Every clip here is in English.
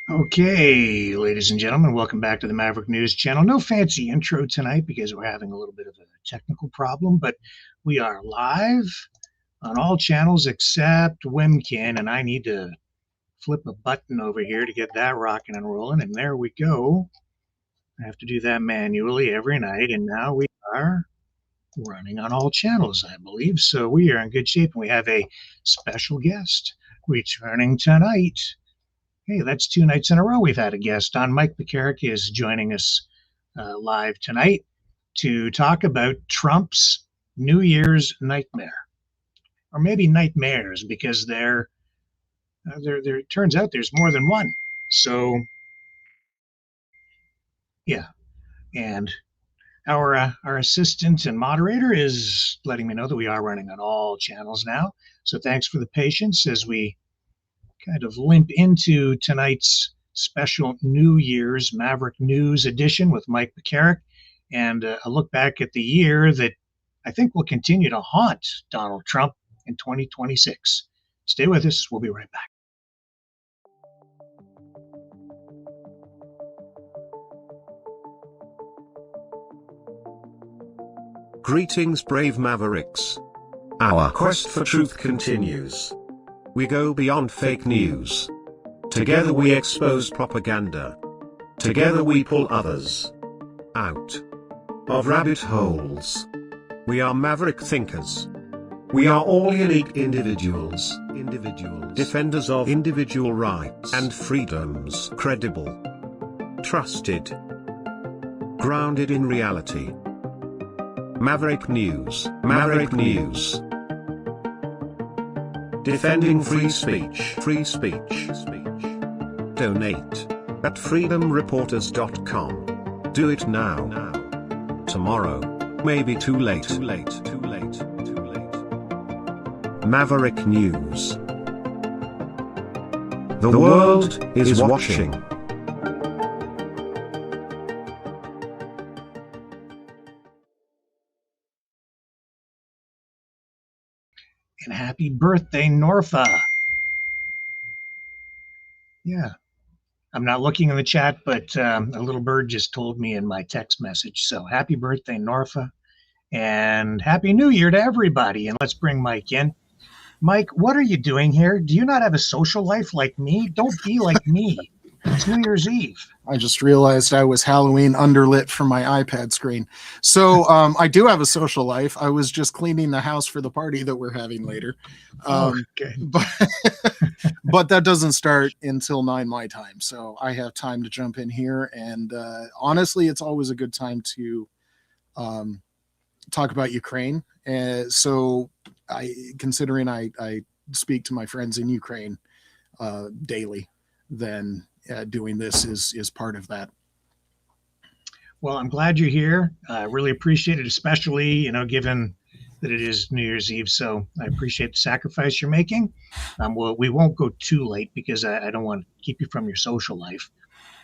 Okay, ladies and gentlemen, welcome back to the Maverick News Channel. No fancy intro tonight because we're having a little bit of a technical problem, but we are live on all channels except Wimkin, and I need to flip a button over here to get that rocking and rolling, and there we go. I have to do that manually every night, and now we are running on all channels, I believe, so we are in good shape, and we have a special guest returning tonight. Hey, that's 2 nights in a row we've had a guest on. Mike Pekarek is joining us live tonight to talk about Trump's New Year's nightmare, or maybe nightmares, because there it turns out there's more than one. So, yeah, and our assistant and moderator is letting me know that we are running on all channels now. So thanks for the patience as we kind of limp into tonight's special New Year's Maverick News edition with Mike Pekarek, and a look back at the year that I think will continue to haunt Donald Trump in 2026. Stay with us. We'll be right back. Greetings, brave Mavericks. Our quest for truth continues. We go beyond fake news. Together we expose propaganda. Together we pull others out of rabbit holes. We are maverick thinkers. We are all unique individuals, defenders of individual rights and freedoms, credible, trusted, grounded in reality. Maverick News, Maverick News. Defending free speech. Donate at freedomreporters.com. Do it now. Tomorrow may be too late. Maverick News. The world is watching. And happy birthday, Norfa. Yeah, I'm not looking in the chat, but a little bird just told me in my text message. So happy birthday, Norfa, and happy New Year to everybody. And let's bring Mike in. Mike, what are you doing here? Do you not have a social life like me? Don't be like me. It's New Year's Eve. I just realized I was Halloween underlit from my iPad screen. So I do have a social life. I was just cleaning the house for the party that we're having later. Okay. But that doesn't start until 9 my time. So I have time to jump in here. And honestly, it's always a good time to talk about Ukraine. So considering I speak to my friends in Ukraine daily, then doing this is part of that. Well, I'm glad you're here. I really appreciate it, especially, given that it is New Year's Eve. So I appreciate the sacrifice you're making. Well, we won't go too late because I don't want to keep you from your social life.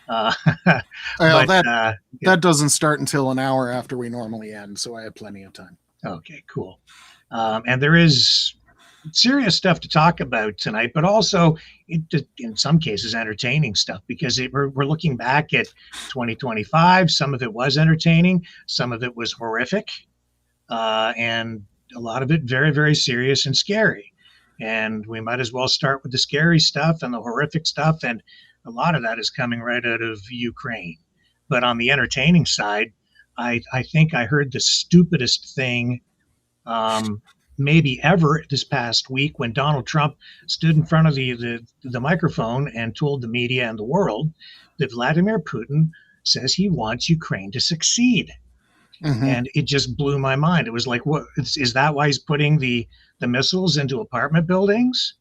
That doesn't start until an hour after we normally end, so I have plenty of time. Okay, cool. And there is serious stuff to talk about tonight, but also in some cases entertaining stuff, because we're looking back at 2025. Some of it was entertaining, some of it was horrific, and a lot of it very, very serious and scary. And we might as well start with the scary stuff and the horrific stuff, and a lot of that is coming right out of Ukraine. But on the entertaining side, I think I heard the stupidest thing maybe ever this past week, when Donald Trump stood in front of the microphone and told the media and the world that Vladimir Putin says he wants Ukraine to succeed. Mm-hmm. And it just blew my mind. It was like, what is that why he's putting the missiles into apartment buildings?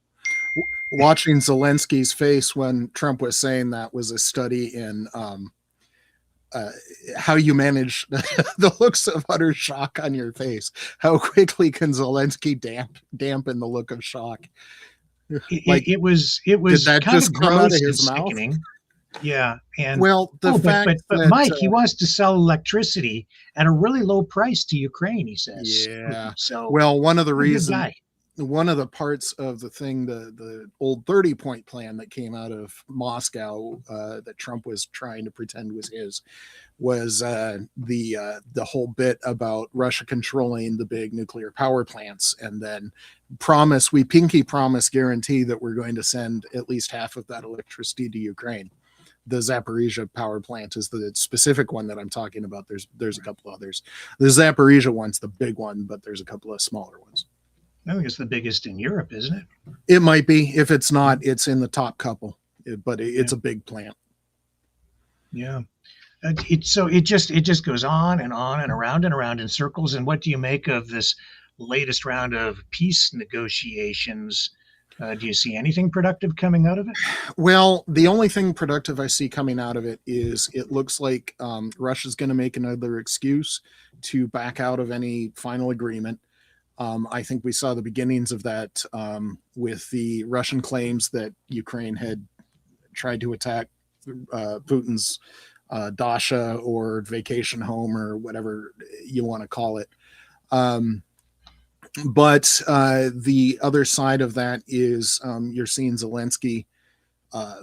Watching Zelensky's face when Trump was saying that was a study in how you manage the looks of utter shock on your face. How quickly can Zelensky dampen the look of shock? It was did that kind just of gross out of his and sickening. Mouth? Yeah, and well, but that, Mike, he wants to sell electricity at a really low price to Ukraine. He says. Yeah. So well, one of the reasons one of the parts of the thing, the old 30-point plan that came out of Moscow, that Trump was trying to pretend was his, was the whole bit about Russia controlling the big nuclear power plants, and then pinky promise guarantee that we're going to send at least half of that electricity to Ukraine. The Zaporizhia power plant is the specific one that I'm talking about. There's a couple others. The Zaporizhia one's the big one, but there's a couple of smaller ones. I think it's the biggest in Europe, isn't it? It might be. If it's not, it's in the top couple. But it's a big plant. Yeah. It just goes on and around in circles. And what do you make of this latest round of peace negotiations? Do you see anything productive coming out of it? Well, the only thing productive I see coming out of it is it looks like Russia's going to make another excuse to back out of any final agreement. I think we saw the beginnings of that with the Russian claims that Ukraine had tried to attack Putin's dacha or vacation home or whatever you want to call it. But the other side of that is you're seeing Zelensky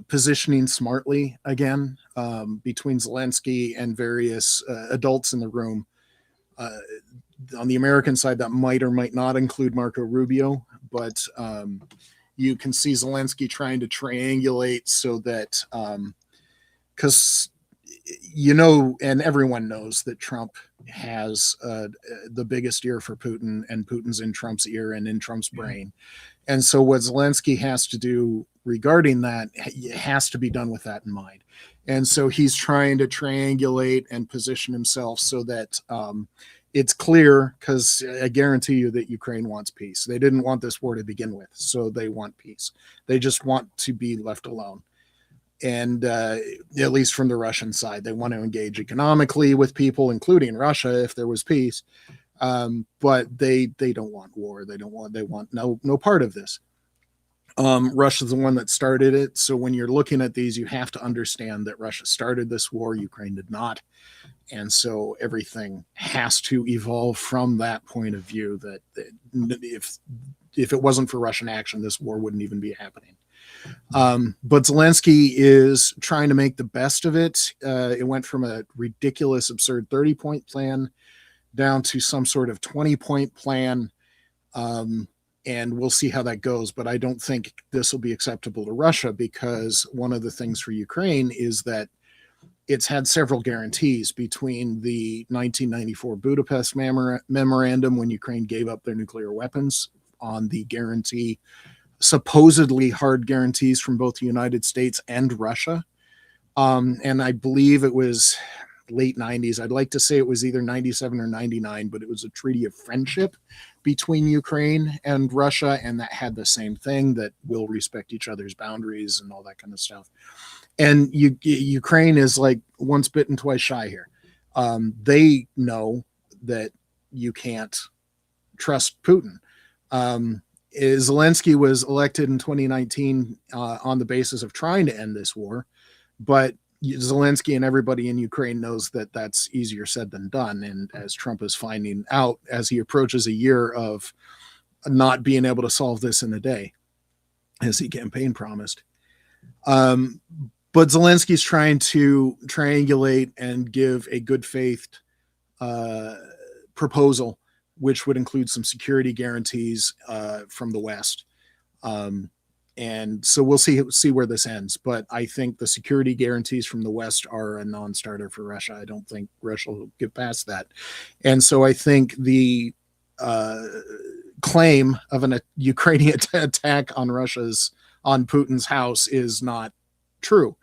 positioning smartly again, between Zelensky and various adults in the room. On the American side, that might or might not include Marco Rubio, but you can see Zelensky trying to triangulate so that, because and everyone knows that Trump has the biggest ear for Putin, and Putin's in Trump's ear and in Trump's brain. And so what Zelensky has to do regarding that has to be done with that in mind. And so he's trying to triangulate and position himself so that it's clear, because I guarantee you that Ukraine wants peace. They didn't want this war to begin with, so they want peace. They just want to be left alone. And at least from the Russian side, they want to engage economically with people, including Russia, if there was peace. But they don't want war. They want no part of this. Russia's the one that started it. So when you're looking at these, you have to understand that Russia started this war. Ukraine did not. And so everything has to evolve from that point of view, that if it wasn't for Russian action, this war wouldn't even be happening. But Zelensky is trying to make the best of it. It went from a ridiculous, absurd 30-point plan down to some sort of 20-point plan. And we'll see how that goes. But I don't think this will be acceptable to Russia, because one of the things for Ukraine is that it's had several guarantees between the 1994 Budapest memorandum, when Ukraine gave up their nuclear weapons, on the guarantee, supposedly hard guarantees from both the United States and Russia. And I believe it was late 90s. I'd like to say it was either 97 or 99, but it was a treaty of friendship between Ukraine and Russia. And that had the same thing, that we'll respect each other's boundaries and all that kind of stuff. And Ukraine is like once bitten, twice shy here. They know that you can't trust Putin. Zelensky was elected in 2019 on the basis of trying to end this war, but Zelensky and everybody in Ukraine knows that that's easier said than done. And as Trump is finding out as he approaches a year of not being able to solve this in a day, as he campaign promised. But Zelensky's trying to triangulate and give a good faith proposal, which would include some security guarantees from the West. And so we'll see where this ends. But I think the security guarantees from the West are a non-starter for Russia. I don't think Russia will get past that. And so I think the claim of a Ukrainian attack on Putin's house is not true.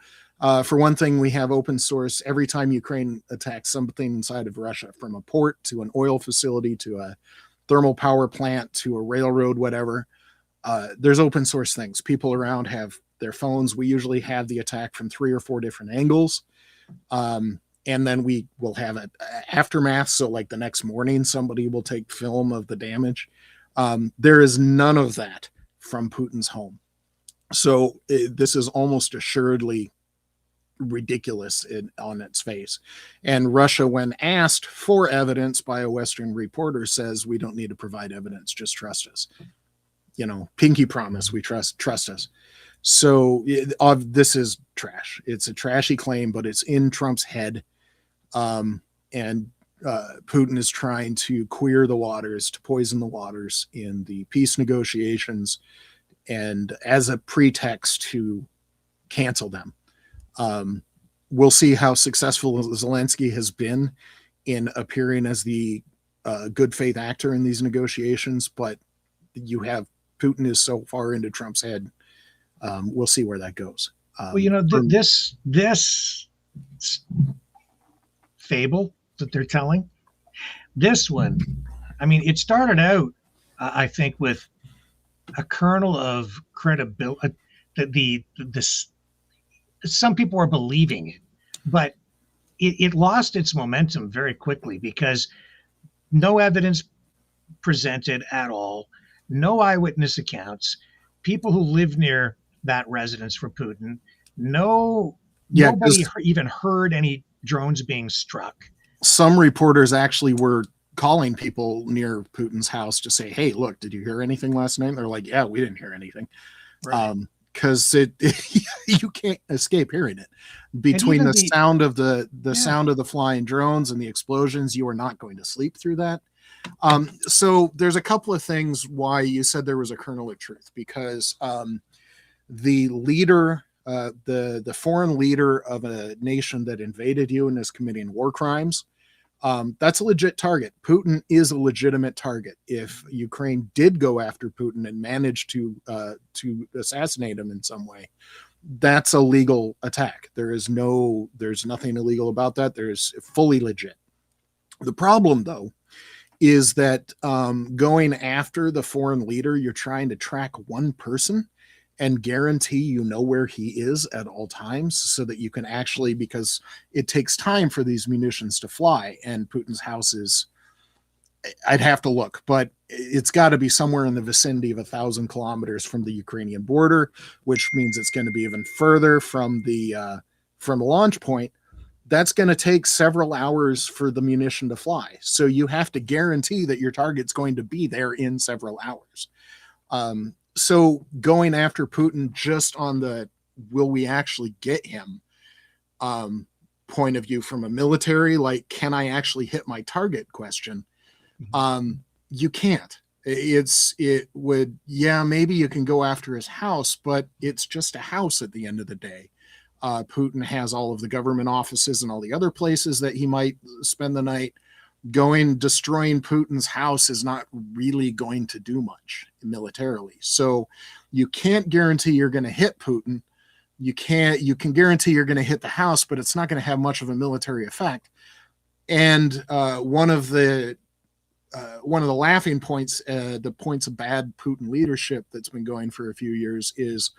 For one thing, we have open source. Every time Ukraine attacks something inside of Russia, from a port to an oil facility to a thermal power plant to a railroad, whatever, there's open source things. People around have their phones. We usually have the attack from 3 or 4 different angles. And then we will have an aftermath. So like the next morning, somebody will take film of the damage. There is none of that from Putin's home. So this is almost assuredly ridiculous on its face. And Russia, when asked for evidence by a Western reporter, says we don't need to provide evidence, just trust us. pinky promise, we trust us. So this is trash. It's a trashy claim, but it's in Trump's head. And Putin is trying to queer the waters, to poison the waters in the peace negotiations, and as a pretext to cancel them. We'll see how successful Zelensky has been in appearing as the good faith actor in these negotiations, but you have Putin is so far into Trump's head. We'll see where that goes. Well, this fable that they're telling, this one, I mean, it started out, I think, with a kernel of credibility. Some people are believing it, but it lost its momentum very quickly because no evidence presented at all, no eyewitness accounts, people who live near that residence for Putin, nobody even heard any drones being struck. Some reporters actually were calling people near Putin's house to say, "Hey, look, did you hear anything last night?" And they're like, "Yeah, we didn't hear anything." Right. Because you can't escape hearing it. Between the sound of the sound of the flying drones and the explosions, you are not going to sleep through that. So there's a couple of things why you said there was a kernel of truth, because the leader, the foreign leader of a nation that invaded you and is committing war crimes, that's a legit target. Putin is a legitimate target. If Ukraine did go after Putin and managed to assassinate him in some way, that's a legal attack. There's nothing illegal about that. There's fully legit. The problem, though, is that going after the foreign leader, you're trying to track one person and guarantee you know where he is at all times, so that you can actually, because it takes time for these munitions to fly, and Putin's house is, I'd have to look, but it's got to be somewhere in the vicinity of 1,000 kilometers from the Ukrainian border, which means it's going to be even further from the launch point. That's going to take several hours for the munition to fly. So you have to guarantee that your target's going to be there in several hours. So going after Putin just on the will we actually get him point of view from a military, like, can I actually hit my target question? You can't. Maybe you can go after his house, but it's just a house at the end of the day. Putin has all of the government offices and all the other places that he might spend the night. Destroying Putin's house is not really going to do much militarily. So you can't guarantee you're going to hit Putin. You can guarantee you're going to hit the house, but it's not going to have much of a military effect. And one of the laughing points, the points of bad Putin leadership that's been going for a few years, is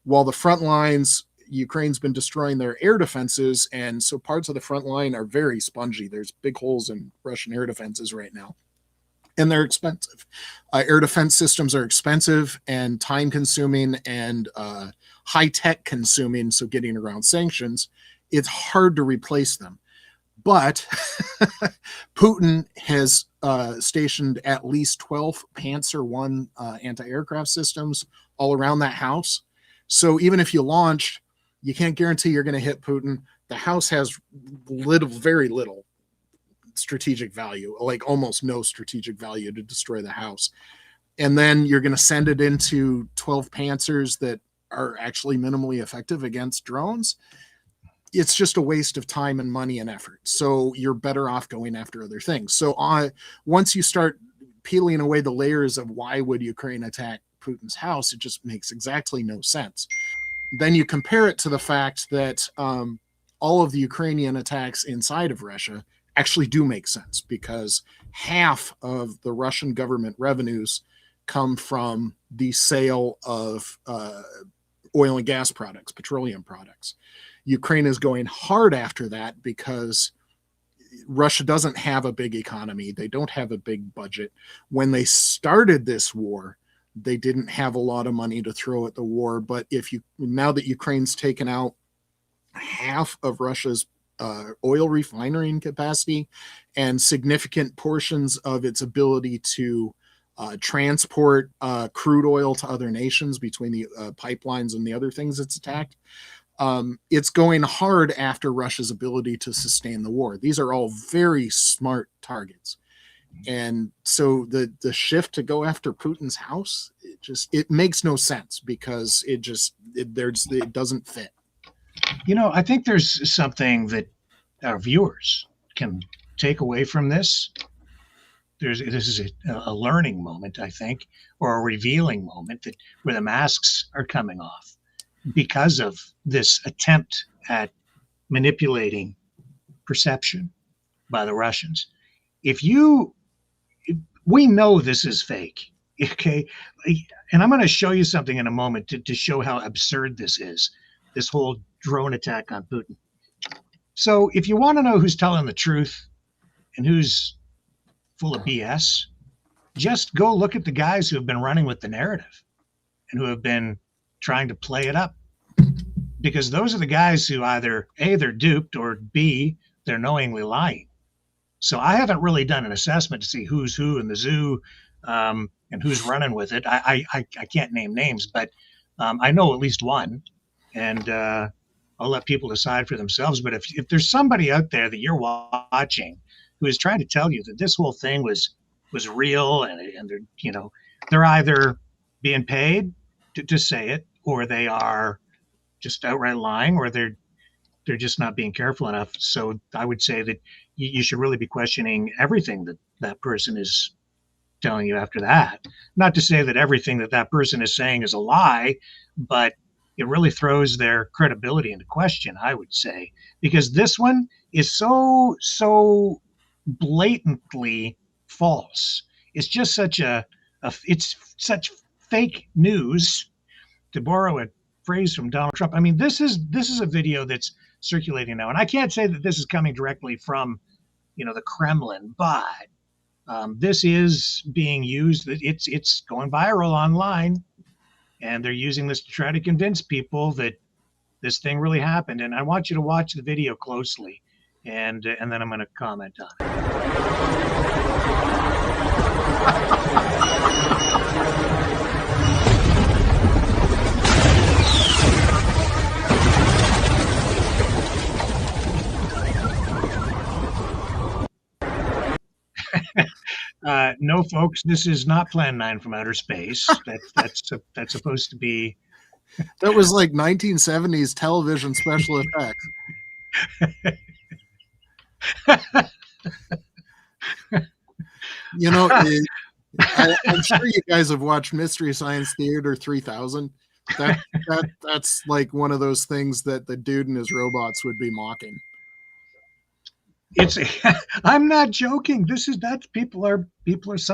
while the front lines, Ukraine's been destroying their air defenses, and so parts of the front line are very spongy. There's big holes in Russian air defenses right now, and they're expensive. Air defense systems are expensive and time-consuming and high-tech consuming, so getting around sanctions, it's hard to replace them. But Putin has stationed at least 12 Panzer I anti-aircraft systems all around that house. So even if you launched, you can't guarantee you're going to hit Putin. The house has very little strategic value, like almost no strategic value to destroy the house. And then you're going to send it into 12 Panzers that are actually minimally effective against drones. It's just a waste of time and money and effort. So you're better off going after other things. So once you start peeling away the layers of why would Ukraine attack Putin's house, it just makes exactly no sense. Then you compare it to the fact that all of the Ukrainian attacks inside of Russia actually do make sense, because half of the Russian government revenues come from the sale of oil and gas products, petroleum products. Ukraine is going hard after that because Russia doesn't have a big economy. They don't have a big budget. When they started this war, they didn't have a lot of money to throw at the war. But now that Ukraine's taken out half of Russia's oil refining capacity and significant portions of its ability to transport crude oil to other nations between the pipelines and the other things it's attacked. It's going hard after Russia's ability to sustain the war. These are all very smart targets. And so the shift to go after Putin's house, it makes no sense because it doesn't fit. I think there's something that our viewers can take away from this. This is a learning moment, I think, or a revealing moment where the masks are coming off because of this attempt at manipulating perception by the Russians. We know this is fake, okay? And I'm going to show you something in a moment to show how absurd this is, this whole drone attack on Putin. So if you want to know who's telling the truth and who's full of BS, just go look at the guys who have been running with the narrative and who have been trying to play it up. Because those are the guys who either A, they're duped, or B, they're knowingly lying. So I haven't really done an assessment to see who's who in the zoo and who's running with it. I can't name names, but I know at least one, and I'll let people decide for themselves. But if there's somebody out there that you're watching who is trying to tell you that this whole thing was real and they're either being paid to say it, or they are just outright lying, or they're just not being careful enough. So I would say that you should really be questioning everything that person is telling you after that. Not to say that everything that person is saying is a lie, but it really throws their credibility into question, I would say, because this one is so blatantly false. It's just it's such fake news, to borrow a phrase from Donald Trump. I mean, this is a video that's circulating now, and I can't say that this is coming directly from the Kremlin, but this is being used. It's going viral online, and they're using this to try to convince people that this thing really happened. And I want you to watch the video closely, and then I'm going to comment on it. No, folks, this is not Plan 9 from outer space. That's supposed to be. That was like 1970s television special effects. I'm sure you guys have watched Mystery Science Theater 3000. That's like one of those things that the dude and his robots would be mocking. I'm not joking. Some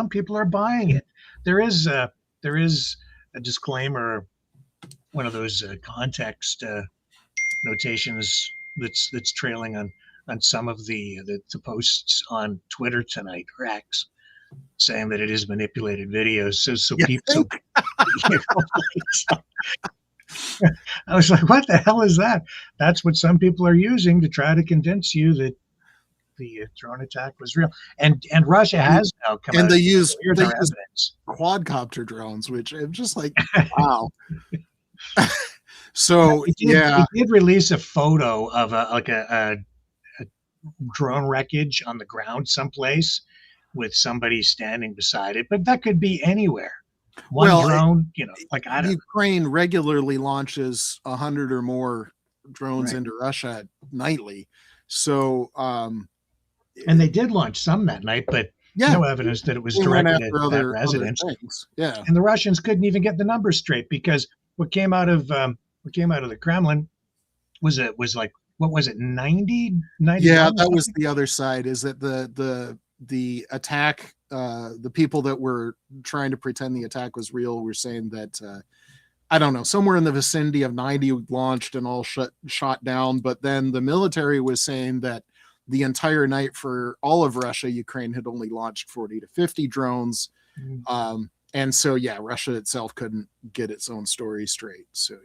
people are buying it. There is a disclaimer, one of those context notations that's trailing on some of the posts on Twitter tonight, or X, saying that it is manipulated videos. So people. I was like, what the hell is that? That's what some people are using to try to convince you that the drone attack was real, and Russia has now come out and they use evidence. Quadcopter drones, which I'm just like, wow. So it did release a photo of a drone wreckage on the ground someplace with somebody standing beside it, but that could be anywhere. Drone, I don't. Ukraine regularly launches 100 or more drones into Russia nightly, so. And they did launch some that night, but no evidence that it was directed at residents. Yeah, and the Russians couldn't even get the numbers straight, because what came out of the Kremlin was like, what was it, 90? Yeah, that was the other side. Is that the attack? The people that were trying to pretend the attack was real were saying that I don't know, somewhere in the vicinity of 90 launched and all shot down. But then the military was saying that the entire night for all of Russia, Ukraine had only launched 40 to 50 drones. And so, Russia itself couldn't get its own story straight. So,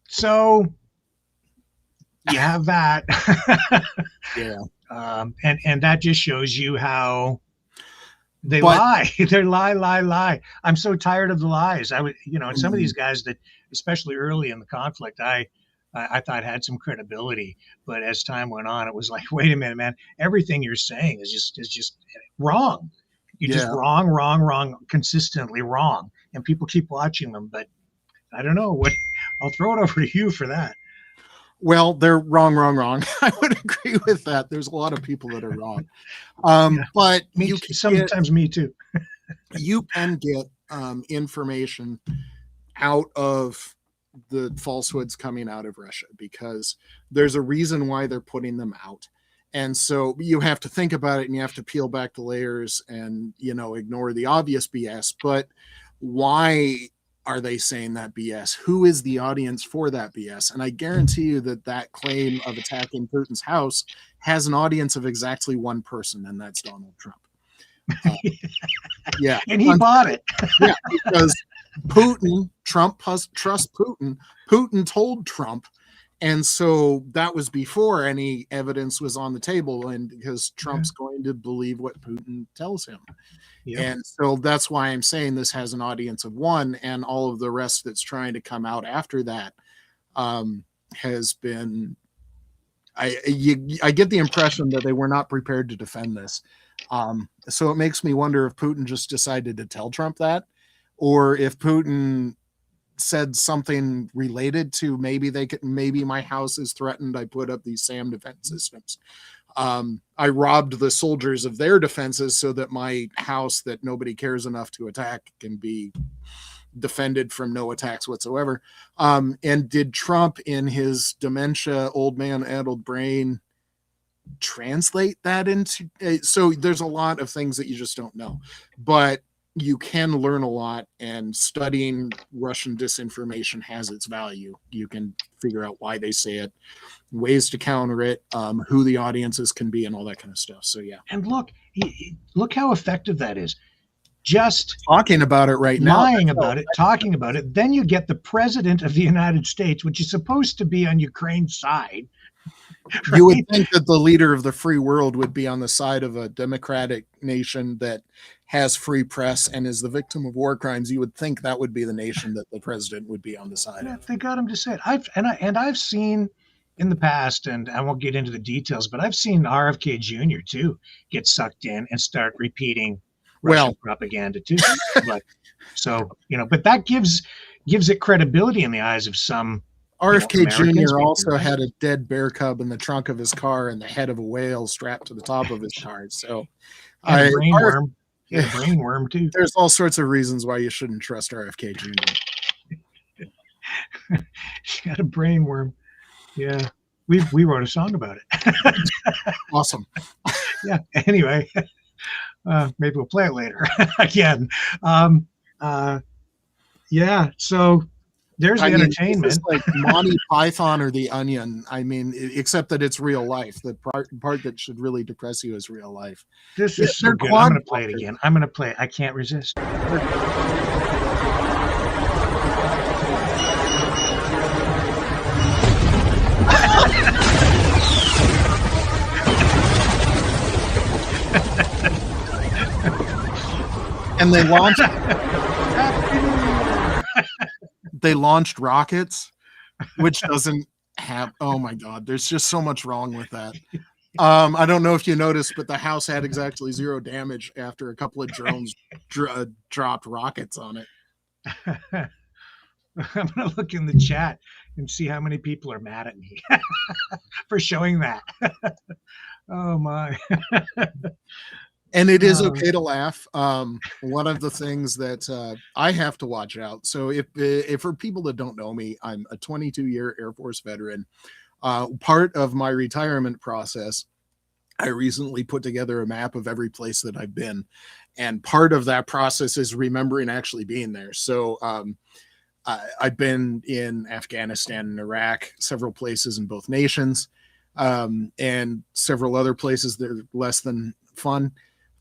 So you have that. Yeah. And that just shows you how They lie. They're lie. I'm so tired of the lies. I would, and some of these guys that, especially early in the conflict, I thought had some credibility, but as time went on, it was like, wait a minute, man, everything you're saying is just wrong. You're just wrong, consistently wrong, and people keep watching them. But I don't know what. I'll throw it over to you for that. Well, they're wrong. I would agree with that. There's a lot of people that are wrong. But sometimes me too. You can get information out of the falsehoods coming out of Russia because there's a reason why they're putting them out. And so you have to think about it and you have to peel back the layers and, ignore the obvious BS. But why are they saying that BS? Who is the audience for that BS? And I guarantee you that claim of attacking Putin's house has an audience of exactly one person, and that's Donald Trump. Yeah. And he bought it. Yeah, because Trump trusts Putin. Putin told Trump. And so that was before any evidence was on the table, and because Trump's going to believe what Putin tells him. Yeah. And so that's why I'm saying this has an audience of one, and all of the rest that's trying to come out after that has been, I get the impression that they were not prepared to defend this. So it makes me wonder if Putin just decided to tell Trump that, or if Putin said something related to maybe my house is threatened. I put up these SAM defense systems. I robbed the soldiers of their defenses so that my house that nobody cares enough to attack can be defended from no attacks whatsoever. And did Trump, in his dementia, old man, addled brain, translate that into? So there's a lot of things that you just don't know, but you can learn a lot, and studying Russian disinformation has its value. You can figure out why they say it, ways to counter it, who the audiences can be, and all that kind of stuff. So yeah. And look how effective that is. Just talking about it right now, lying about it, talking about it. Then you get the president of the United States, which is supposed to be on Ukraine's side. Right? You would think that the leader of the free world would be on the side of a democratic nation that has free press and is the victim of war crimes. You would think that would be the nation that the president would be on the side of. They got him to say it. I've seen in the past, and I won't get into the details, but I've seen RFK Jr. too get sucked in and start repeating Russian propaganda too. But that gives it credibility in the eyes of some. RFK Jr. also had a dead bear cub in the trunk of his car and the head of a whale strapped to the top of his car. So a brain worm. Yeah, brain worm too. There's all sorts of reasons why you shouldn't trust RFK Jr. She got a brain worm. Yeah. We wrote a song about it. Awesome. Yeah. Anyway, maybe we'll play it later again. Yeah. So there's the entertainment. It's like Monty Python or The Onion. I mean, except that it's real life. The part that should really depress you is real life. This is so good. I'm going to play it again. I'm going to play it. I can't resist. And they launched rockets, which doesn't have, oh my God, there's just so much wrong with that. I don't know if you noticed, but the house had exactly 0 damage after a couple of drones dropped rockets on it. I'm going to look in the chat and see how many people are mad at me for showing that. Oh my. And it is okay to laugh. One of the things that I have to watch out. So if for people that don't know me, I'm a 22-year Air Force veteran. Part of my retirement process, I recently put together a map of every place that I've been. And part of that process is remembering actually being there. So I've been in Afghanistan and Iraq, several places in both nations, and several other places that are less than fun.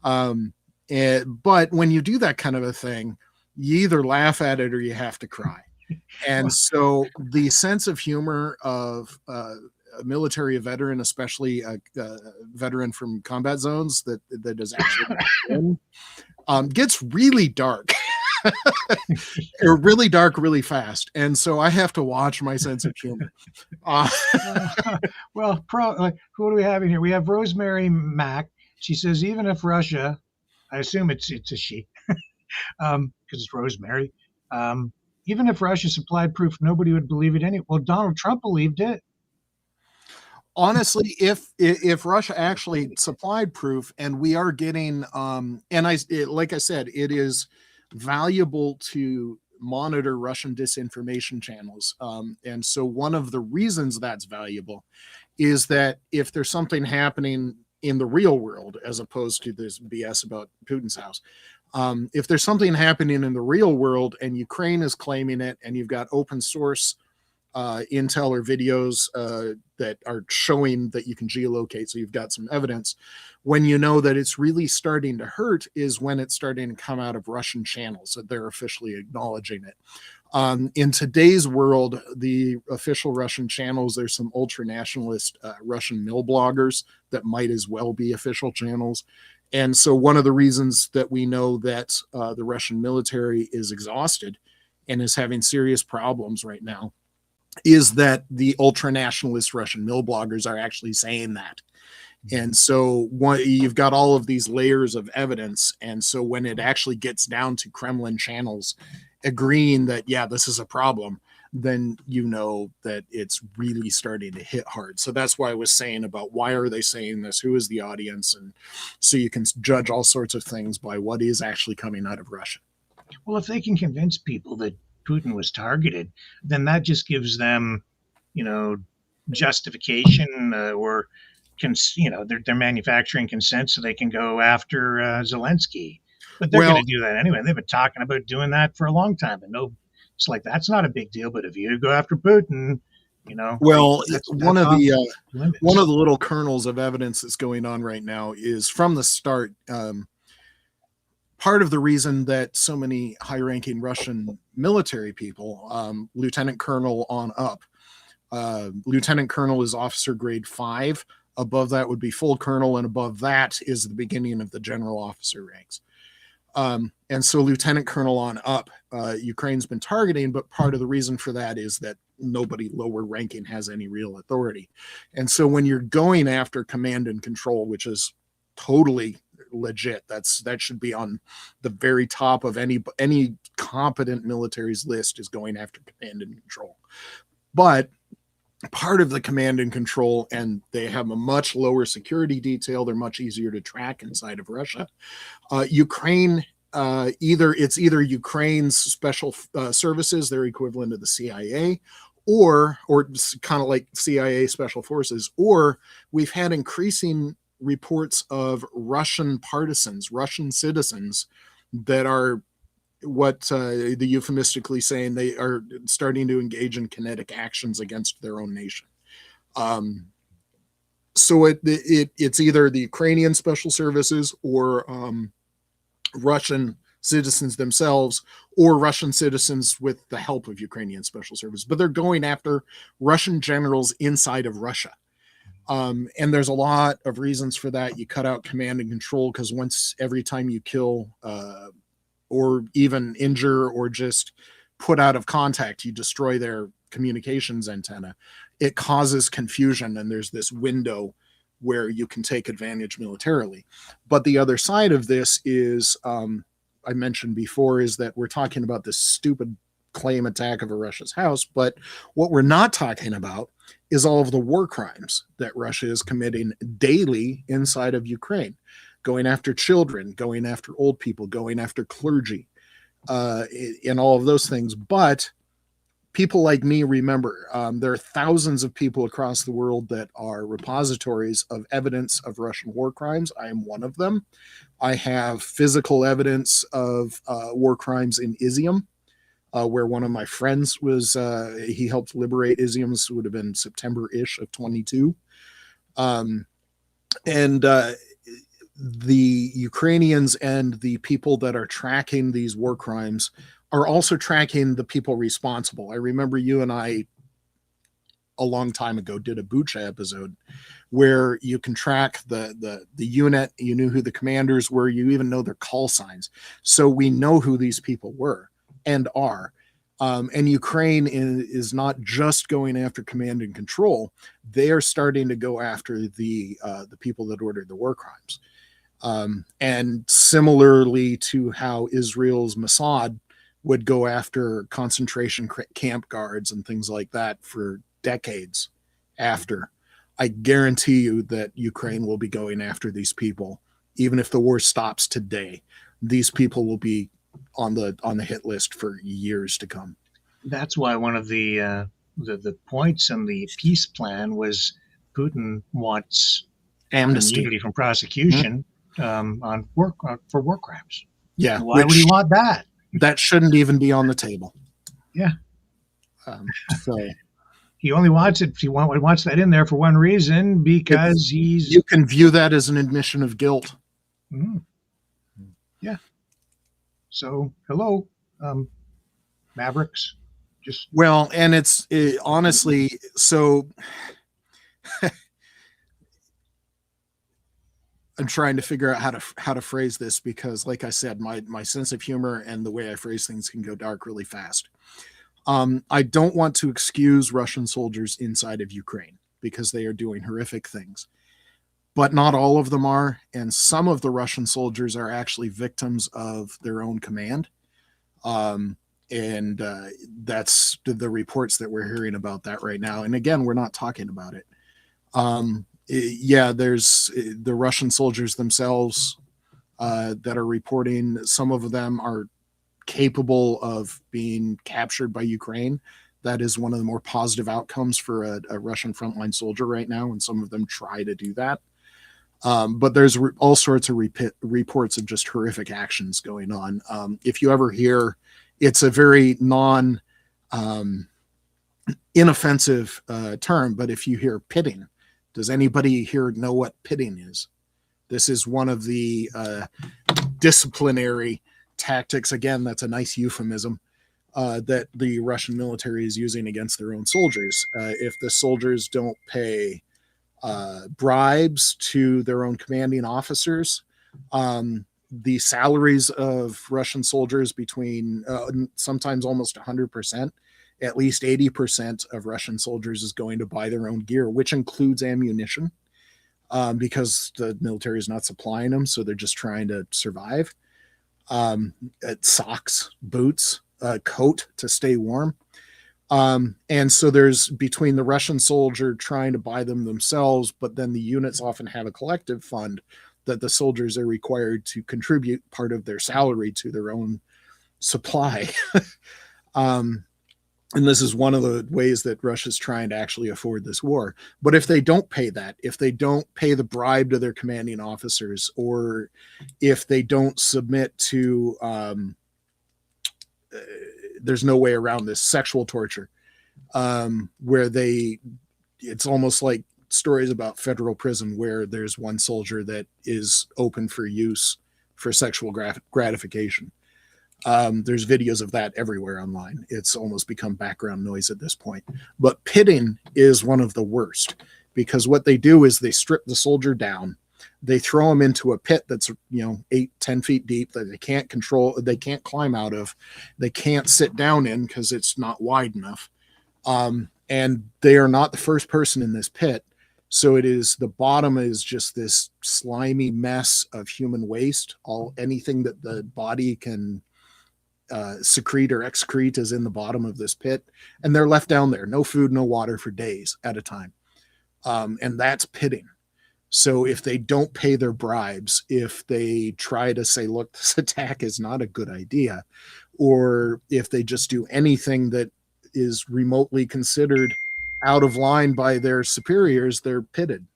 But when you do that kind of a thing, you either laugh at it or you have to cry. And so the sense of humor of military veteran, especially a veteran from combat zones that is actually in, gets really dark. Or really dark really fast, and so I have to watch my sense of humor. Well, who do we have in here? We have Rosemary Mack. She says, even if Russia, I assume it's a she, because it's Rosemary. Even if Russia supplied proof, nobody would believe it anyway. Well, Donald Trump believed it. Honestly, if Russia actually supplied proof, and we are getting, like I said, it is valuable to monitor Russian disinformation channels. And so one of the reasons that's valuable is that if there's something happening in the real world, as opposed to this BS about Putin's house, if there's something happening in the real world and Ukraine is claiming it, and you've got open source intel or videos that are showing that you can geolocate, so you've got some evidence, when you know that it's really starting to hurt is when it's starting to come out of Russian channels, that they're officially acknowledging it. In today's world, the official Russian channels, there's some ultra-nationalist Russian mill bloggers that might as well be official channels. And so one of the reasons that we know that the Russian military is exhausted and is having serious problems right now is that the ultra-nationalist Russian mill bloggers are actually saying that. And so you've got all of these layers of evidence. And so when it actually gets down to Kremlin channels agreeing that, yeah, this is a problem, then you know that it's really starting to hit hard. So that's why I was saying about why are they saying this? Who is the audience? And so you can judge all sorts of things by what is actually coming out of Russia. Well, if they can convince people that Putin was targeted, then that just gives them, justification or they're manufacturing consent so they can go after Zelensky. But they're going to do that anyway. They've been talking about doing that for a long time, and it's like that's not a big deal. But if you go after Putin, well, one of the little kernels of evidence that's going on right now is from the start. Part of the reason that so many high-ranking Russian military people, lieutenant colonel on up, lieutenant colonel is officer grade 5. Above that would be full colonel, and above that is the beginning of the general officer ranks. And so lieutenant colonel on up, Ukraine's been targeting, but part of the reason for that is that nobody lower ranking has any real authority. And so when you're going after command and control, which is totally legit, that should be on the very top of any competent military's list, is going after command and control. But part of the command and control, and they have a much lower security detail, they're much easier to track inside of Russia. Ukraine, either Ukraine's special services, their equivalent of the CIA, or kind of like CIA special forces, or we've had increasing reports of Russian partisans, Russian citizens that are what the euphemistically saying they are starting to engage in kinetic actions against their own nation. So it's either the Ukrainian special services or Russian citizens themselves, or Russian citizens with the help of Ukrainian special services, but they're going after Russian generals inside of Russia. And there's a lot of reasons for that. You cut out command and control because every time you kill or even injure or just put out of contact, you destroy their communications antenna, it causes confusion, and there's this window where you can take advantage militarily. But the other side of this is, I mentioned before, is that we're talking about this stupid claim attack of a Russia's house, but what we're not talking about is all of the war crimes that Russia is committing daily inside of Ukraine, going after children, going after old people, going after clergy, and all of those things. But people like me remember there are thousands of people across the world that are repositories of evidence of Russian war crimes. I am one of them. I have physical evidence of war crimes in Izium, where one of my friends was, he helped liberate Izium. This would have been September-ish of 22. The Ukrainians and the people that are tracking these war crimes are also tracking the people responsible. I remember you and I a long time ago did a Bucha episode where you can track the unit. You knew who the commanders were. You even know their call signs. So we know who these people were and are. And Ukraine is not just going after command and control. They are starting to go after the people that ordered the war crimes. And similarly to how Israel's Mossad would go after concentration camp guards and things like that for decades after, I guarantee you that Ukraine will be going after these people. Even if the war stops today, these people will be on the hit list for years to come. That's why one of the points in the peace plan was Putin wants Amnesty immunity from prosecution for war crimes. Yeah. Why would he want that? That shouldn't even be on the table. Yeah. So he only wants it. He wants that in there for one reason, because you can view that as an admission of guilt. Yeah. So hello, Mavericks. Just well, and it's honestly so. I'm trying to figure out how to phrase this, because, like I said, my sense of humor and the way I phrase things can go dark really fast. I don't want to excuse Russian soldiers inside of Ukraine because they are doing horrific things, but not all of them are, and some of the Russian soldiers are actually victims of their own command. And that's the reports that we're hearing about that right now. And again, we're not talking about it. Yeah, there's the Russian soldiers themselves that are reporting. Some of them are capable of being captured by Ukraine. That is one of the more positive outcomes for a Russian frontline soldier right now, and some of them try to do that. But there's all sorts of reports of just horrific actions going on. If you ever hear, it's a very inoffensive term, but if you hear pitting, does anybody here know what pitting is? This is one of the disciplinary tactics. Again, that's a nice euphemism that the Russian military is using against their own soldiers. If the soldiers don't pay bribes to their own commanding officers, the salaries of Russian soldiers between sometimes almost 100%, at least 80% of Russian soldiers is going to buy their own gear, which includes ammunition, because the military is not supplying them. So they're just trying to survive. Socks, boots, coat to stay warm. And so there's between the Russian soldier trying to buy them themselves, but then the units often have a collective fund that the soldiers are required to contribute part of their salary to their own supply. And this is one of the ways that Russia's trying to actually afford this war. But if they don't pay that, if they don't pay the bribe to their commanding officers, or if they don't submit to, there's no way around this, sexual torture, where it's almost like stories about federal prison where there's one soldier that is open for use for sexual gratification. There's videos of that everywhere online. It's almost become background noise at this point. But pitting is one of the worst, because what they do is they strip the soldier down. They throw him into a pit that's 8-10 feet deep that they can't control. They can't climb out of. They can't sit down in because it's not wide enough. And they are not the first person in this pit. So the bottom is just this slimy mess of human waste. Anything that the body can secrete or excrete is in the bottom of this pit, and they're left down there, no food, no water for days at a time. And that's pitting. So if they don't pay their bribes, if they try to say, look, this attack is not a good idea, or if they just do anything that is remotely considered out of line by their superiors, they're pitted.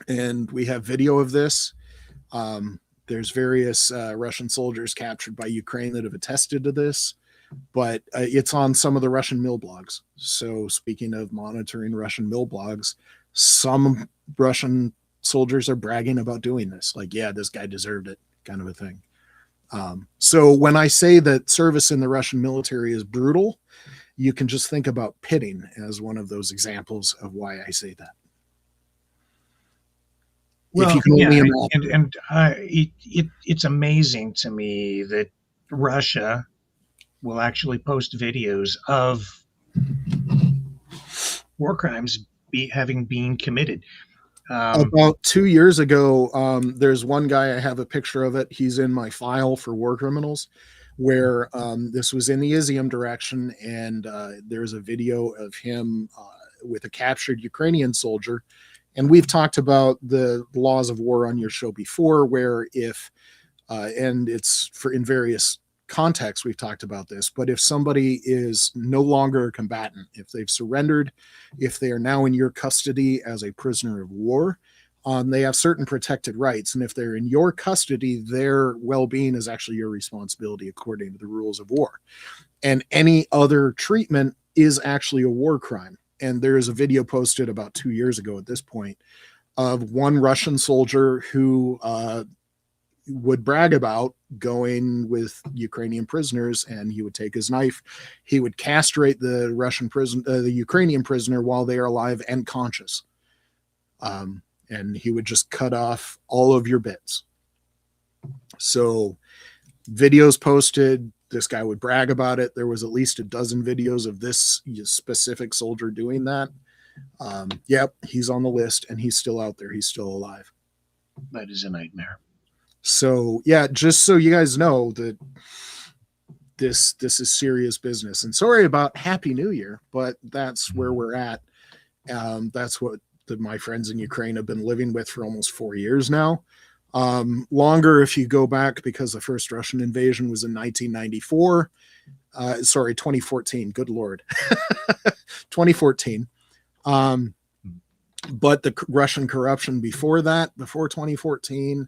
And we have video of this. There's various Russian soldiers captured by Ukraine that have attested to this, but it's on some of the Russian mill blogs. So speaking of monitoring Russian mill blogs, some Russian soldiers are bragging about doing this. Like, yeah, this guy deserved it, kind of a thing. So when I say that service in the Russian military is brutal, you can just think about pitting as one of those examples of why I say that. Well, if you can only and it's amazing to me that Russia will actually post videos of war crimes having been committed. About 2 years ago, there's one guy, I have a picture of it. He's in my file for war criminals, where this was in the Izium direction, and there's a video of him with a captured Ukrainian soldier. And we've talked about the laws of war on your show before, where if, and it's for in various contexts, we've talked about this, but if somebody is no longer a combatant, if they've surrendered, if they are now in your custody as a prisoner of war, they have certain protected rights. And if they're in your custody, their well-being is actually your responsibility according to the rules of war. And any other treatment is actually a war crime. And there is a video posted about 2 years ago at this point of one Russian soldier who would brag about going with Ukrainian prisoners, and he would take his knife, he would castrate the the Ukrainian prisoner while they are alive and conscious. And he would just cut off all of your bits. So videos posted, this guy would brag about it. There was at least a dozen videos of this specific soldier doing that. Yep, he's on the list and he's still out there. He's still alive. That is a nightmare. So yeah, just so you guys know that this is serious business. And sorry about Happy New Year, but that's where we're at. That's what my friends in Ukraine have been living with for almost 4 years now. Longer if you go back, because the first Russian invasion was in 1994. 2014. Good Lord. 2014. But the Russian corruption before that, before 2014,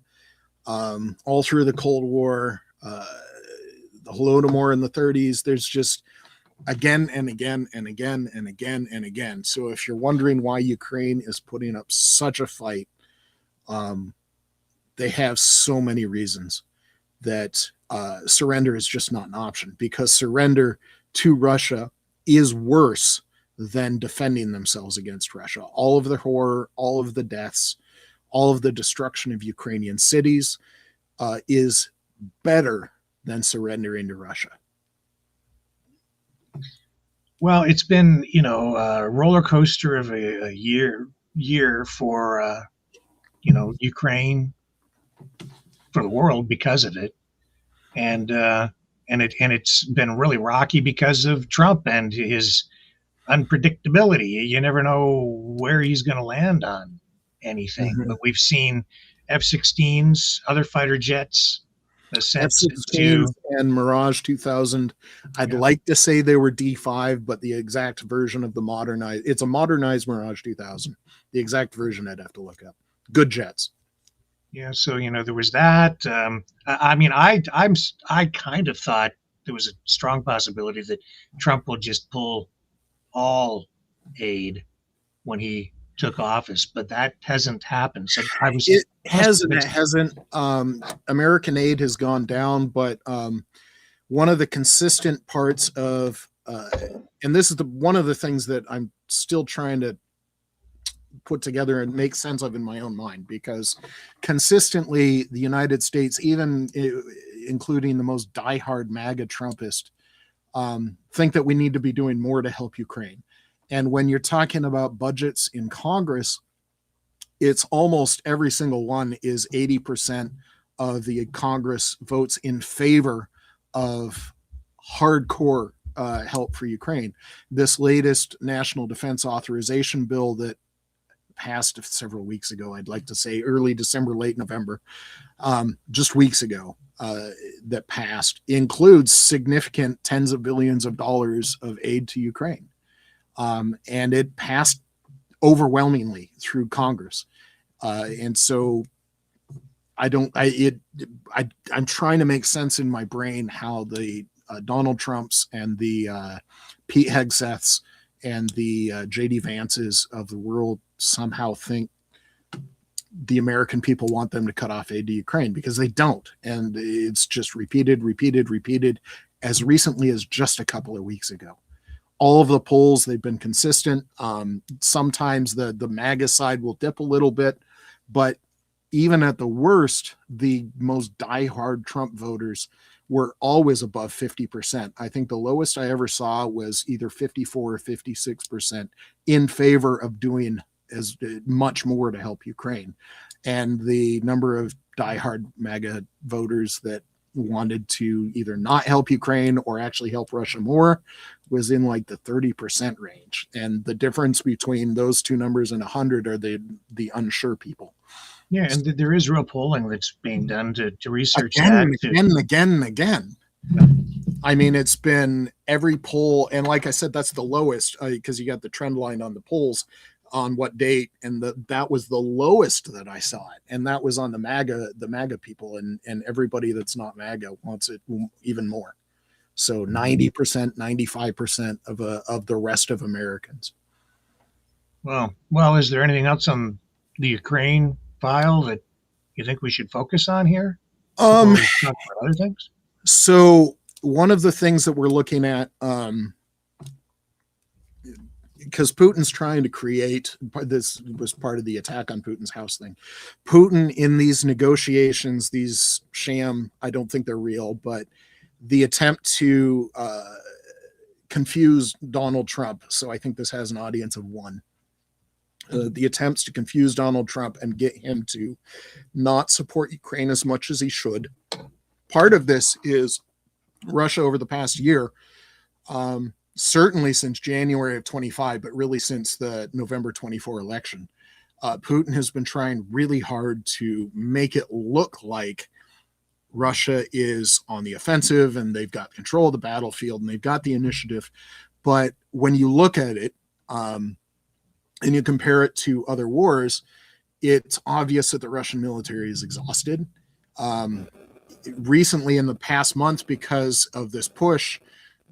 all through the Cold War, the Holodomor in the 30s, there's just again and again and again and again and again. So if you're wondering why Ukraine is putting up such a fight, they have so many reasons that surrender is just not an option, because surrender to Russia is worse than defending themselves against Russia. All of the horror, all of the deaths, all of the destruction of Ukrainian cities is better than surrendering to Russia. Well, it's been, a roller coaster of a year for, Ukraine, for the world because of it. And it's been really rocky because of Trump and his unpredictability. You never know where he's going to land on anything. Mm-hmm. But we've seen F-16s, other fighter jets, F-16s and Mirage 2000. I'd like to say they were D5, but the exact version of it's a modernized Mirage 2000. The exact version I'd have to look up. Good jets. Yeah, so there was that. I kind of thought there was a strong possibility that Trump will just pull all aid when he took office, but that hasn't happened. So it hasn't. American aid has gone down, but one of the consistent parts of, and this is one of the things that I'm still trying to put together and make sense of in my own mind, because consistently the United States, even including the most diehard MAGA Trumpist, think that we need to be doing more to help Ukraine. And when you're talking about budgets in Congress, it's almost every single one is 80% of the Congress votes in favor of hardcore help for Ukraine. This latest National Defense Authorization Bill that passed several weeks ago, I'd like to say early December, late November, just weeks ago, that passed, includes significant tens of billions of dollars of aid to Ukraine. And it passed overwhelmingly through Congress. And so I'm trying to make sense in my brain how the Donald Trumps and the Pete Hegseths and the J.D. Vances of the world somehow think the American people want them to cut off aid to Ukraine, because they don't. And it's just repeated as recently as just a couple of weeks ago. all of the polls, they've been consistent. Sometimes the MAGA side will dip a little bit, but even at the worst, the most diehard Trump voters were always above 50%. I think the lowest I ever saw was either 54 or 56% in favor of doing as much more to help Ukraine. And the number of diehard MAGA voters that wanted to either not help Ukraine or actually help Russia more was in like the 30% range. And the difference between those two numbers and 100 are the unsure people. Yeah, and there is real polling that's being done to research again, that. Again. I mean, it's been every poll, and like I said, that's the lowest because you got the trend line on the polls on what date, and that was the lowest that I saw it, and that was on the MAGA people, and everybody that's not MAGA wants it even more. So 90%, 95% of the rest of Americans. Well, is there anything else on the Ukraine file that you think we should focus on here? Before we talk about other things? So one of the things that we're looking at, because Putin's trying to create, this was part of the attack on Putin's house thing. Putin in these negotiations, these sham, I don't think they're real, but the attempt to confuse Donald Trump. So I think this has an audience of one. The attempts to confuse Donald Trump and get him to not support Ukraine as much as he should. Part of this is Russia over the past year, certainly since January of 25, but really since the November 24 election. Putin has been trying really hard to make it look like Russia is on the offensive and they've got control of the battlefield and they've got the initiative. But when you look at it, and you compare it to other wars, it's obvious that the Russian military is exhausted. Recently, in the past month, because of this push,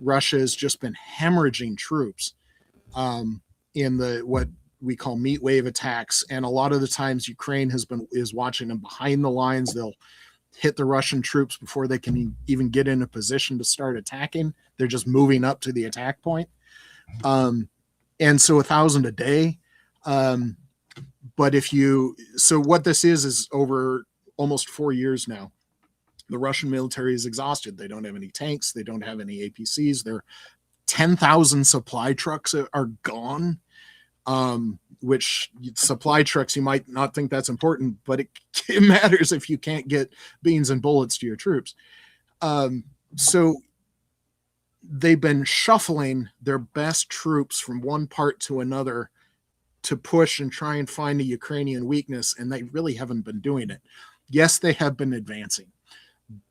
Russia has just been hemorrhaging troops in the what we call meat wave attacks. And a lot of the times Ukraine is watching them behind the lines. They'll hit the Russian troops before they can even get in a position to start attacking. They're just moving up to the attack point. And so 1,000 a day. But so what this is over almost 4 years now, the Russian military is exhausted. They don't have any tanks. They don't have any APCs. Their 10,000 supply trucks are gone, which supply trucks, you might not think that's important, but it matters if you can't get beans and bullets to your troops. So they've been shuffling their best troops from one part to another to push and try and find a Ukrainian weakness, and they really haven't been doing it. Yes, they have been advancing,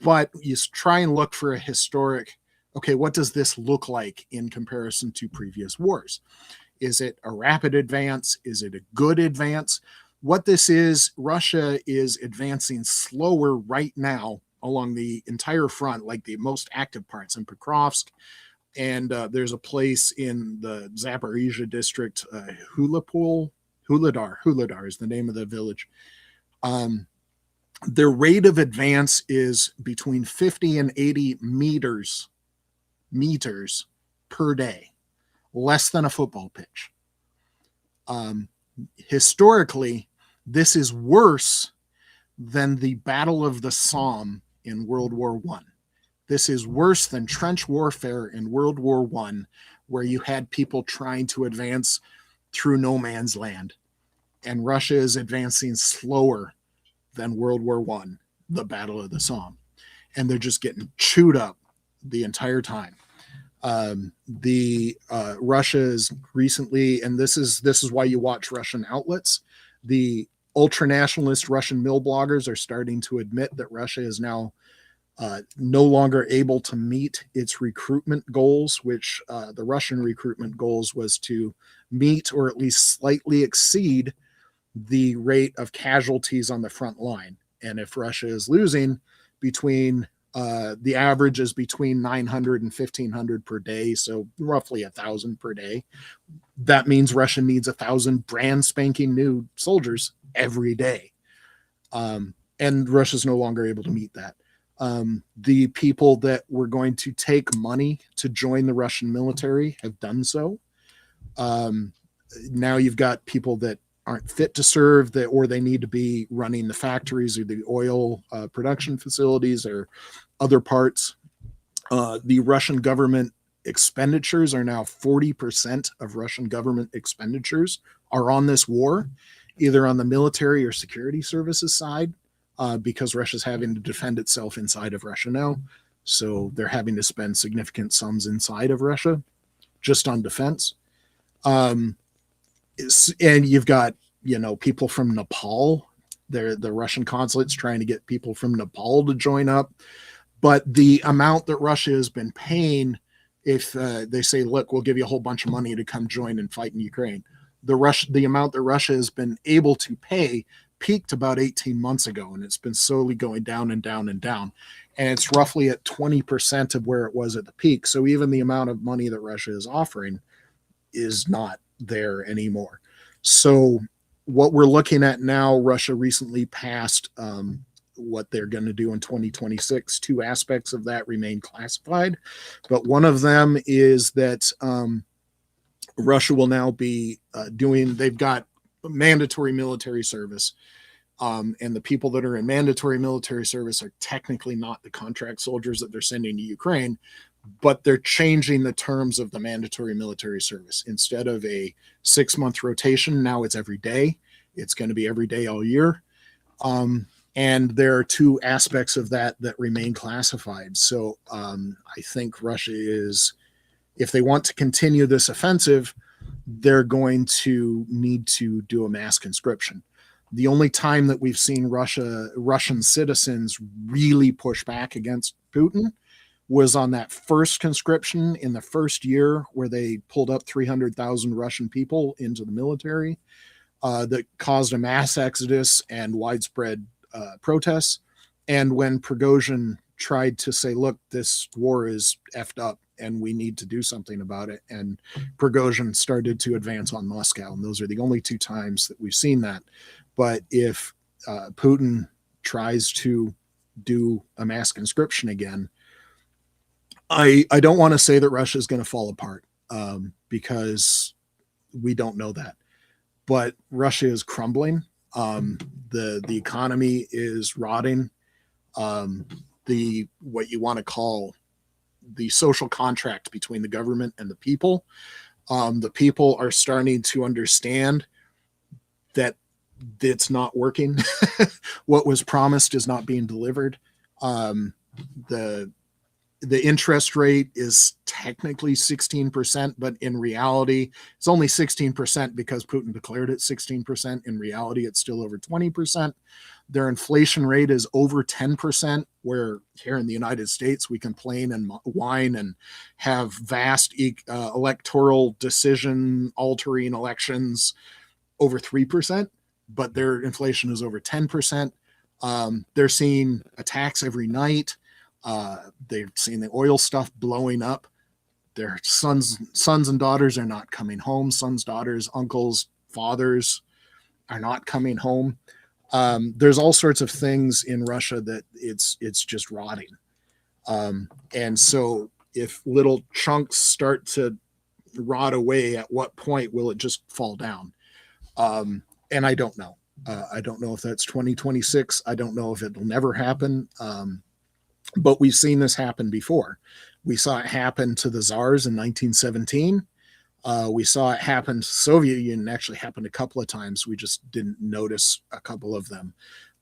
but you try and look for a historic, okay, what does this look like in comparison to previous wars? Is it a rapid advance? Is it a good advance? What this is, Russia is advancing slower right now along the entire front, like the most active parts in Pokrovsk. And there's a place in the Zaporizhia district, Huladar is the name of the village. Their rate of advance is between 50 and 80 meters per day, less than a football pitch. Historically, this is worse than the Battle of the Somme in World War I. This is worse than trench warfare in World War I, where you had people trying to advance through no man's land. And Russia is advancing slower than World War I, the Battle of the Somme. And they're just getting chewed up the entire time. Russia is recently, and this is why you watch Russian outlets, the ultra-nationalist Russian mill bloggers are starting to admit that Russia is now no longer able to meet its recruitment goals, which the Russian recruitment goals was to meet or at least slightly exceed the rate of casualties on the front line. And if Russia is losing between the average is between 900 and 1,500 per day, so roughly 1,000 per day. That means Russia needs 1,000 brand spanking new soldiers every day. And Russia's no longer able to meet that. The people that were going to take money to join the Russian military have done so. Now you've got people that aren't fit to serve, or they need to be running the factories or the oil production facilities or other parts. The Russian government expenditures are now 40% of Russian government expenditures are on this war, either on the military or security services side, because Russia's having to defend itself inside of Russia now. So they're having to spend significant sums inside of Russia just on defense. And you've got, people from Nepal. The Russian consulate's trying to get people from Nepal to join up. But the amount that Russia has been paying, if they say, look, we'll give you a whole bunch of money to come join and fight in Ukraine, the amount that Russia has been able to pay peaked about 18 months ago, and it's been slowly going down and down and down. And it's roughly at 20% of where it was at the peak. So even the amount of money that Russia is offering is not there anymore. So what we're looking at now, Russia recently passed what they're going to do in 2026. Two aspects of that remain classified, but one of them is that Russia will now be they've got mandatory military service. And the people that are in mandatory military service are technically not the contract soldiers that they're sending to Ukraine, but they're changing the terms of the mandatory military service. Instead of a 6-month rotation, now it's every day. It's going to be every day all year. And there are two aspects of that remain classified. So I think Russia is, if they want to continue this offensive, they're going to need to do a mass conscription. The only time that we've seen Russian citizens really push back against Putin was on that first conscription in the first year, where they pulled up 300,000 Russian people into the military, that caused a mass exodus and widespread protests. And when Prigozhin tried to say, look, this war is effed up and we need to do something about it, and Prigozhin started to advance on Moscow. And those are the only two times that we've seen that. But if Putin tries to do a mass conscription again, I don't want to say that Russia is going to fall apart, because we don't know that. But Russia is crumbling. The economy is rotting. What you want to call the social contract between the government and the people are starting to understand that it's not working. What was promised is not being delivered. The interest rate is technically 16%, but in reality, it's only 16% because Putin declared it 16%. In reality, it's still over 20%. Their inflation rate is over 10%, where here in the United States, we complain and whine and have vast electoral decision altering elections over 3%, but their inflation is over 10%. They're seeing attacks every night. They've seen the oil stuff blowing up. Their sons and daughters are not coming home. Sons, daughters, uncles, fathers are not coming home. There's all sorts of things in Russia that it's just rotting. And so if little chunks start to rot away, at what point will it just fall down? And I don't know. I don't know if that's 2026. I don't know if it'll never happen. But we've seen this happen before. We saw it happen to the Tsars in 1917. We saw it happen to the Soviet Union. Actually happened a couple of times. We just didn't notice a couple of them.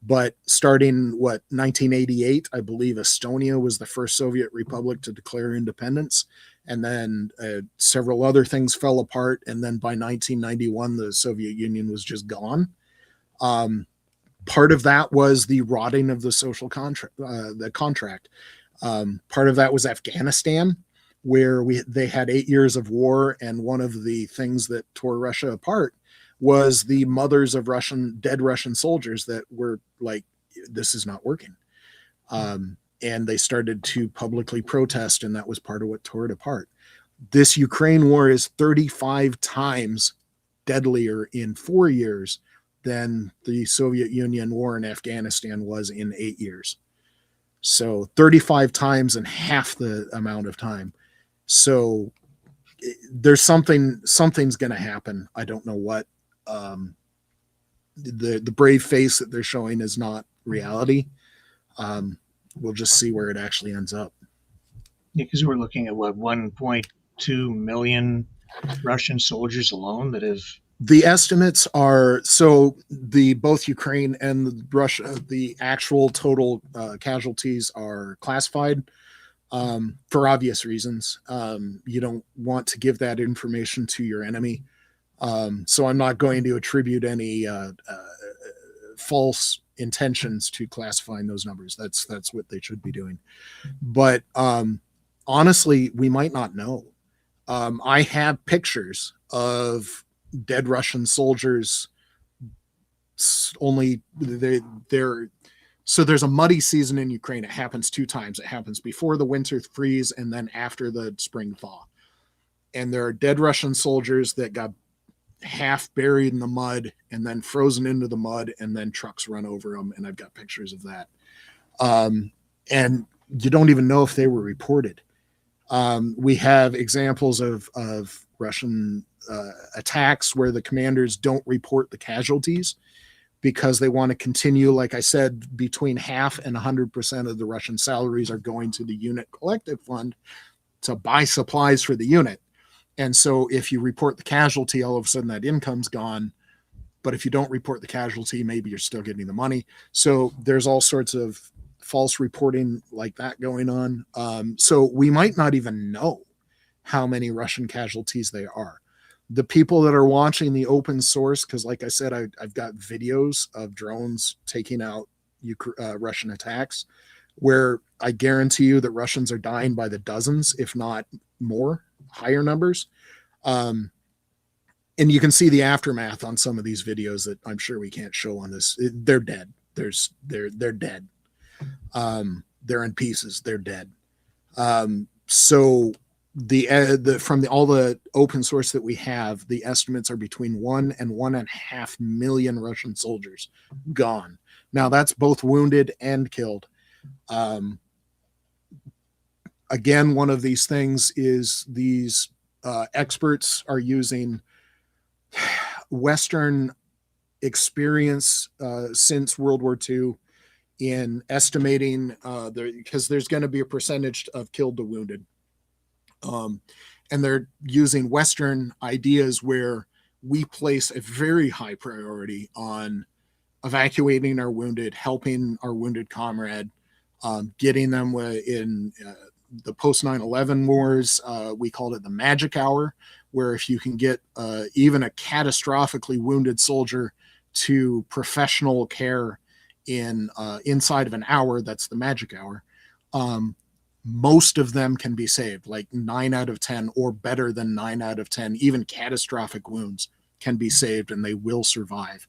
But starting 1988, I believe Estonia was the first Soviet republic to declare independence. And then several other things fell apart. And then by 1991, the Soviet Union was just gone. Part of that was the rotting of the social contract, part of that was Afghanistan, where they had 8 years of war. And one of the things that tore Russia apart was the mothers of dead Russian soldiers that were like, this is not working. And they started to publicly protest, and that was part of what tore it apart. This Ukraine war is 35 times deadlier in 4 years than the Soviet Union war in Afghanistan was in 8 years. So 35 times in half the amount of time. So there's something's going to happen. I don't know what. The brave face that they're showing is not reality. We'll just see where it actually ends up. Yeah, because we're looking at what 1.2 million Russian soldiers alone that have. The estimates are so both Ukraine and Russia, the actual total casualties are classified for obvious reasons. You don't want to give that information to your enemy. So I'm not going to attribute any false intentions to classifying those numbers. That's what they should be doing. But honestly, we might not know. I have pictures of dead Russian soldiers. Only they're so there's a muddy season in Ukraine. It happens 2 times. It happens before the winter freeze and then after the spring thaw. And there are dead Russian soldiers that got half buried in the mud and then frozen into the mud, and then trucks run over them. And I've got pictures of that. And you don't even know if they were reported. We have examples of Russian attacks where the commanders don't report the casualties because they want to continue. Like I said, between half and 100% of the Russian salaries are going to the unit collective fund to buy supplies for the unit. And so if you report the casualty, all of a sudden that income's gone. But if you don't report the casualty, maybe you're still getting the money. So there's all sorts of false reporting like that going on. So we might not even know how many Russian casualties there are. The people that are watching the open source, because like I said, I've got videos of drones taking out Russian attacks, where I guarantee you that Russians are dying by the dozens, if not more, higher numbers. And you can see the aftermath on some of these videos that I'm sure we can't show on this. They're dead. They're dead. They're in pieces. They're dead. So from all the open source that we have, the estimates are between 1 and 1.5 million Russian soldiers gone. Now that's both wounded and killed. Again, one of these things is these experts are using Western experience since World War II in estimating because there's going to be a percentage of killed to wounded. And they're using Western ideas where we place a very high priority on evacuating our wounded, helping our wounded comrade, getting them in the post 9/11 wars. We called it the magic hour, where if you can get even a catastrophically wounded soldier to professional care in inside of an hour, that's the magic hour. Most of them can be saved, like 9 out of 10 or better than 9 out of 10. Even catastrophic wounds can be saved and they will survive.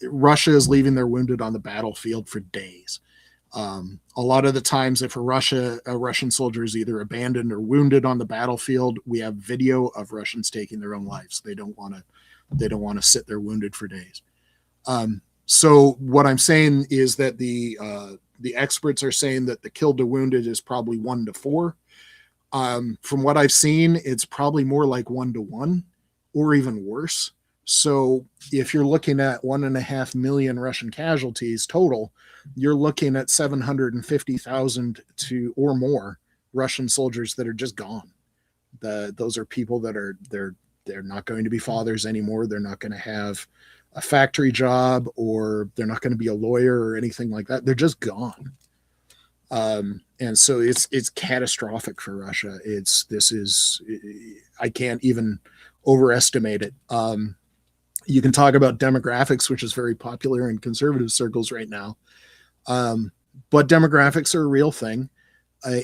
Russia is leaving their wounded on the battlefield for days. A lot of the times, if a Russian soldier is either abandoned or wounded on the battlefield, we have video of Russians taking their own lives. They don't want to sit there wounded for days. So what I'm saying is that the experts are saying that the killed to wounded is probably 1 to 4. From what I've seen, it's probably more like 1 to 1 or even worse. So if you're looking at 1.5 million Russian casualties total, you're looking at 750,000 or more Russian soldiers that are just gone. Those are people that they're not going to be fathers anymore. They're not going to have a factory job, or they're not going to be a lawyer or anything like that. They're just gone. And so it's catastrophic for Russia. I can't even overestimate it. You can talk about demographics, which is very popular in conservative circles right now. But demographics are a real thing.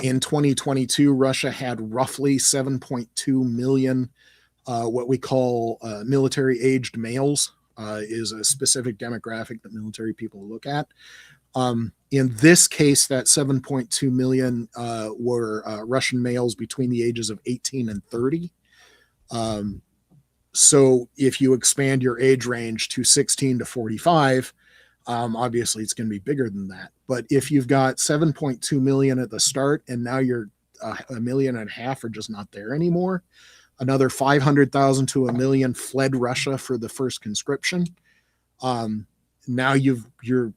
In 2022, Russia had roughly 7.2 million what we call military-aged males. Is a specific demographic that military people look at. In this case, that 7.2 million were Russian males between the ages of 18 and 30. So if you expand your age range to 16 to 45, Obviously, it's going to be bigger than that. But if you've got 7.2 million at the start, and now you're a million and a half are just not there anymore. Another 500,000 to a million fled Russia for the first conscription. Now you're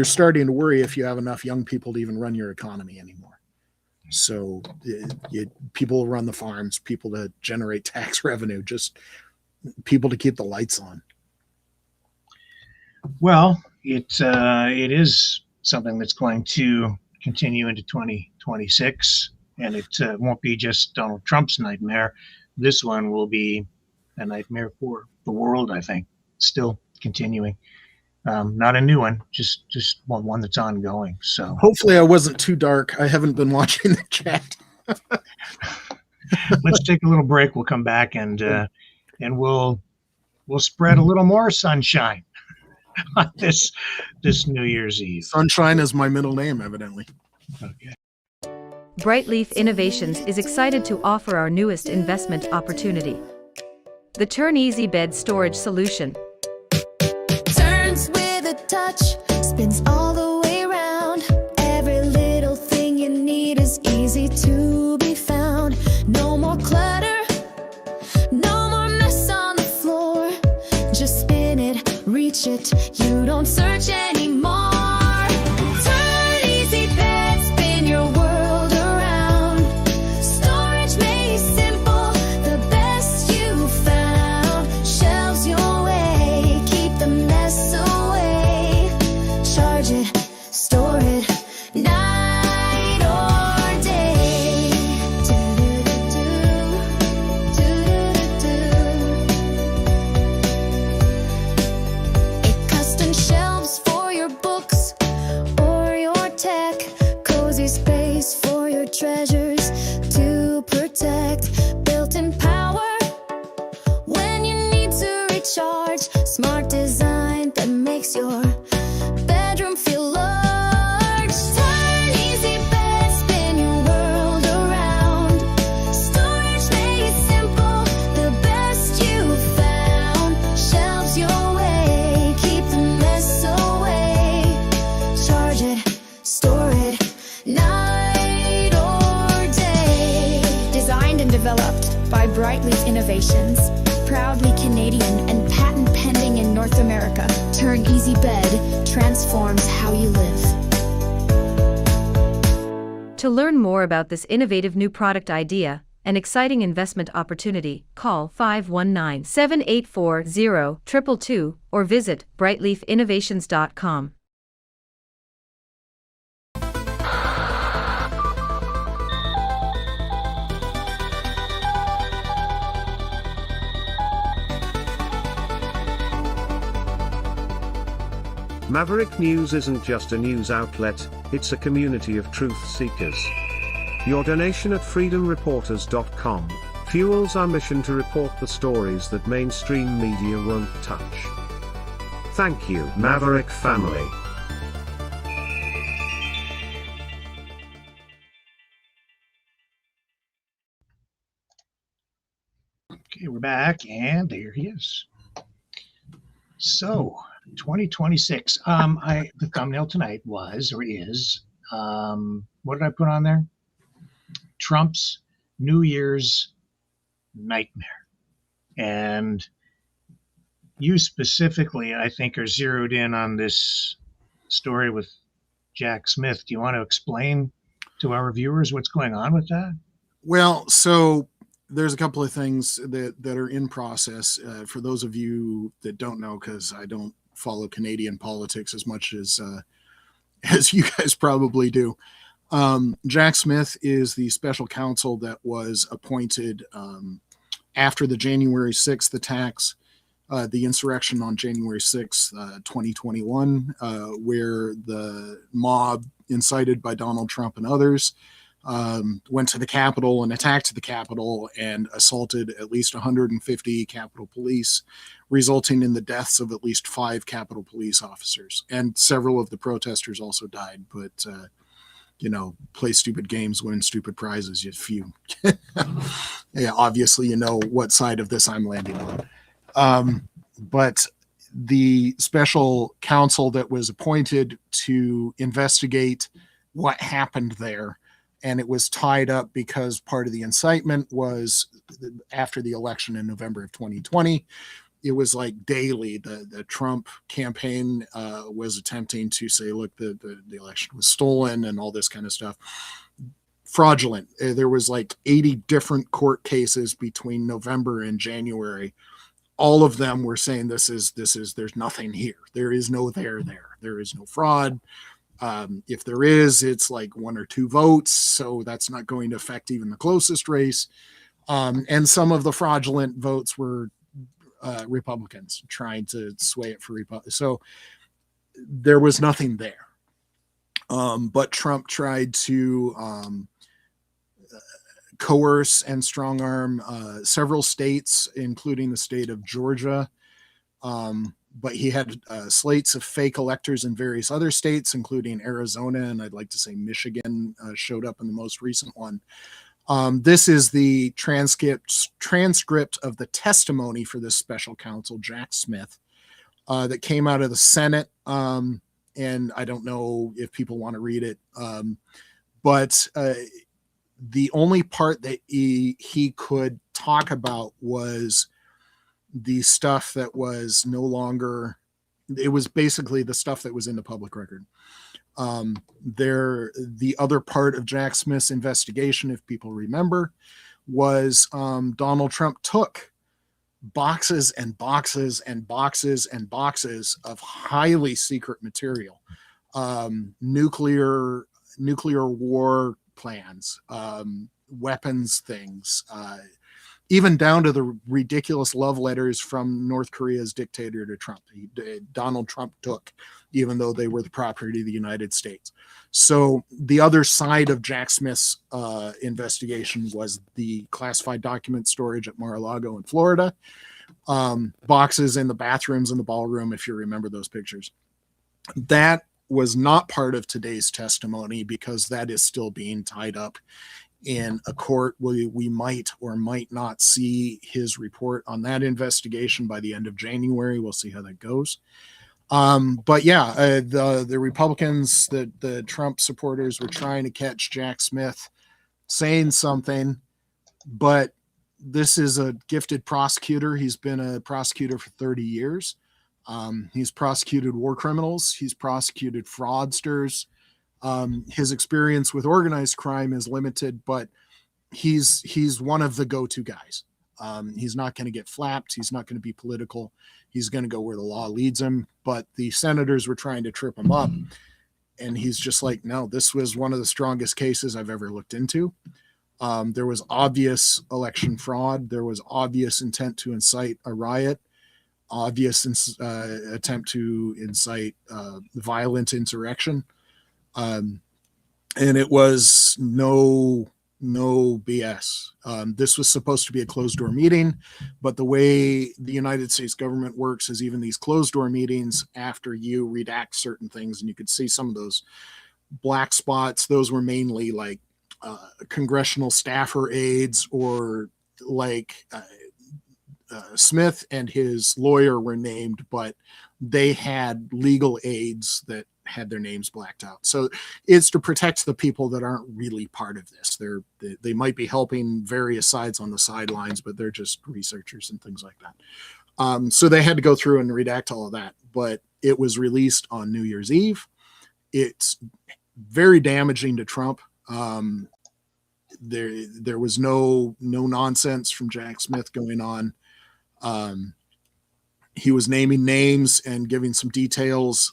starting to worry if you have enough young people to even run your economy anymore. So people run the farms, people to generate tax revenue, just people to keep the lights on. Well, it is something that's going to continue into 2026, and it won't be just Donald Trump's nightmare. This one will be a nightmare for the world, I think, still continuing. Not a new one, just one that's ongoing. So hopefully I wasn't too dark. I haven't been watching the chat. Let's take a little break. We'll come back and we'll spread a little more sunshine on this New Year's Eve. Sunshine is my middle name, evidently. Okay. Brightleaf Innovations is excited to offer our newest investment opportunity, the Turn Easy Bed Storage Solution. Turns with a touch, spins all the way around. Every little thing you need is easy to be found. No more clutter, no more mess on the floor. Just spin it, reach it, you don't search anymore. Turn easy bed, spin your world around. Storage made simple, the best you found. Shelves your way, keep the mess away. Charge it, store it, night or day. Do-do-do-do, do-do-do-do. It custom shelves for your books or your tech. Cozy space for your treasures to protect. Built-in power when you need to recharge. Smart design that makes your bedroom feel large. Turn easy bed, spin your world around. Storage made simple, the best you found. Shelves your way, keep the mess away. Charge it, store it, night or day. Designed and developed by Brightleaf Innovations. Proudly Canadian and patent pending in North America. Turn Easy Bed transforms how you live. To learn more about this innovative new product idea and exciting investment opportunity, call 519-784-0222 or visit brightleafinnovations.com. Maverick News isn't just a news outlet, it's a community of truth seekers. Your donation at freedomreporters.com fuels our mission to report the stories that mainstream media won't touch. Thank you, Maverick family. Okay, we're back, and there he is. So, 2026. The thumbnail tonight was or is what did I put on there? Trump's New Year's nightmare. And you specifically, I think, are zeroed in on this story with Jack Smith. Do you want to explain to our viewers what's going on with that? Well, so there's a couple of things that are in process. For those of you that don't know, because I don't follow Canadian politics as much as you guys probably do. Jack Smith is the special counsel that was appointed after the January 6th attacks, the insurrection on January 6th, 2021, where the mob incited by Donald Trump and others went to the Capitol and attacked the Capitol and assaulted at least 150 Capitol Police, resulting in the deaths of at least 5 Capitol Police officers. And several of the protesters also died, but, play stupid games, win stupid prizes. If you, yeah, obviously, you know what side of this I'm landing on. But the special counsel that was appointed to investigate what happened there. And it was tied up because part of the incitement was after the election in November of 2020. It was like daily. The Trump campaign was attempting to say, look, the election was stolen and all this kind of stuff. Fraudulent. There was like 80 different court cases between November and January. All of them were saying there's nothing here. There is no there. There is no fraud. If there is, it's like 1 or 2 votes. So that's not going to affect even the closest race. And some of the fraudulent votes were Republicans trying to sway it for Republicans. So there was nothing there. But Trump tried to coerce and strong arm several states, including the state of Georgia. But he had slates of fake electors in various other states, including Arizona, and I'd like to say Michigan showed up in the most recent one. This is the transcript of the testimony for this special counsel, Jack Smith, that came out of the Senate. And I don't know if people want to read it, but the only part that he could talk about was the stuff that was no longer, it was basically the stuff that was in the public record. The other part of Jack Smith's investigation, if people remember, was Donald Trump took boxes and boxes and boxes and boxes of highly secret material, nuclear war plans, weapons things, even down to the ridiculous love letters from North Korea's dictator to Trump. Donald Trump took, even though they were the property of the United States. So the other side of Jack Smith's investigation was the classified document storage at Mar-a-Lago in Florida, boxes in the bathrooms in the ballroom, if you remember those pictures. That was not part of today's testimony because that is still being tied up in a court. We might or might not see his report on that investigation by the end of January. We'll see how that goes. But yeah, the Republicans, the Trump supporters were trying to catch Jack Smith saying something, but this is a gifted prosecutor. He's been a prosecutor for 30 years. He's prosecuted war criminals. He's prosecuted fraudsters. His experience with organized crime is limited, but he's one of the go-to guys. He's not going to get flapped. He's not going to be political. He's going to go where the law leads him. But the senators were trying to trip him up. And he's just like, no, this was one of the strongest cases I've ever looked into. There was obvious election fraud. There was obvious intent to incite a riot, obvious attempt to incite violent insurrection. And it was no BS. This was supposed to be a closed door meeting, but the way the United States government works is even these closed door meetings, after you redact certain things, and you could see some of those black spots, those were mainly like congressional staffer aides, or like Smith and his lawyer were named, but they had legal aides that had their names blacked out. So it's to protect the people that aren't really part of this. They might be helping various sides on the sidelines, but they're just researchers and things like that. So they had to go through and redact all of that, but it was released on New Year's Eve. It's very damaging to Trump. There was no nonsense from Jack Smith going on. He was naming names and giving some details.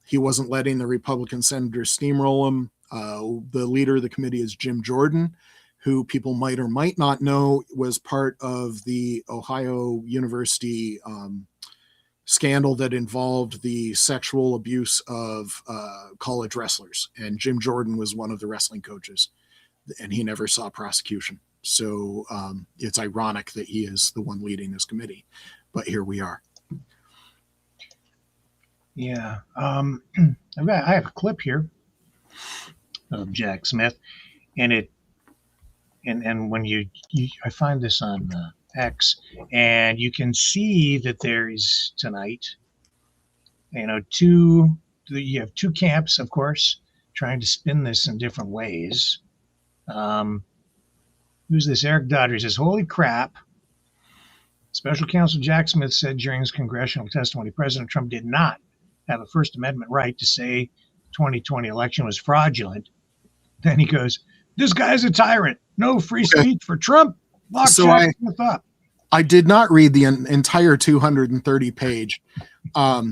He wasn't letting the Republican senators steamroll him. The leader of the committee is Jim Jordan, who people might or might not know was part of the Ohio University scandal that involved the sexual abuse of college wrestlers. And Jim Jordan was one of the wrestling coaches, and he never saw prosecution. So it's ironic that he is the one leading this committee, but here we are. Yeah. I have a clip here of Jack Smith, and when I find this on X, and you can see that there is tonight, you know, you have two camps, of course, trying to spin this in different ways. Who's this? Eric Dodder says, "Holy crap." Special counsel Jack Smith said during his congressional testimony, President Trump did not have a First Amendment right to say the 2020 election was fraudulent. Then he goes, "This guy's a tyrant. No free speech for Trump. Lock Jack Smith up." I did not read the entire 230-page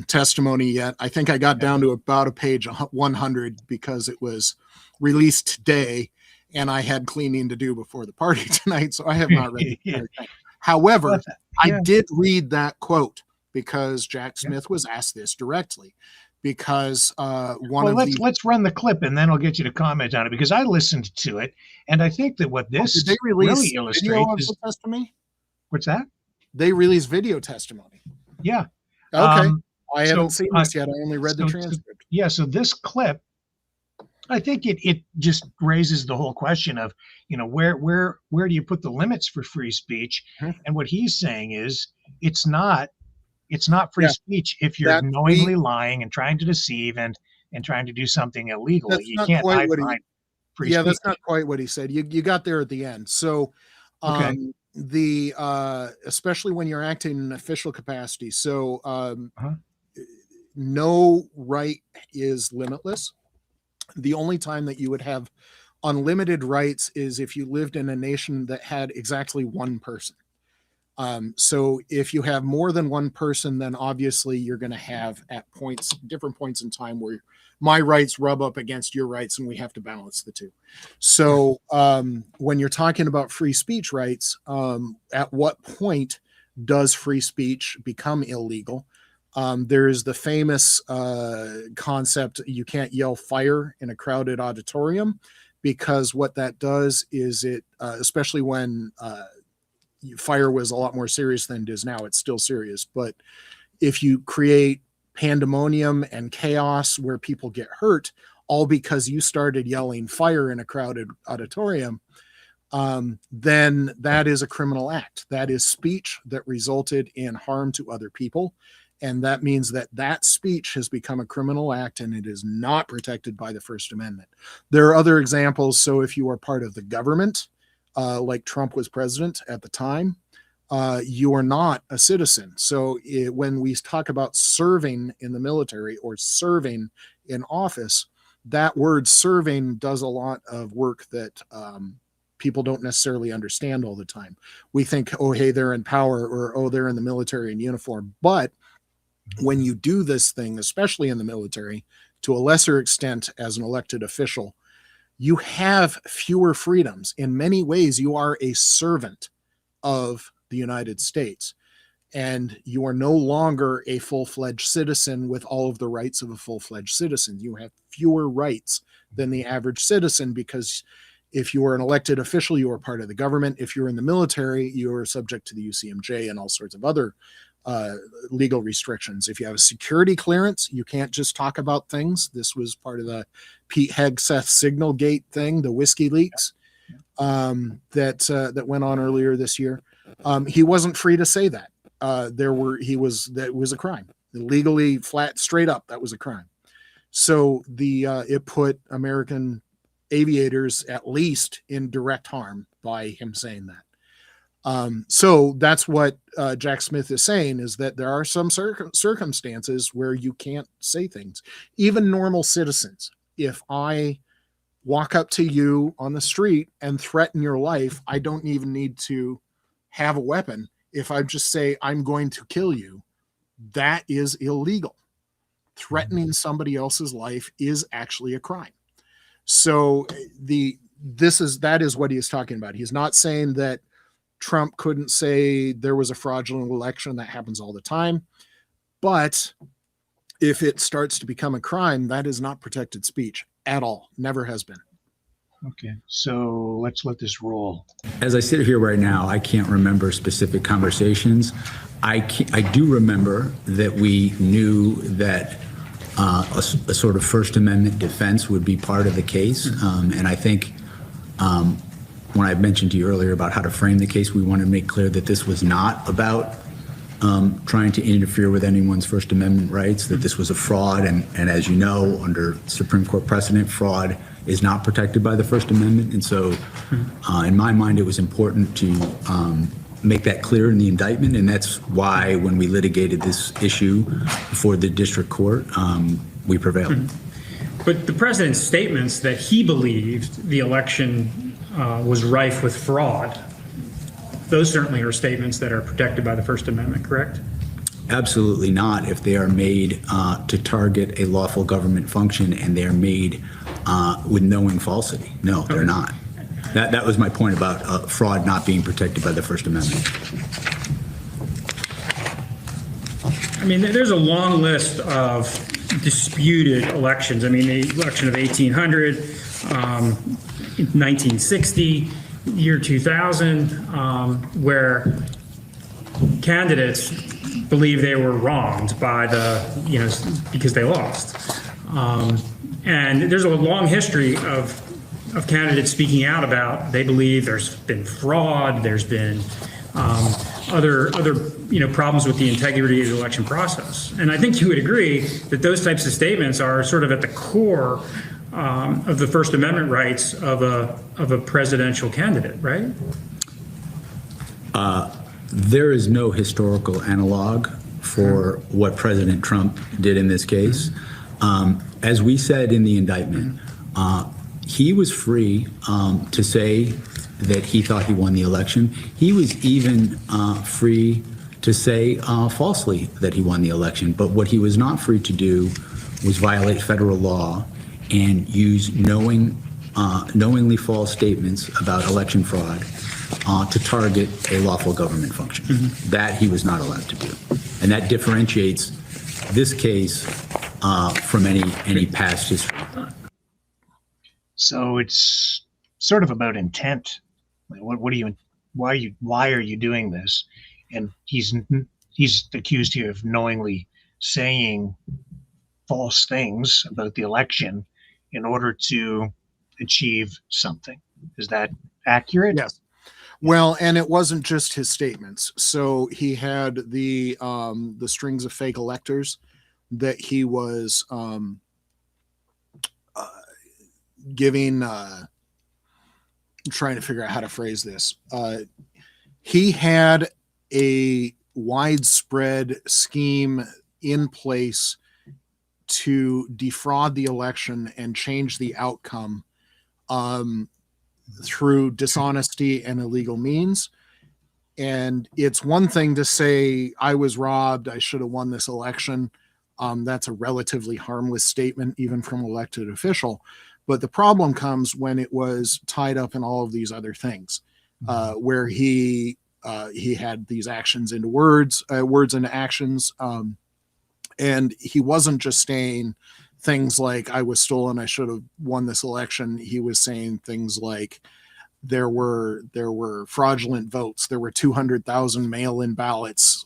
testimony yet. I think I got down to about a page 100 because it was released today, and I had cleaning to do before the party tonight, so I have not read it. However, I did read that quote because Jack Smith was asked this directly. Because let's run the clip and then I'll get you to comment on it, because I listened to it and I think that what this did they release really illustrates is testimony. What's that? They released video testimony. Yeah. Okay. I haven't seen this yet. I only read the transcript. Yeah. So this clip, I think it just raises the whole question of, you know, where do you put the limits for free speech? Mm-hmm. And what he's saying is it's not free speech if you're knowingly lying and trying to deceive and trying to do something illegal. You can't hide behind free speech. That's not quite what he said. You got there at the end. So especially when you're acting in an official capacity. So no right is limitless. The only time that you would have unlimited rights is if you lived in a nation that had exactly one person. So if you have more than one person, then obviously you're going to have at different points in time where my rights rub up against your rights and we have to balance the two. So when you're talking about free speech rights, at what point does free speech become illegal? There is the famous concept, you can't yell fire in a crowded auditorium, because what that does is it, especially when fire was a lot more serious than it is now. It's still serious. But if you create pandemonium and chaos where people get hurt, all because you started yelling fire in a crowded auditorium, then that is a criminal act. That is speech that resulted in harm to other people. And that means that speech has become a criminal act and it is not protected by the First Amendment. There are other examples. So if you are part of the government, like Trump was president at the time, you are not a citizen. So when we talk about serving in the military or serving in office, that word serving does a lot of work that people don't necessarily understand all the time. We think, oh, hey, they're in power, or, oh, they're in the military in uniform. But when you do this thing, especially in the military, to a lesser extent as an elected official, you have fewer freedoms. In many ways, you are a servant of the United States, and you are no longer a full-fledged citizen with all of the rights of a full-fledged citizen. You have fewer rights than the average citizen, because if you are an elected official, you are part of the government. If you're in the military, you are subject to the UCMJ and all sorts of other legal restrictions. If you have a security clearance, you can't just talk about things. This was part of the Pete Hegseth Signalgate thing, the whiskey leaks that went on earlier this year. He wasn't free to say that. That was a crime. Legally, straight up, that was a crime. So it put American aviators at least in direct harm by him saying that. So that's what Jack Smith is saying, is that there are some circumstances where you can't say things. Even normal citizens, if I walk up to you on the street and threaten your life, I don't even need to have a weapon. If I just say, I'm going to kill you, that is illegal. Threatening somebody else's life is actually a crime. So that is what he is talking about. He's not saying that Trump couldn't say there was a fraudulent election. That happens all the time. But if it starts to become a crime, that is not protected speech at all. Never has been. Okay, so let's let this roll. As I sit here right now, I can't remember specific conversations. I do remember that we knew that a sort of First Amendment defense would be part of the case. And I think when I mentioned to you earlier about how to frame the case, we wanted to make clear that this was not about trying to interfere with anyone's First Amendment rights, that this was a fraud. And as you know, under Supreme Court precedent, fraud is not protected by the First Amendment. And so in my mind, it was important to make that clear in the indictment. And that's why when we litigated this issue before the district court, we prevailed. But the president's statements that he believed the election was rife with fraud, those certainly are statements that are protected by the First Amendment, correct? Absolutely not if they are made to target a lawful government function and they're made with knowing falsity. No, they're not. That was my point about fraud not being protected by the First Amendment. I mean, there's a long list of disputed elections. I mean, the election of 1800, 1960, year 2000, where candidates believe they were wronged by because they lost. And there's a long history of candidates speaking out about they believe there's been fraud, there's been other problems with the integrity of the election process. And I think you would agree that those types of statements are sort of at the core of the First Amendment rights of a presidential candidate, right? There is no historical analog for what President Trump did in this case. As we said in the indictment, he was free to say that he thought he won the election. He was even free to say falsely that he won the election. But what he was not free to do was violate federal law and use knowingly false statements about election fraud to target a lawful government function. That he was not allowed to do. And that differentiates this case from any past history. So it's sort of about intent. Why are you doing this? And he's accused here of knowingly saying false things about the election in order to achieve something. Is that accurate? Yes. Well, and it wasn't just his statements. So he had the strings of fake electors that he was giving. I'm trying to figure out how to phrase this. He had a widespread scheme in place to defraud the election and change the outcome through dishonesty and illegal means. And it's one thing to say, I was robbed, I should have won this election. That's a relatively harmless statement, even from an elected official. But the problem comes when it was tied up in all of these other things, where he had these actions into words into actions. And he wasn't just saying things like, I was stolen, I should have won this election. He was saying things like, there were fraudulent votes. There were 200,000 mail-in ballots,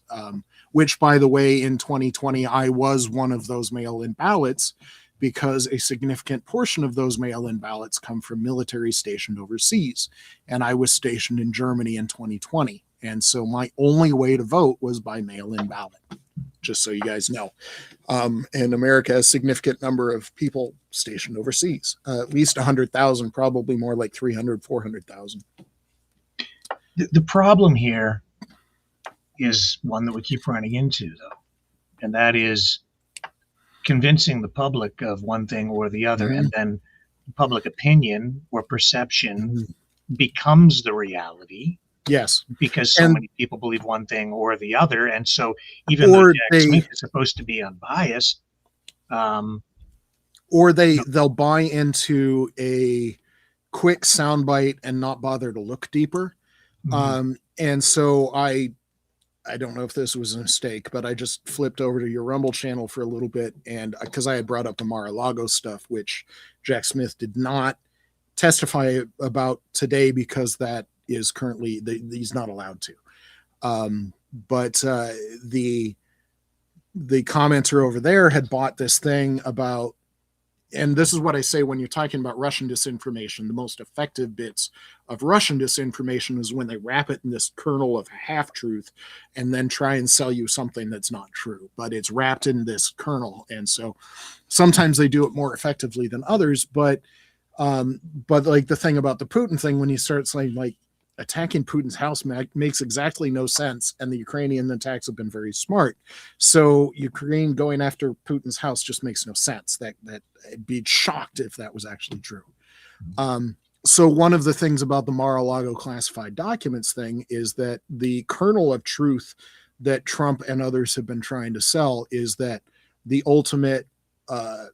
which, by the way, in 2020, I was one of those mail-in ballots, because a significant portion of those mail-in ballots come from military stationed overseas. And I was stationed in Germany in 2020. And so my only way to vote was by mail-in ballot, just so you guys know. And America has a significant number of people stationed overseas, at least 100,000, probably more like 300, 400,000. The problem here is one that we keep running into, though, and that is convincing the public of one thing or the other, and then public opinion or perception becomes the reality. Yes, because so many people believe one thing or the other, and so even though Jack Smith is supposed to be unbiased, or they'll buy into a quick soundbite and not bother to look deeper. And so I don't know if this was a mistake, but I just flipped over to your Rumble channel for a little bit, and because I had brought up the Mar-a-Lago stuff, which Jack Smith did not testify about today because that is currently he's not allowed to. But the commenter over there had bought this thing about, and this is what I say when you're talking about Russian disinformation, the most effective bits of Russian disinformation is when they wrap it in this kernel of half truth and then try and sell you something that's not true, but it's wrapped in this kernel. And so sometimes they do it more effectively than others, but like the thing about the Putin thing, when you start saying like attacking Putin's house makes exactly no sense, and the Ukrainian attacks have been very smart. So Ukraine going after Putin's house just makes no sense. That I'd be shocked if that was actually true. So one of the things about the Mar-a-Lago classified documents thing is that the kernel of truth that Trump and others have been trying to sell is that the ultimate,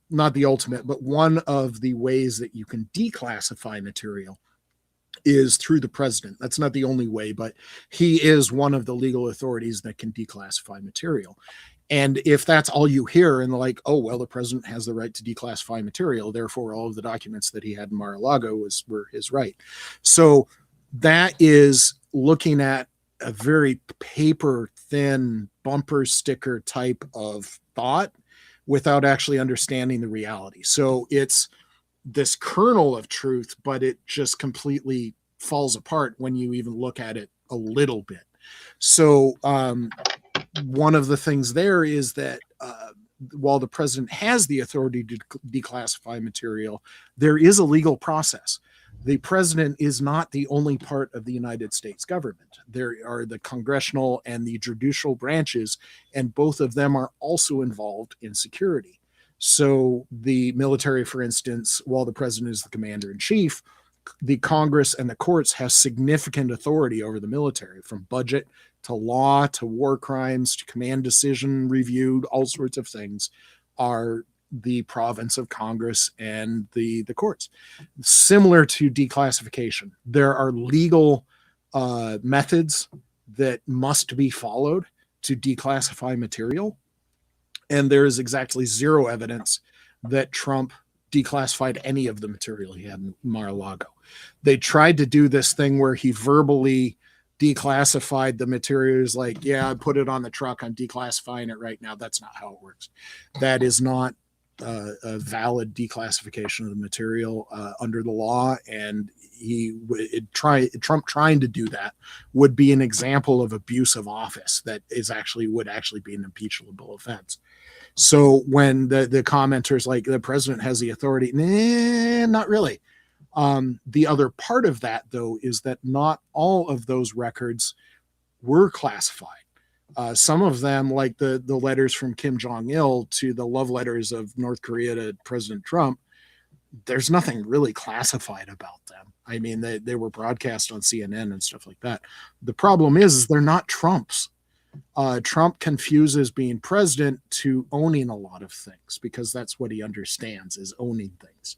not the ultimate, but one of the ways that you can declassify material is through the president. That's not the only way, but he is one of the legal authorities that can declassify material. And if that's all you hear and like, oh, well, the president has the right to declassify material, therefore all of the documents that he had in Mar-a-Lago were his right. So that is looking at a very paper thin bumper sticker type of thought without actually understanding the reality. So it's this kernel of truth, but it just completely falls apart when you even look at it a little bit. So one of the things there is that while the president has the authority to declassify material, there is a legal process. The president is not the only part of the United States government. There are the congressional and the judicial branches, and both of them are also involved in security. So the military, for instance, while the president is the commander in chief, the Congress and the courts have significant authority over the military, from budget to law to war crimes to command decision review. All sorts of things are the province of Congress and the courts. Similar to declassification, there are legal methods that must be followed to declassify material. And there is exactly zero evidence that Trump declassified any of the material he had in Mar-a-Lago. They tried to do this thing where he verbally declassified the materials, like, yeah, I put it on the truck, I'm declassifying it right now. That's not how it works. That is not a valid declassification of the material under the law, and Trump trying to do that would be an example of abuse of office that would actually be an impeachable offense. So when the commenters like the president has the authority, not really. The other part of that, though, is that not all of those records were classified. Some of them, like the letters from Kim Jong-il to the love letters of North Korea to President Trump, there's nothing really classified about them. I mean, they were broadcast on CNN and stuff like that. The problem is they're not Trump's. Trump confuses being president to owning a lot of things, because that's what he understands, is owning things.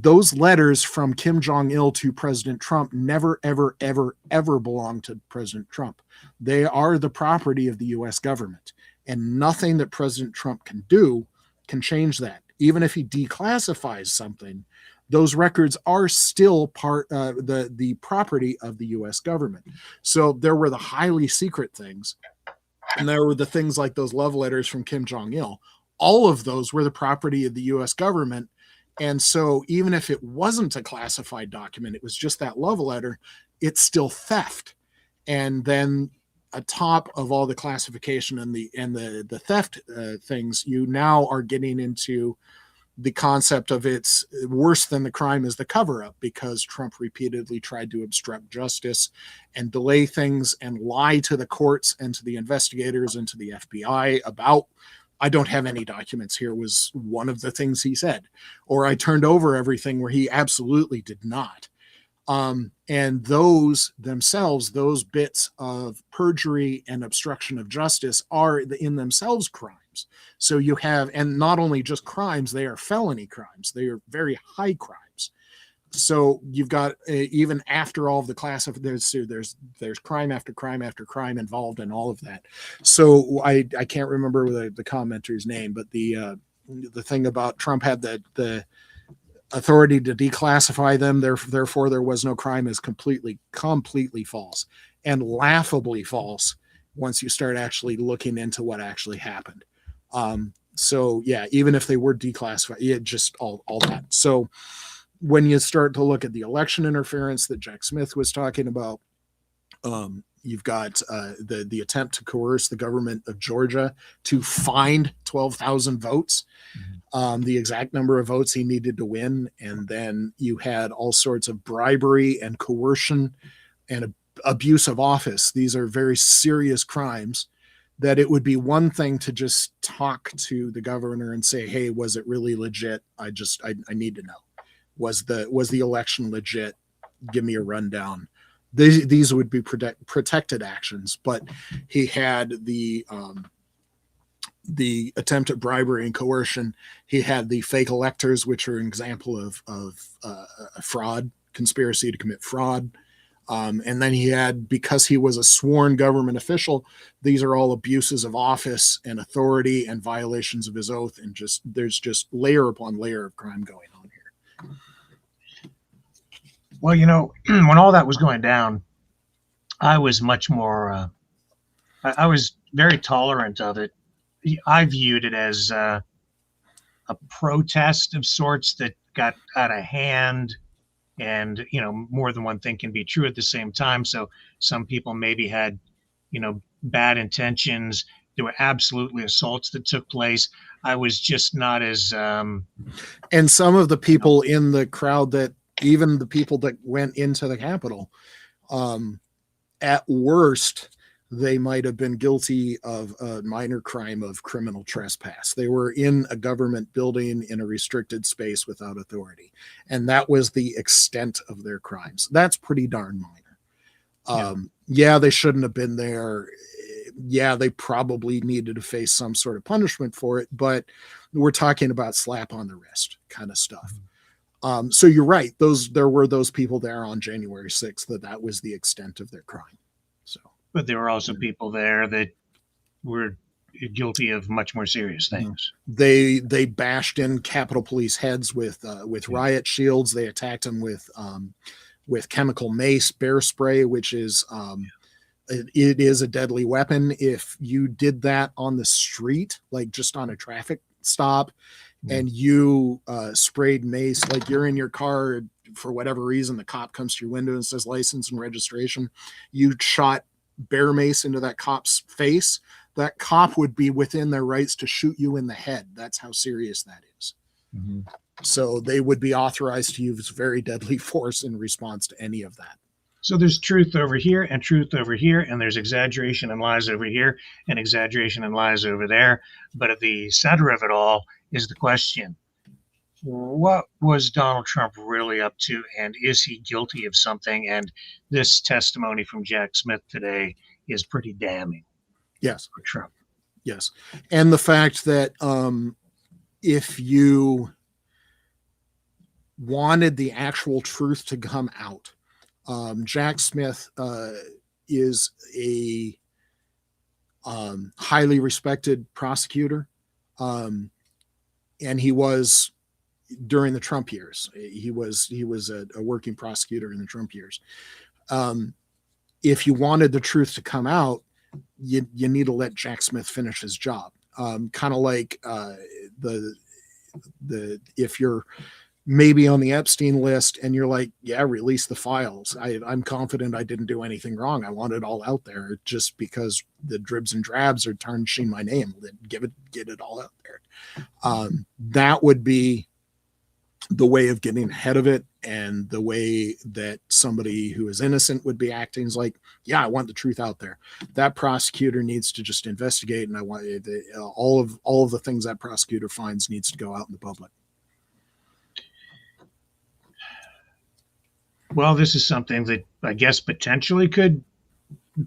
Those letters from Kim Jong-il to President Trump never, ever, ever, ever belonged to President Trump. They are the property of the U.S. government, and nothing that President Trump can do can change that. Even if he declassifies something, those records are still the property of the U.S. government. So there were the highly secret things, and there were the things like those love letters from Kim Jong-il. All of those were the property of the U.S. government. And so even if it wasn't a classified document, it was just that love letter, it's still theft. And then atop of all the classification and the theft things, you now are getting into the concept of it's worse than the crime is the cover-up, because Trump repeatedly tried to obstruct justice and delay things and lie to the courts and to the investigators and to the FBI about, I don't have any documents here, was one of the things he said. Or I turned over everything, where he absolutely did not. And those themselves, those bits of perjury and obstruction of justice are in themselves crimes. So you have, and not only just crimes, they are felony crimes. They are very high crimes. So you've got, even after all of the there's crime after crime after crime involved in all of that. So I can't remember the commenter's name, but the thing about Trump had the authority to declassify them, therefore there was no crime, is completely false, and laughably false once you start actually looking into what actually happened. So yeah, even if they were declassified, just all that. So when you start to look at the election interference that Jack Smith was talking about, you've got the attempt to coerce the government of Georgia to find 12,000 votes, the exact number of votes he needed to win. And then you had all sorts of bribery and coercion and abuse of office. These are very serious crimes that it would be one thing to just talk to the governor and say, hey, was it really legit? I need to know. Was the election legit? Give me a rundown. These would be protected actions, but he had the attempt at bribery and coercion. He had the fake electors, which are an example of a fraud, conspiracy to commit fraud. And then he had, because he was a sworn government official, these are all abuses of office and authority and violations of his oath. And there's just layer upon layer of crime going on here. Well, you know, when all that was going down, I was much more, I was very tolerant of it. I viewed it as a protest of sorts that got out of hand. And, you know, more than one thing can be true at the same time. So some people maybe had, you know, bad intentions. There were absolutely assaults that took place. I was just not as... and some of the people in the crowd, that even the people that went into the Capitol, at worst, they might have been guilty of a minor crime of criminal trespass. They were in a government building in a restricted space without authority. And that was the extent of their crimes. That's pretty darn minor. Yeah, they shouldn't have been there. Yeah, they probably needed to face some sort of punishment for it, but we're talking about slap on the wrist kind of stuff. So you're right. There were those people there on January 6th that was the extent of their crime. So, but there were also people there that were guilty of much more serious things. They bashed in Capitol Police heads with riot shields. They attacked them with chemical mace, bear spray, which is it is a deadly weapon. If you did that on the street, like just on a traffic stop, and you sprayed mace, like you're in your car for whatever reason, the cop comes to your window and says license and registration, you shot bear mace into that cop's face, that cop would be within their rights to shoot you in the head. That's how serious that is. So they would be authorized to use very deadly force in response to any of that. So there's truth over here and truth over here, and there's exaggeration and lies over here and exaggeration and lies over there. But at the center of it all is the question, what was Donald Trump really up to, and is he guilty of something? And this testimony from Jack Smith today is pretty damning. Yes. For Trump. Yes. And the fact that if you wanted the actual truth to come out, Jack Smith is a highly respected prosecutor, and he was during the Trump years. He was a working prosecutor in the Trump years. If you wanted the truth to come out, you need to let Jack Smith finish his job. Kind of like if you're maybe on the Epstein list and you're like, yeah, release the files. I'm confident I didn't do anything wrong. I want it all out there. Just because the dribs and drabs are tarnishing my name, get it all out there. That would be the way of getting ahead of it, and the way that somebody who is innocent would be acting is like, yeah, I want the truth out there. That prosecutor needs to just investigate, and I want all of the things that prosecutor finds needs to go out in the public. Well, this is something that I guess potentially could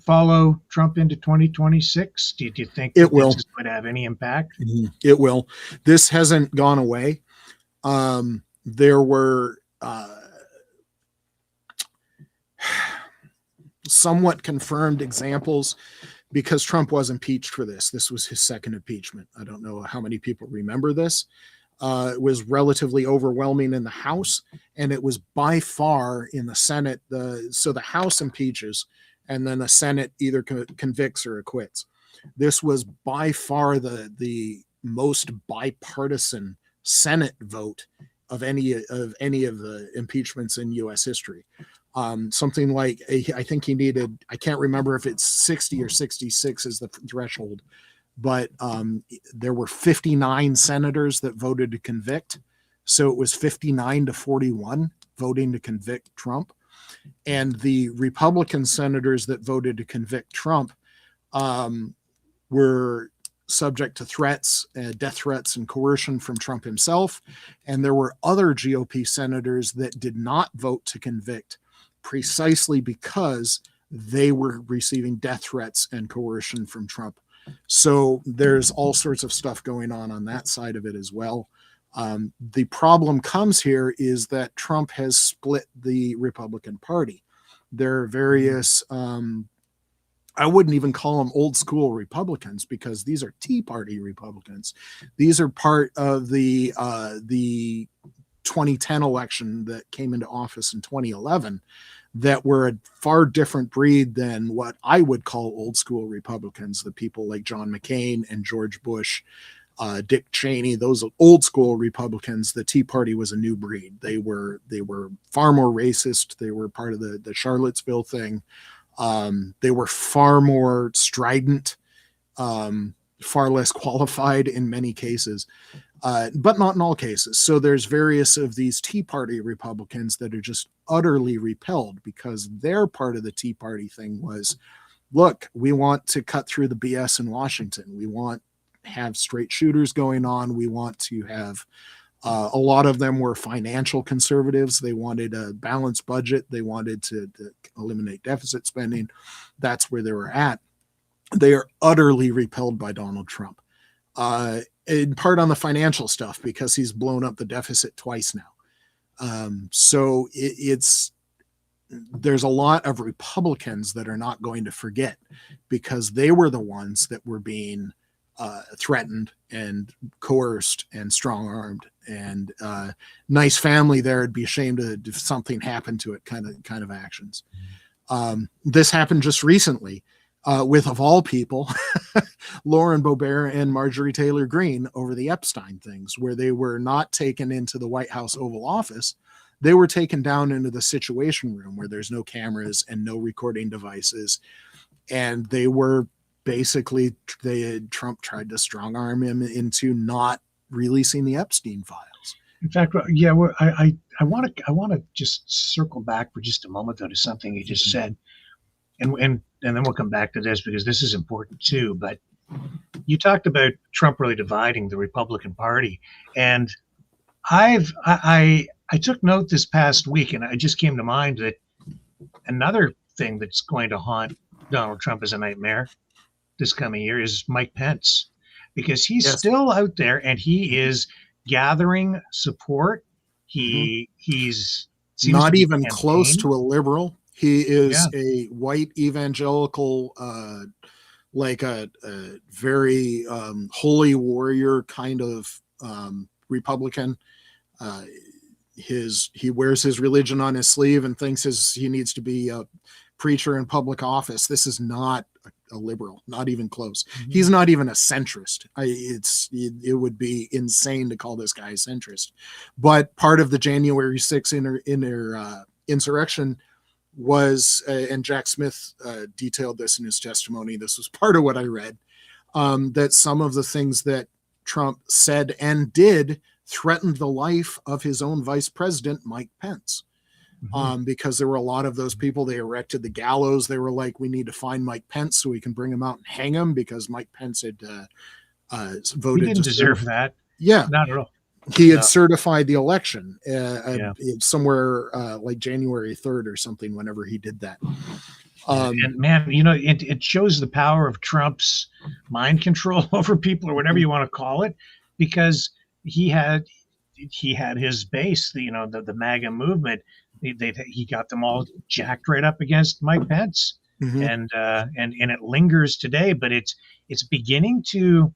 follow Trump into 2026. Do you think it will would have any impact? It will. This hasn't gone away. There were somewhat confirmed examples, because Trump was impeached for this. This was his second impeachment. I don't know how many people remember this. It was relatively overwhelming in the House, and it was by far in the Senate. So the House impeaches, and then the Senate either convicts or acquits. This was by far the most bipartisan Senate vote of any of the impeachments in U.S. history. Something like, I think he needed, I can't remember if it's 60 or 66 is the threshold, but there were 59 senators that voted to convict. So it was 59 to 41 voting to convict Trump. And the Republican senators that voted to convict Trump were subject to threats, death threats and coercion from Trump himself. And there were other GOP senators that did not vote to convict precisely because they were receiving death threats and coercion from Trump. So there's all sorts of stuff going on that side of it as well. The problem comes here is that Trump has split the Republican Party. There are various, I wouldn't even call them old school Republicans because these are Tea Party Republicans. These are part of the 2010 election that came into office in 2011 that were a far different breed than what I would call old school Republicans, the people like John McCain and George Bush, Dick Cheney, those old school Republicans. The Tea Party was a new breed. They were far more racist. They were part of the Charlottesville thing. They were far more strident, far less qualified in many cases, but not in all cases. So there's various of these Tea Party Republicans that are just utterly repelled because their part of the Tea Party thing was, look, we want to cut through the BS in Washington. We want to have straight shooters going on. We want to have a lot of them were financial conservatives. They wanted a balanced budget. They wanted to eliminate deficit spending. That's where they were at. They are utterly repelled by Donald Trump, in part on the financial stuff because he's blown up the deficit twice now. So there's a lot of Republicans that are not going to forget because they were the ones that were being threatened and coerced and strong-armed, and nice family there would be ashamed if something happened to it kind of actions. This happened just recently with, of all people, Lauren Boebert and Marjorie Taylor Greene over the Epstein things, where they were not taken into the White House Oval Office. They were taken down into the Situation Room where there's no cameras and no recording devices. And they were basically, Trump tried to strong arm him into not releasing the Epstein files. In fact, yeah, I want to just circle back for just a moment though to something you just said, and then we'll come back to this because this is important too. But you talked about Trump really dividing the Republican Party, and I took note this past week, and it just came to mind that another thing that's going to haunt Donald Trump as a nightmare this coming year is Mike Pence, because he's still out there and he is gathering support. He's not even close to a liberal. He is a white evangelical, like a very holy warrior kind of Republican. He wears his religion on his sleeve and thinks he needs to be a preacher in public office. This is not a liberal, not even close. He's not even a centrist. It would be insane to call this guy a centrist. But part of the January 6th insurrection was, and Jack Smith detailed this in his testimony, this was part of what I read, that some of the things that Trump said and did threatened the life of his own vice president, Mike Pence. Because there were a lot of those people. They erected the gallows. They were like, we need to find Mike Pence so we can bring him out and hang him because Mike Pence had voted. He didn't deserve that. Yeah. Not at all. He had certified the election somewhere like January 3rd or something whenever he did that. And man, it shows the power of Trump's mind control over people or whatever you want to call it, because he had his base, the MAGA movement. He got them all jacked right up against Mike Pence, and it lingers today. But it's beginning to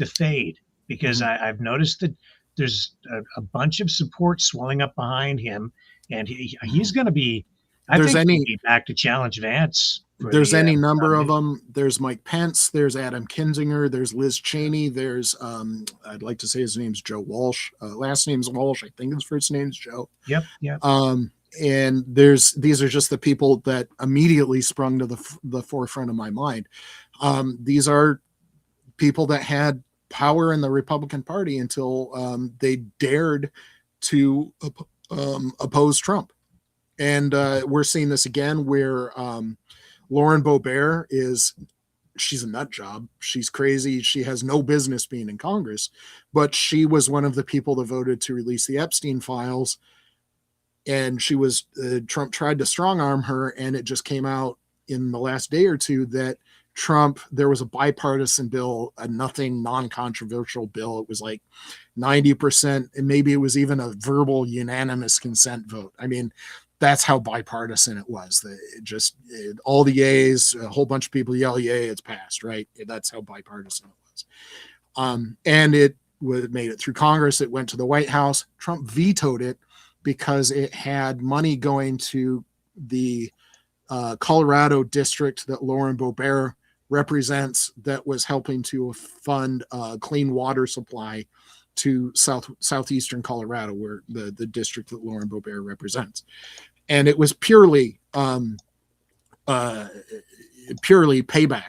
fade because I've noticed that there's a bunch of support swelling up behind him, and he's going to be I There's think any- he'd be back to challenge Vance. for There's the, any number of nomination. them. There's Mike Pence. There's Adam Kinzinger. There's Liz Cheney. There's I'd like to say his name's Joe Walsh. Last name's Walsh. I think his first name's Joe. Yep. Yep. And these are just the people that immediately sprung to the forefront of my mind. These are people that had power in the Republican Party until they dared to oppose Trump. And we're seeing this again where Lauren Boebert she's a nut job. She's crazy. She has no business being in Congress, but she was one of the people that voted to release the Epstein files. And she was, Trump tried to strong arm her, and it just came out in the last day or two that there was a bipartisan bill, a nothing non-controversial bill. It was like 90%, and maybe it was even a verbal unanimous consent vote. I mean, that's how bipartisan it was. All the yays, a whole bunch of people yell yay, it's passed, right? That's how bipartisan it was. And it made it through Congress. It went to the White House. Trump vetoed it because it had money going to the Colorado district that Lauren Boebert represents that was helping to fund clean water supply to southeastern Colorado, where the district that Lauren Boebert represents. And it was purely payback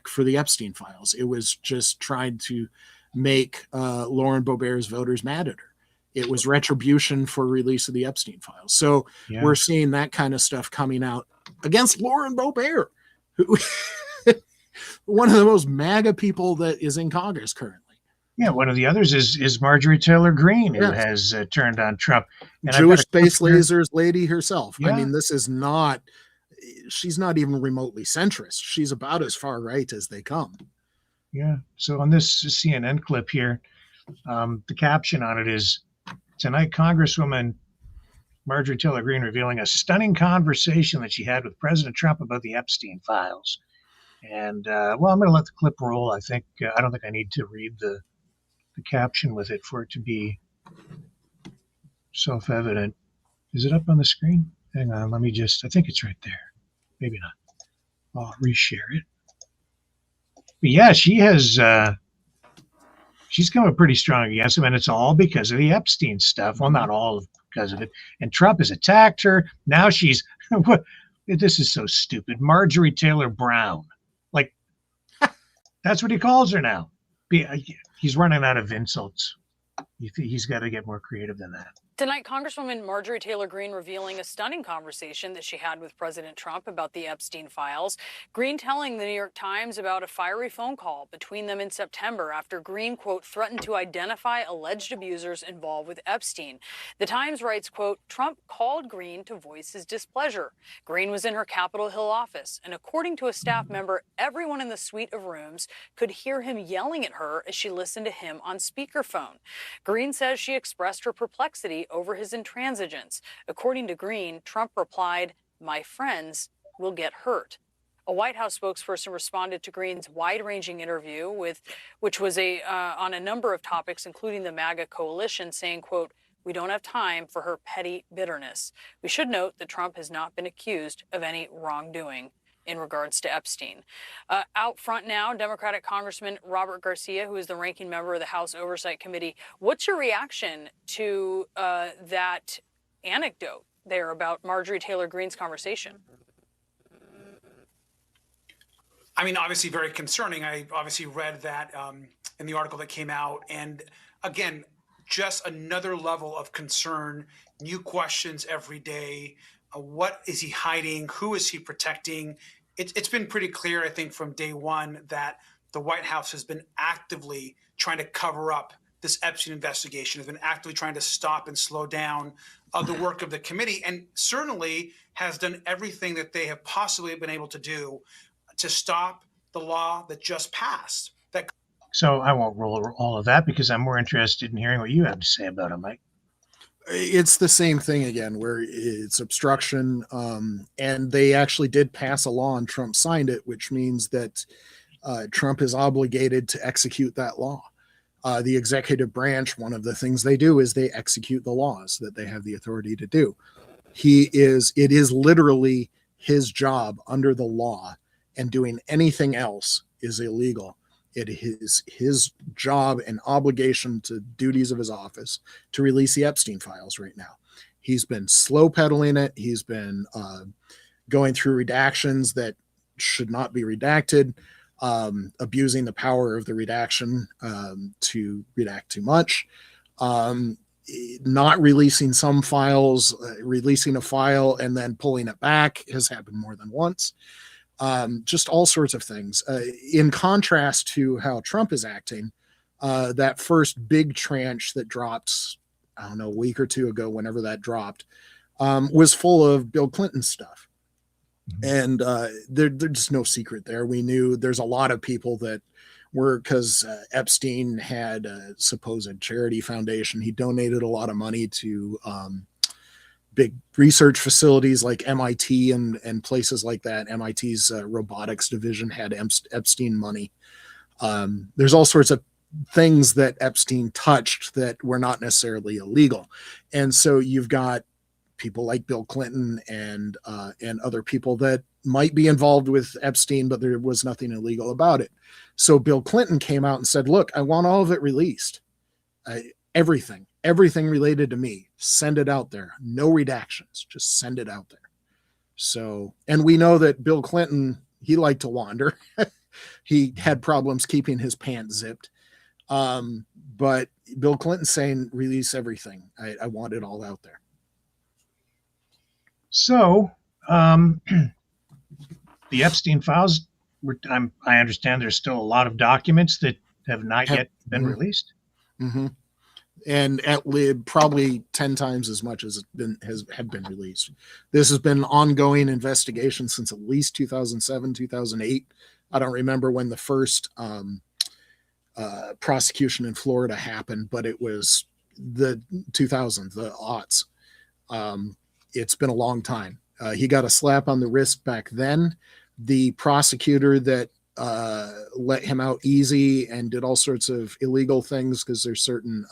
for the Epstein files. It was just trying to make Lauren Boebert's voters mad at her. It was retribution for release of the Epstein files. So we're seeing that kind of stuff coming out against Lauren Boebert, who one of the most MAGA people that is in Congress currently. Yeah, one of the others is Marjorie Taylor Greene, who has turned on Trump. And Jewish space lasers lady herself. Yeah. I mean, she's not even remotely centrist. She's about as far right as they come. Yeah. So on this CNN clip here, the caption on it is, "Tonight, Congresswoman Marjorie Taylor Greene revealing a stunning conversation that she had with President Trump about the Epstein files." And well, I'm going to let the clip roll. I don't think I need to read the caption with it for it to be self-evident. Is it up on the screen? Hang on, I think it's right there. Maybe not. I'll reshare it. But yeah, she's come up pretty strong against him, and it's all because of the Epstein stuff. Well, not all because of it. And Trump has attacked her. Now she's this is so stupid. Marjorie Taylor Brown. Like, that's what he calls her now. He's running out of insults. He's got to get more creative than that. Tonight, Congresswoman Marjorie Taylor Greene revealing a stunning conversation that she had with President Trump about the Epstein files. Greene telling the New York Times about a fiery phone call between them in September after Greene, quote, threatened to identify alleged abusers involved with Epstein. The Times writes, quote, Trump called Greene to voice his displeasure. Greene was in her Capitol Hill office, and according to a staff member, everyone in the suite of rooms could hear him yelling at her as she listened to him on speakerphone. Greene says she expressed her perplexity over his intransigence. According to Greene, Trump replied, "My friends will get hurt." A White House spokesperson responded to Greene's wide-ranging interview, which was on a number of topics, including the MAGA coalition, saying, quote, "We don't have time for her petty bitterness." We should note that Trump has not been accused of any wrongdoing in regards to Epstein. Out front now, Democratic Congressman Robert Garcia, who is the ranking member of the House Oversight Committee. What's your reaction to that anecdote there about Marjorie Taylor Greene's conversation? I mean, obviously very concerning. I obviously read that in the article that came out. And again, just another level of concern, new questions every day. What is he hiding? Who is he protecting? It's been pretty clear, I think, from day one that the White House has been actively trying to cover up this Epstein investigation, has been actively trying to stop and slow down the work of the committee, and certainly has done everything that they have possibly been able to do to stop the law that just passed. So I won't roll all of that because I'm more interested in hearing what you have to say about it, Mike. It's the same thing again, where it's obstruction. And they actually did pass a law and Trump signed it, which means that Trump is obligated to execute that law. The executive branch, one of the things they do is they execute the laws that they have the authority to do. It is literally his job under the law, and doing anything else is illegal. It is his job and obligation to duties of his office to release the Epstein files right now. He's been slow pedaling it. He's been going through redactions that should not be redacted, abusing the power of the redaction to redact too much, not releasing some files, releasing a file and then pulling it back has happened more than once. Just all sorts of things. In contrast to how Trump is acting, that first big tranche that dropped, I don't know, a week or two ago, whenever that dropped, was full of Bill Clinton stuff. And there's just no secret there. We knew there's a lot of people that were, because Epstein had a supposed charity foundation. He donated a lot of money to big research facilities like MIT and places like that. MIT's robotics division had Epstein money. There's all sorts of things that Epstein touched that were not necessarily illegal. And so you've got people like Bill Clinton and other people that might be involved with Epstein, but there was nothing illegal about it. So Bill Clinton came out and said, look, I want all of it released. Everything related to me, send it out there. No redactions, just send it out there. So, and we know that Bill Clinton, he liked to wander. He had problems keeping his pants zipped. But Bill Clinton saying, release everything. I want it all out there. So, the Epstein files, I understand there's still a lot of documents that have not yet been released. Mm-hmm. And probably 10 times as much as have been released. This has been an ongoing investigation since at least 2007, 2008. I don't remember when the first prosecution in Florida happened, but it was the 2000s, the aughts. It's been a long time. He got a slap on the wrist back then. The prosecutor that let him out easy and did all sorts of illegal things, because there's certain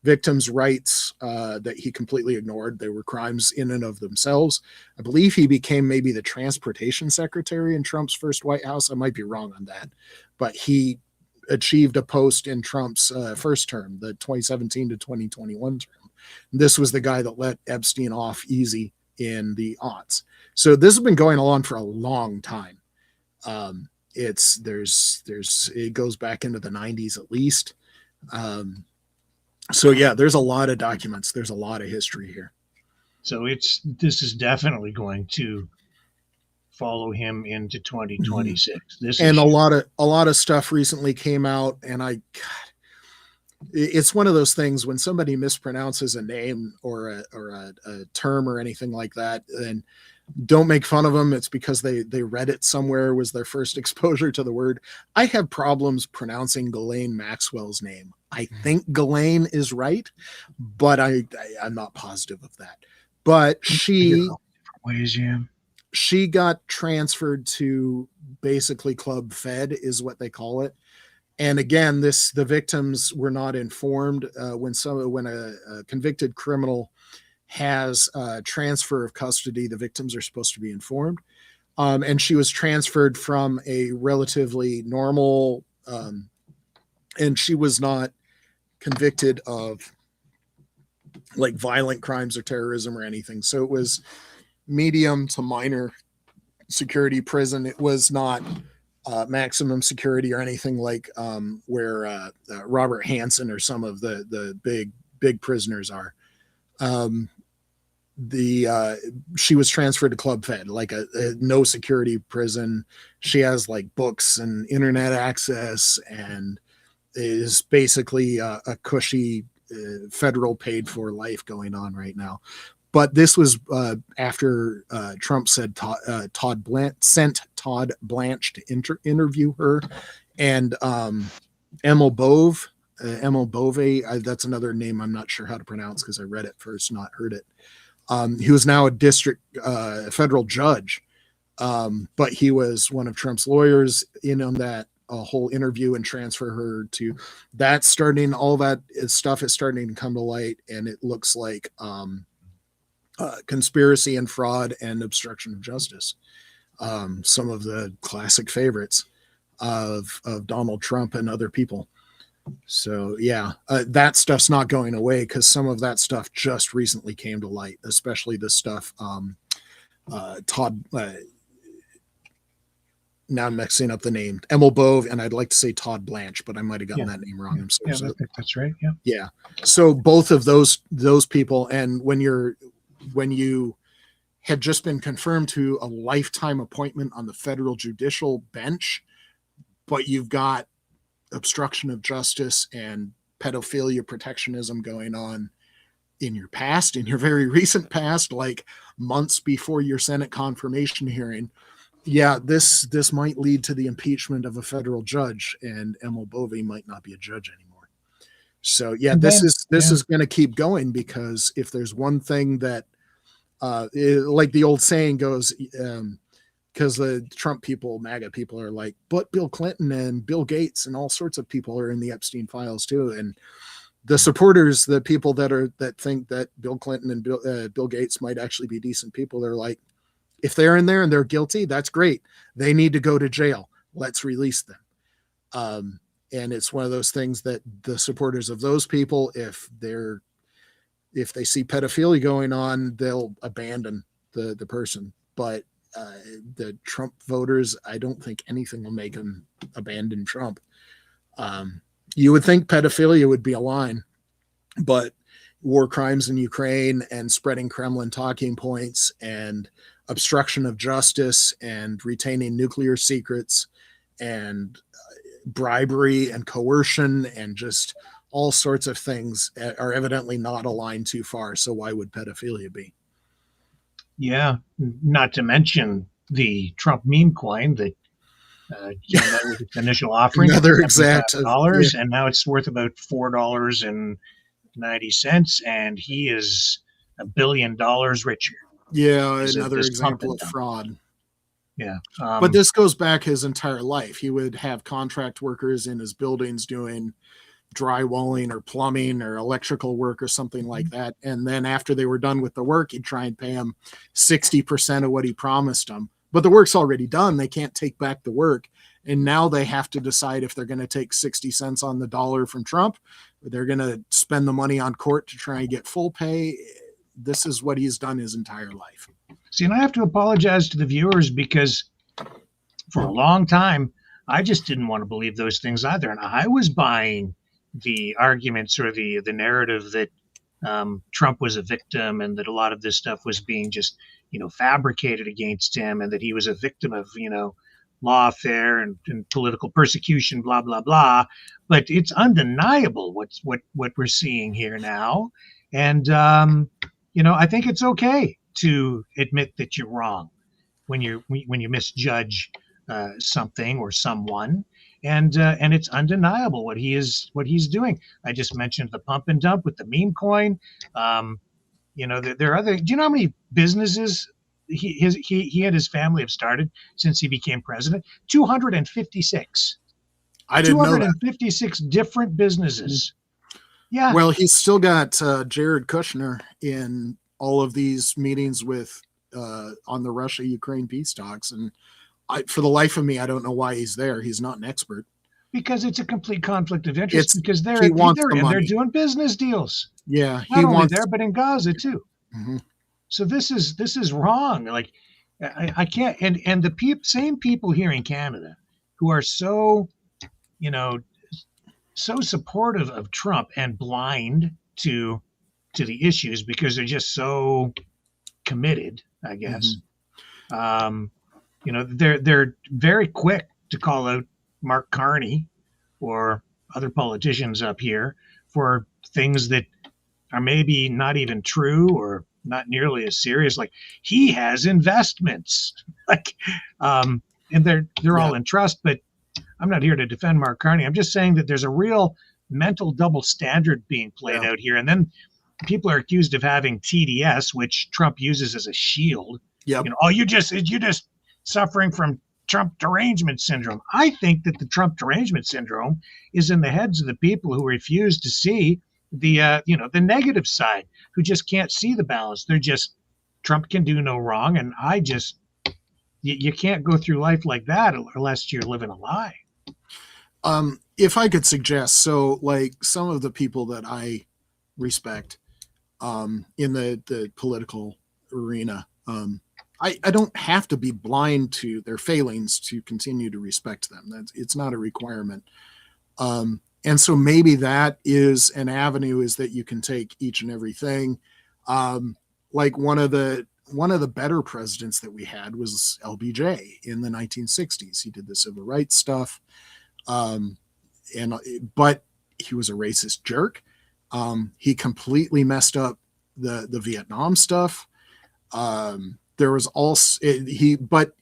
victims' rights that he completely ignored. They were crimes in and of themselves. I believe he became maybe the transportation secretary in Trump's first White House. I might be wrong on that, but he achieved a post in Trump's first term, the 2017 to 2021 term. This was the guy that let Epstein off easy in the aughts. So this has been going on for a long time. It goes back into the 90s at least. So yeah, there's a lot of documents. There's a lot of history here. So this is definitely going to follow him into 2026. This and a lot of stuff recently came out, and it's one of those things when somebody mispronounces a name or a term or anything like that, and don't make fun of them. It's because they read it somewhere, was their first exposure to the word. I have problems pronouncing Ghislaine Maxwell's name. I think Ghislaine is right, but I'm not positive of that. But she got transferred to basically Club Fed is what they call it. And again, the victims were not informed. When a convicted criminal has transfer of custody, the victims are supposed to be informed. And she was transferred from a relatively normal, and she was not convicted of like violent crimes or terrorism or anything. So it was medium to minor security prison. It was not maximum security or anything like where Robert Hansen or some of the big prisoners are. She was transferred to Club Fed, like a no security prison. She has like books and internet access, and is basically a cushy federal paid for life going on right now. But this was after Trump said sent Todd Blanche to interview her, and Emil Bove, that's another name I'm not sure how to pronounce because I read it first, not heard it. He was now a district federal judge, but he was one of Trump's lawyers in on that whole interview and transfer her to that. All that stuff is starting to come to light, and it looks like conspiracy and fraud and obstruction of justice. Some of the classic favorites of Donald Trump and other people. So yeah, that stuff's not going away because some of that stuff just recently came to light, especially the stuff Todd. Now I'm mixing up the name, Emil Bove, and I'd like to say Todd Blanche, but I might have gotten that name wrong. I'm so Yeah, sorry. that's right. Yeah. Yeah. So both of those people, and when you had just been confirmed to a lifetime appointment on the federal judicial bench, but you've got obstruction of justice and pedophilia protectionism going on in your past, in your very recent past, like months before your Senate confirmation hearing. Yeah, this might lead to the impeachment of a federal judge, and Emil Bove might not be a judge anymore. So yeah, this is going to keep going, because if there's one thing that, like the old saying goes, because the Trump people, MAGA people, are like, but Bill Clinton and Bill Gates and all sorts of people are in the Epstein files too. And the supporters, the people that think that Bill Clinton and Bill Gates might actually be decent people, they're like, if they're in there and they're guilty, that's great. They need to go to jail. Let's release them. And it's one of those things that the supporters of those people, if they see pedophilia going on, they'll abandon the person. But the Trump voters, I don't think anything will make them abandon Trump. You would think pedophilia would be a line, but war crimes in Ukraine and spreading Kremlin talking points and obstruction of justice and retaining nuclear secrets and bribery and coercion and just all sorts of things are evidently not a line too far. So why would pedophilia be? Yeah, not to mention the Trump meme coin that came out with its initial offering, another exact dollars, and now it's worth about $4.90, and he is $1 billion richer. Yeah, another example of fraud. Yeah, but this goes back his entire life. He would have contract workers in his buildings doing drywalling or plumbing or electrical work or something like that. And then after they were done with the work, he'd try and pay them 60% of what he promised them. But the work's already done. They can't take back the work. And now they have to decide if they're going to take 60 cents on the dollar from Trump, or they're going to spend the money on court to try and get full pay. This is what he's done his entire life. See, and I have to apologize to the viewers, because for a long time, I just didn't want to believe those things either. And I was buying the arguments or the narrative that Trump was a victim and that a lot of this stuff was being just, fabricated against him, and that he was a victim of, lawfare and political persecution, blah, blah, blah. But it's undeniable what we're seeing here now. And, I think it's okay to admit that you're wrong when you misjudge something or someone. And it's undeniable what he's doing. I just mentioned the pump and dump with the meme coin. There are other. Do you know how many businesses he and his family have started since he became president? 256. I didn't know that. 256 different businesses. Yeah. Well, he's still got Jared Kushner in all of these meetings with on the Russia-Ukraine peace talks, and for the life of me, I don't know why he's there. He's not an expert. Because it's a complete conflict of interest. Because they're doing business deals. Yeah, not only there, but in Gaza too. Mm-hmm. So this is wrong. Like I can't. And the same people here in Canada who are so, so supportive of Trump and blind to the issues because they're just so committed, I guess. Mm-hmm. They're very quick to call out Mark Carney or other politicians up here for things that are maybe not even true or not nearly as serious. Like, he has investments, and they're all in trust. But I'm not here to defend Mark Carney. I'm just saying that there's a real mental double standard being played out here. And then people are accused of having TDS, which Trump uses as a shield. Yep. You're just suffering from Trump derangement syndrome. I think that the Trump derangement syndrome is in the heads of the people who refuse to see the negative side, who just can't see the balance. They're just Trump can do no wrong, and you can't go through life like that unless you're living a lie. If I could suggest, so like some of the people that I respect in the political arena, I don't have to be blind to their failings to continue to respect them. It's not a requirement. And so maybe that is an avenue, is that you can take each and everything. Like one of the better presidents that we had was LBJ in the 1960s. He did the civil rights stuff. But he was a racist jerk. He completely messed up the Vietnam stuff. There was also but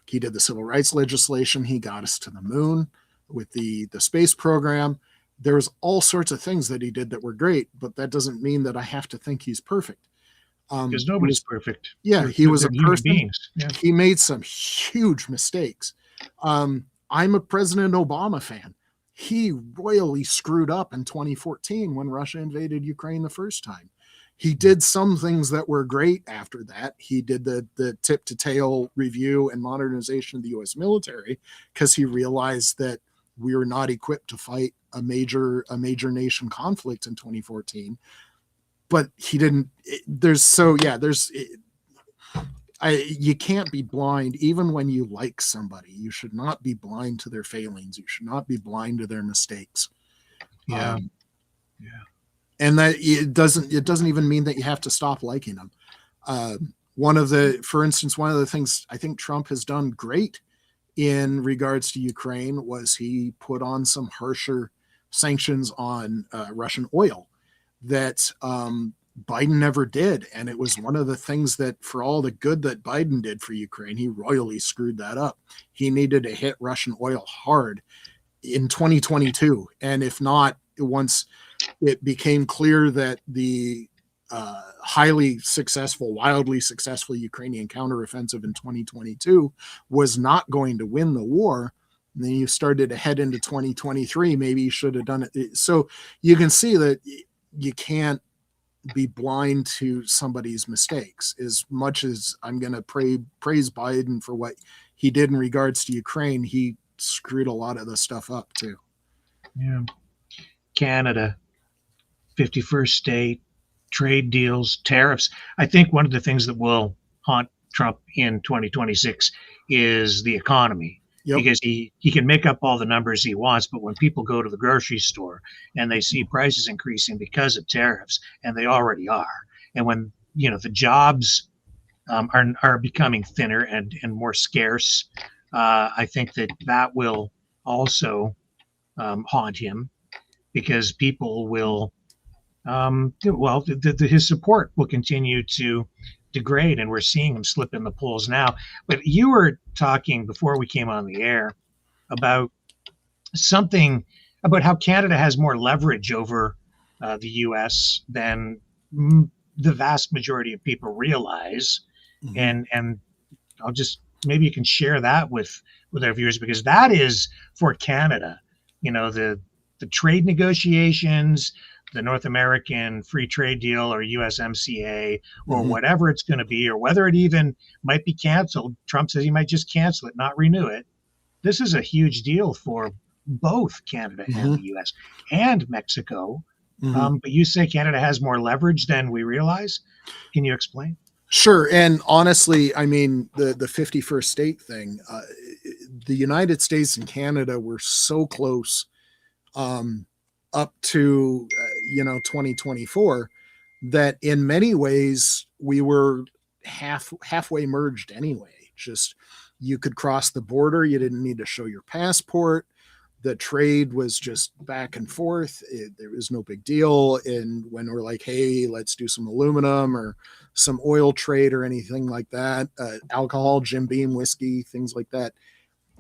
he did the civil rights legislation. He got us to the moon with the space program. There's all sorts of things that he did that were great, but that doesn't mean that I have to think he's perfect. Because nobody's perfect. Yeah, he was a person. Beings. Yeah. He made some huge mistakes. I'm a President Obama fan. He royally screwed up in 2014 when Russia invaded Ukraine the first time. He did some things that were great after that. He did the tip to tail review and modernization of the U.S. military because he realized that we were not equipped to fight a major nation conflict in 2014. But he didn't. You can't be blind even when you like somebody. You should not be blind to their failings. You should not be blind to their mistakes. Yeah. And that it doesn't even mean that you have to stop liking them. For instance, one of the things I think Trump has done great in regards to Ukraine was he put on some harsher sanctions on Russian oil that Biden never did. And it was one of the things that, for all the good that Biden did for Ukraine, he royally screwed that up. He needed to hit Russian oil hard in 2022. And if not, once it became clear that the wildly successful Ukrainian counteroffensive in 2022 was not going to win the war, and then you started to head into 2023, maybe you should have done it. So you can see that you can't be blind to somebody's mistakes. As much as I'm going to praise Biden for what he did in regards to Ukraine, he screwed a lot of the stuff up too. Yeah. Canada, 51st state, trade deals, tariffs. I think one of the things that will haunt Trump in 2026 is the economy. Yep. Because he can make up all the numbers he wants, but when people go to the grocery store and they see prices increasing because of tariffs, and they already are, and when the jobs are becoming thinner and more scarce, I think that will also haunt him, because people will his support will continue to degrade, and we're seeing him slip in the polls now. But you were talking before we came on the air about how Canada has more leverage over the U.S. than the vast majority of people realize. Mm-hmm. And I'll just, maybe you can share that with our viewers, because that is for Canada, the trade negotiations, the North American Free Trade Deal or USMCA or mm-hmm. whatever it's going to be, or whether it even might be canceled. Trump says he might just cancel it, not renew it. This is a huge deal for both Canada mm-hmm. and the US and Mexico. Mm-hmm. But you say Canada has more leverage than we realize. Can you explain? Sure. And honestly, I mean, the 51st state thing, the United States and Canada were so close up to 2024 that in many ways we were halfway merged anyway. Just, you could cross the border, you didn't need to show your passport, the trade was just back and forth, there was no big deal. And when we're like, hey, let's do some aluminum or some oil trade or anything like that, alcohol, Jim Beam, whiskey, things like that,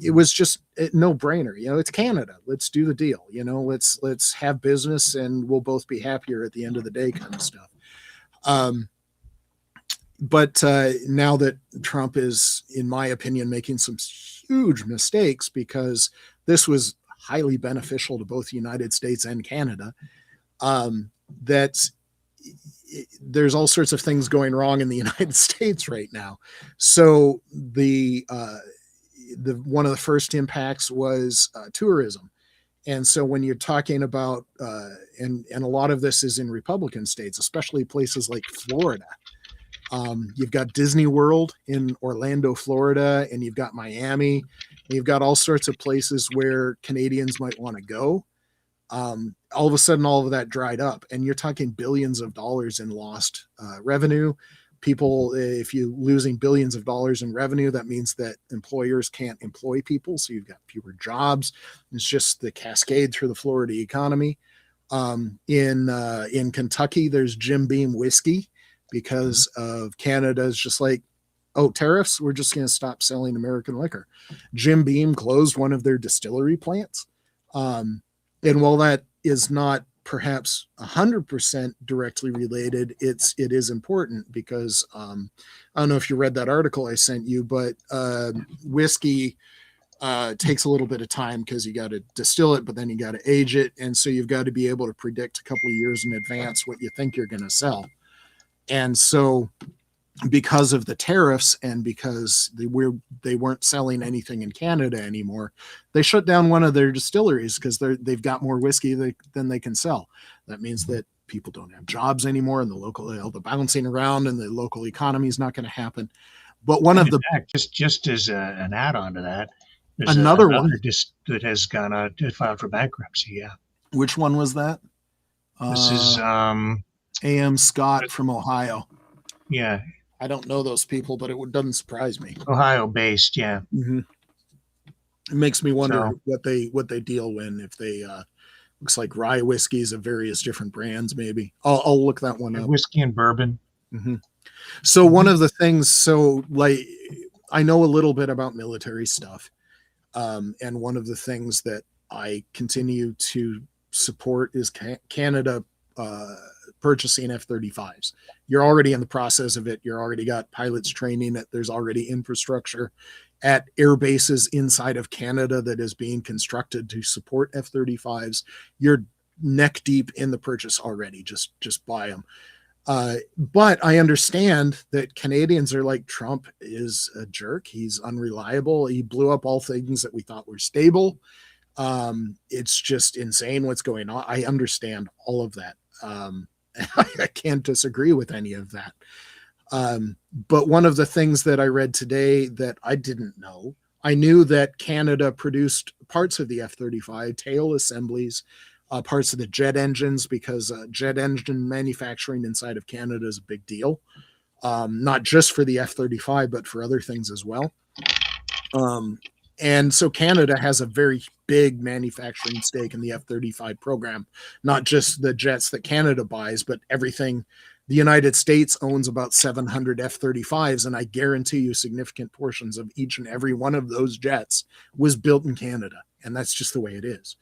it was just a no-brainer. It's Canada. Let's do the deal. Let's have business, and we'll both be happier at the end of the day, kind of stuff. But now that Trump is, in my opinion, making some huge mistakes, because this was highly beneficial to both the United States and Canada, that there's all sorts of things going wrong in the United States right now. So the one of the first impacts was tourism. And so when you're talking about, and a lot of this is in Republican states, especially places like Florida, you've got Disney World in Orlando, Florida, and you've got Miami, and you've got all sorts of places where Canadians might want to go. All of a sudden, all of that dried up, and you're talking billions of dollars in lost revenue. People, if you're losing billions of dollars in revenue, that means that employers can't employ people, so you've got fewer jobs. It's just the cascade through the Florida economy. In Kentucky, there's Jim Beam whiskey because of Canada's just like, oh, tariffs, we're just going to stop selling American liquor. Jim Beam closed one of their distillery plants. And while that is not perhaps 100% directly related, it is important because I don't know if you read that article I sent you, but whiskey takes a little bit of time because you got to distill it, but then you got to age it. And so you've got to be able to predict a couple of years in advance what you think you're going to sell. And so because of the tariffs and because they weren't selling anything in Canada anymore, they shut down one of their distilleries because they've got more whiskey than they can sell. That means that people don't have jobs anymore, and the bouncing around and the local economy is not going to happen. But one of the just as an add-on to that, there's another one that has gone filed for bankruptcy. Yeah, which one was that? This is A.M. Scott from Ohio. Yeah. I don't know those people, but it doesn't surprise me. Ohio-based, yeah. Mm-hmm. It makes me wonder what they deal in. If they looks like rye whiskeys of various different brands, maybe. I'll look that one up. Whiskey and bourbon. Mm-hmm. So one of the things, so like I know a little bit about military stuff, and one of the things that I continue to support is Canada purchasing F-35s. You're already in the process of it. You're already got pilots training it. There's already infrastructure at air bases inside of Canada that is being constructed to support F-35s. You're neck deep in the purchase already. Just buy them. But I understand that Canadians are like, Trump is a jerk. He's unreliable. He blew up all things that we thought were stable. It's just insane what's going on. I understand all of that. I can't disagree with any of that. But one of the things that I read today that I didn't know, I knew that Canada produced parts of the F-35, tail assemblies, parts of the jet engines, because jet engine manufacturing inside of Canada is a big deal. Not just for the F-35, but for other things as well. And so Canada has a very big manufacturing stake in the F-35 program, not just the jets that Canada buys, but everything. The United States owns about 700 F-35s, and I guarantee you significant portions of each and every one of those jets was built in Canada, and that's just the way it is.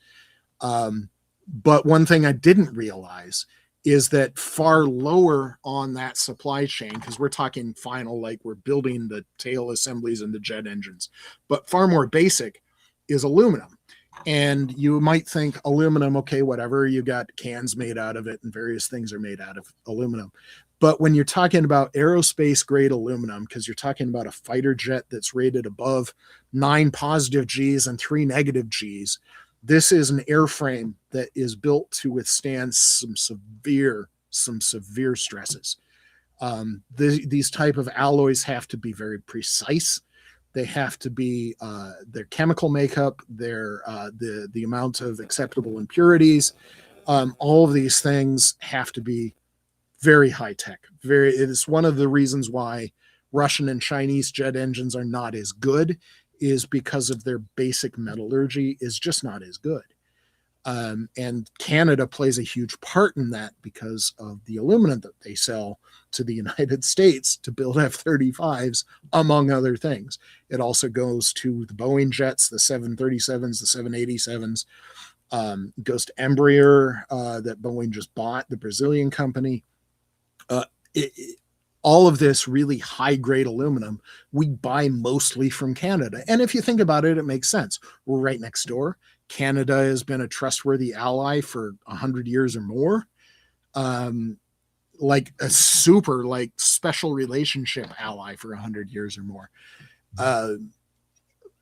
But one thing I didn't realize is that far lower on that supply chain, because we're talking final, like we're building the tail assemblies and the jet engines, but far more basic is aluminum. And you might think aluminum, okay, whatever, you got cans made out of it and various things are made out of aluminum. But when you're talking about aerospace grade aluminum, because you're talking about a fighter jet that's rated above 9 positive Gs and 3 negative Gs, this is an airframe that is built to withstand some severe stresses. These type of alloys have to be very precise. They have to be their chemical makeup, their the amount of acceptable impurities. All of these things have to be very high tech. It is one of the reasons why Russian and Chinese jet engines are not as good, is because of their basic metallurgy is just not as good. And Canada plays a huge part in that because of the aluminum that they sell to the United States to build F-35s, among other things. It also goes to the Boeing jets, the 737s, the 787s. It goes to Embraer that Boeing just bought, the Brazilian company. All of this really high-grade aluminum we buy mostly from Canada. And if you think about it, it makes sense. We're right next door. Canada has been a trustworthy ally for 100 years or more. like a super like special relationship ally for 100 years or more.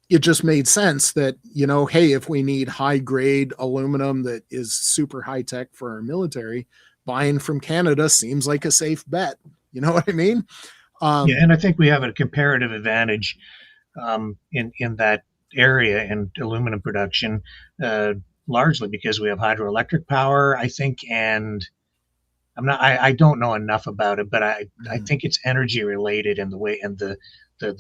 It just made sense that, you know, hey, if we need high grade aluminum that is super high tech for our military, buying from Canada seems like a safe bet. You know what I mean? Yeah, and I think we have a comparative advantage in that area in aluminum production, largely because we have hydroelectric power, I think, and I don't know enough about it, but I think it's energy related in the way and the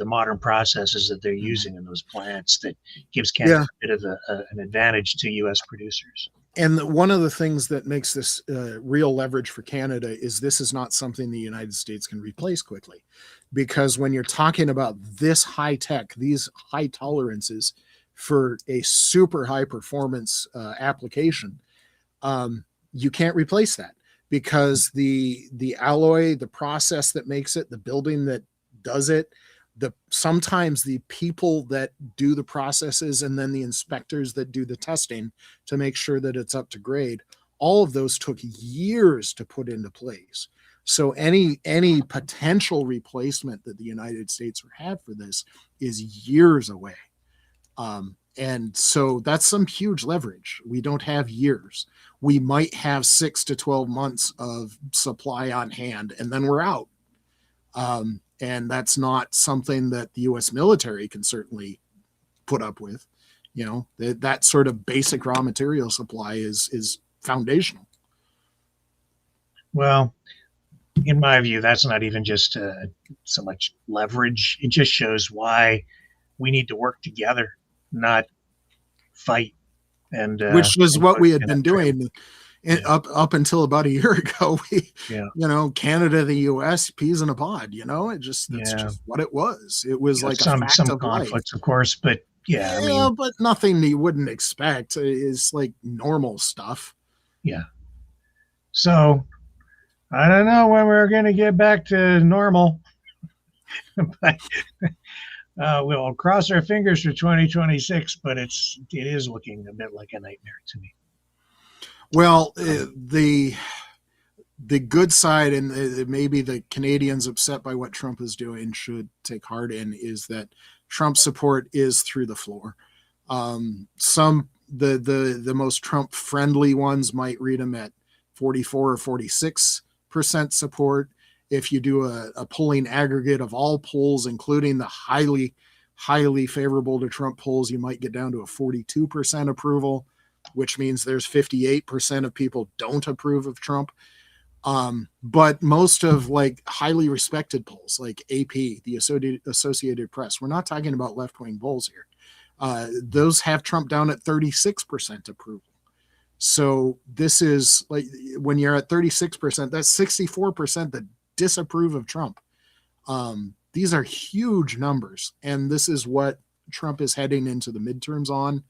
modern processes that they're using in those plants that gives Canada a bit of an advantage to U.S. producers. And one of the things that makes this real leverage for Canada is this is not something the United States can replace quickly. Because when you're talking about this high tech, these high tolerances for a super high performance application, you can't replace that, because the alloy, the process that makes it, the building that does it, sometimes the people that do the processes, and then the inspectors that do the testing to make sure that it's up to grade, all of those took years to put into place. So any potential replacement that the United States would have for this is years away. And so that's some huge leverage. We don't have years. We might have 6 to 12 months of supply on hand, and then we're out. And that's not something that the U.S. military can certainly put up with. You know, that sort of basic raw material supply is foundational. Well, in my view, that's not even just so much leverage. It just shows why we need to work together, not fight. And which was what we had been doing up until about a year ago. You know, Canada, the U.S., peas in a pod. You know, that's just what it was. It was like some a fact of conflicts, life. of course, but I mean, but nothing you wouldn't expect is like normal stuff. Yeah. So I don't know when we're going to get back to normal, but we'll cross our fingers for 2026. But it is looking a bit like a nightmare to me. Well, the good side, and maybe the Canadians upset by what Trump is doing should take heart in, is that Trump support is through the floor. The most Trump friendly ones might read him at 44 or 46% support. If you do a polling aggregate of all polls, including the highly favorable to Trump polls, you might get down to a 42% approval, which means there's 58% of people don't approve of Trump. But most of like highly respected polls like AP, the Associated Press, we're not talking about left-wing polls here. Those have Trump down at 36% approval. So this is like, when you're at 36%, that's 64% that disapprove of Trump. These are huge numbers. And this is what Trump is heading into the midterms on.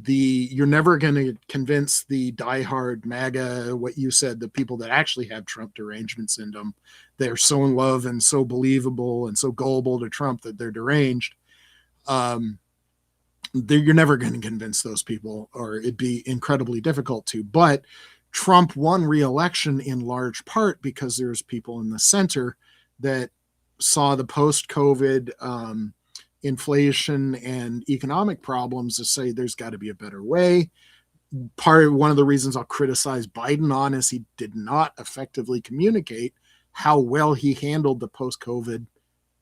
You're never going to convince the diehard MAGA, what you said, the people that actually have Trump derangement syndrome. They're so in love and so believable and so gullible to Trump that they're deranged. You're never going to convince those people, or it'd be incredibly difficult to. But Trump won re-election in large part because there's people in the center that saw the post-COVID inflation and economic problems to say there's got to be a better way. One of the reasons I'll criticize Biden on is he did not effectively communicate how well he handled the post-COVID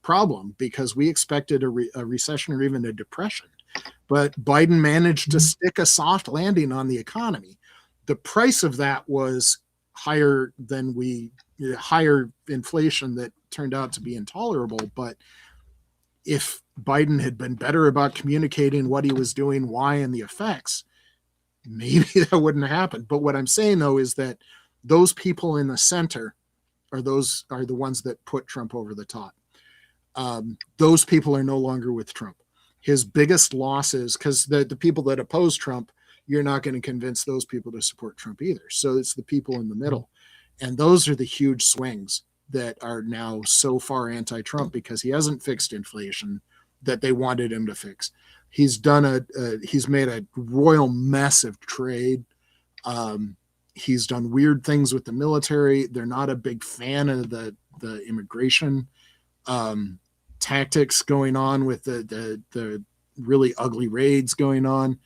problem, because we expected a recession or even a depression. But Biden managed to stick a soft landing on the economy. The price of that was higher inflation that turned out to be intolerable. But if Biden had been better about communicating what he was doing, why, and the effects, maybe that wouldn't have happened. But what I'm saying, though, is that those people in the center are the ones that put Trump over the top. Those people are no longer with Trump. His biggest losses, because the people that oppose Trump, you're not going to convince those people to support Trump either. So it's the people in the middle. And those are the huge swings that are now so far anti-Trump, because he hasn't fixed inflation that they wanted him to fix. He's done he's made a royal mess of trade. He's done weird things with the military. They're not a big fan of the immigration tactics going on with the really ugly raids going on.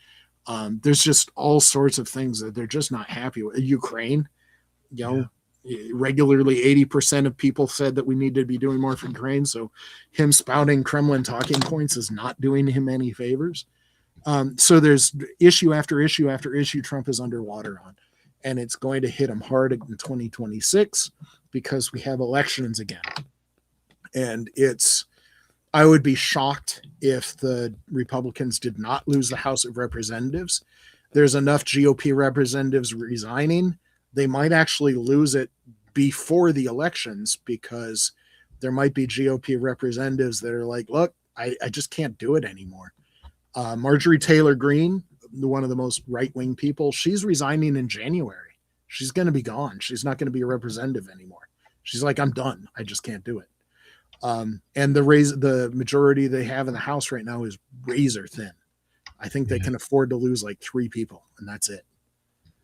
There's just all sorts of things that they're just not happy with. Ukraine, regularly 80% of people said that we need to be doing more for Ukraine. So him spouting Kremlin talking points is not doing him any favors. So there's issue after issue after issue Trump is underwater on. And it's going to hit him hard in 2026 because we have elections again. And I would be shocked if the Republicans did not lose the House of Representatives. There's enough GOP representatives resigning. They might actually lose it before the elections because there might be GOP representatives that are like, look, I just can't do it anymore. Marjorie Taylor Greene, one of the most right-wing people, she's resigning in January. She's going to be gone. She's not going to be a representative anymore. She's like, I'm done. I just can't do it. And the majority they have in the House right now is razor thin. I think they can afford to lose like 3 people, and that's it.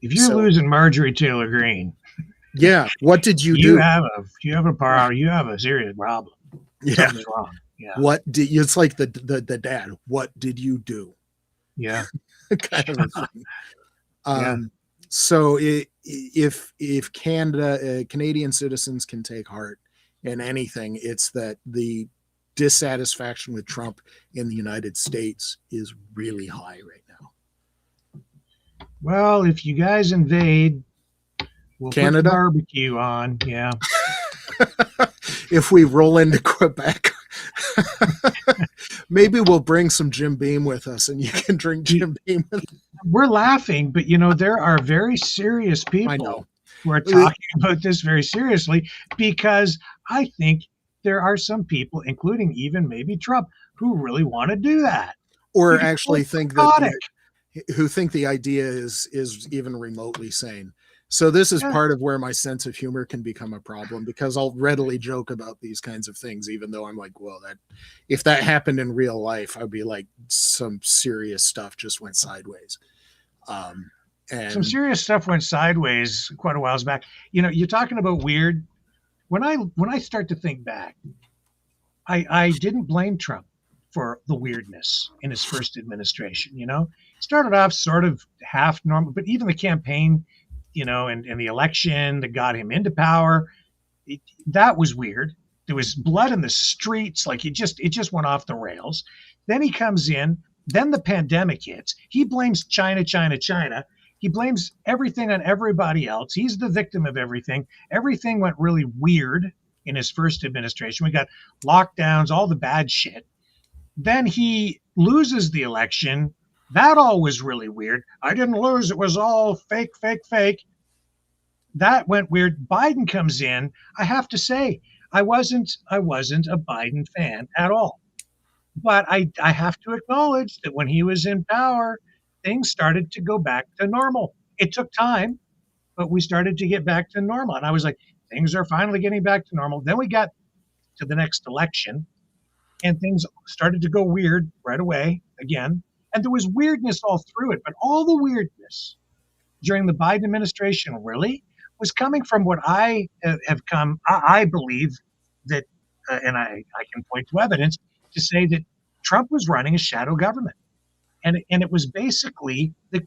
If you're losing Marjorie Taylor Greene, what did you do? You have a serious problem. Yeah, something's wrong. Yeah. It's like the dad. What did you do? Yeah. Kind of a thing. So if Canadian citizens can take heart in anything, it's that the dissatisfaction with Trump in the United States is really high right now. Well, if you guys invade, we'll Canada, put barbecue on. Yeah. If we roll into Quebec, maybe we'll bring some Jim Beam with us and you can drink Jim Beam with us. We're laughing, but there are very serious people who are talking about this very seriously, because I think there are some people, including even maybe Trump, who really want to do that. Or actually think who think the idea is even remotely sane. So this is part of where my sense of humor can become a problem, because I'll readily joke about these kinds of things, even though I'm like, well, if that happened in real life, I'd be like, some serious stuff just went sideways. And some serious stuff went sideways quite a while back. You're talking about weird. When I start to think back, I didn't blame Trump for the weirdness in his first administration. Started off sort of half normal, but even the campaign, and the election that got him into power, that was weird. There was blood in the streets. Like it just went off the rails. Then he comes in, then the pandemic hits. He blames China. He blames everything on everybody else. He's the victim of everything. Everything went really weird in his first administration. We got lockdowns, all the bad shit. Then he loses the election. That all was really weird. I didn't lose. It was all fake. That went weird. Biden comes in. I have to say, I wasn't a Biden fan at all. But I have to acknowledge that when he was in power, things started to go back to normal. It took time, but we started to get back to normal. And I was like, things are finally getting back to normal. Then we got to the next election, and things started to go weird right away again. And there was weirdness all through it, but all the weirdness during the Biden administration really was coming from what I believe that, and I can point to evidence to say that Trump was running a shadow government. And it was basically the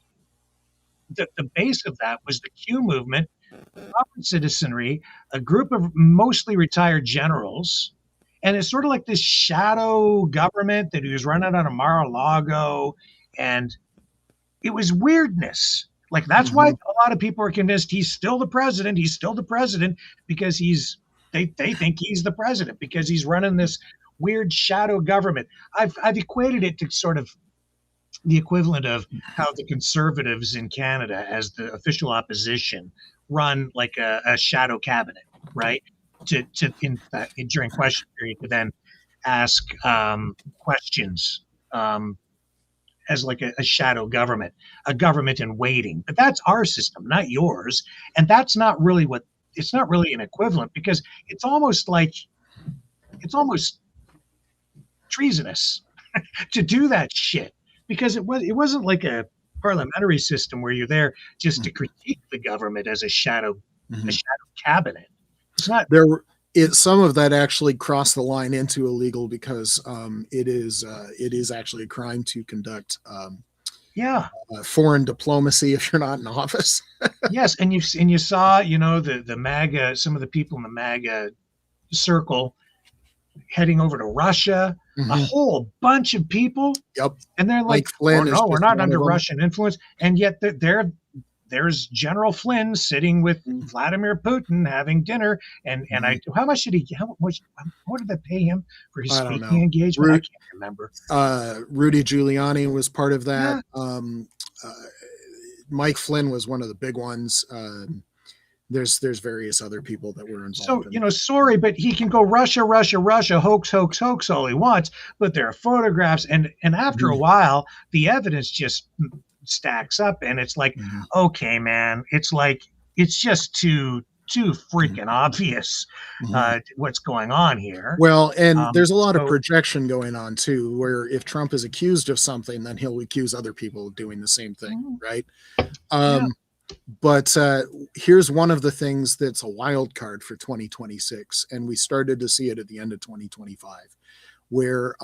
base of that was the Q movement, sovereign citizenry, a group of mostly retired generals. And it's sort of like this shadow government that he was running out of Mar-a-Lago. And it was weirdness. Like, that's why a lot of people are convinced he's still the president. He's still the president because they think he's the president because he's running this weird shadow government. I've equated it to sort of the equivalent of how the conservatives in Canada, as the official opposition, run like a shadow cabinet, right? During question period, to then ask questions as like a shadow government, a government in waiting. But that's our system, not yours. And that's not really it's not really an equivalent, because it's almost treasonous to do that shit, because it wasn't like parliamentary system where you're there just to critique the government as a shadow cabinet. It's not. Some of that actually crossed the line into illegal because it is actually a crime to conduct foreign diplomacy if you're not in office. Yes, and you saw, the MAGA, some of the people in the MAGA circle heading over to Russia, a whole bunch of people. Yep. And they're like, Flynn no, we're not under Russian influence. And yet there's General Flynn sitting with Vladimir Putin having dinner. And how much did what did they pay him for his speaking engagement? I can't remember. Rudy Giuliani was part of that. Yeah. Mike Flynn was one of the big ones. There's various other people that were involved. So, sorry, but he can go Russia, hoax all he wants, but there are photographs. And after a while, the evidence just stacks up and it's like, okay, man, it's just too freaking obvious what's going on here. Well, and there's a lot of projection going on too, where if Trump is accused of something, then he'll accuse other people of doing the same thing, right? But here's one of the things that's a wild card for 2026, and we started to see it at the end of 2025, where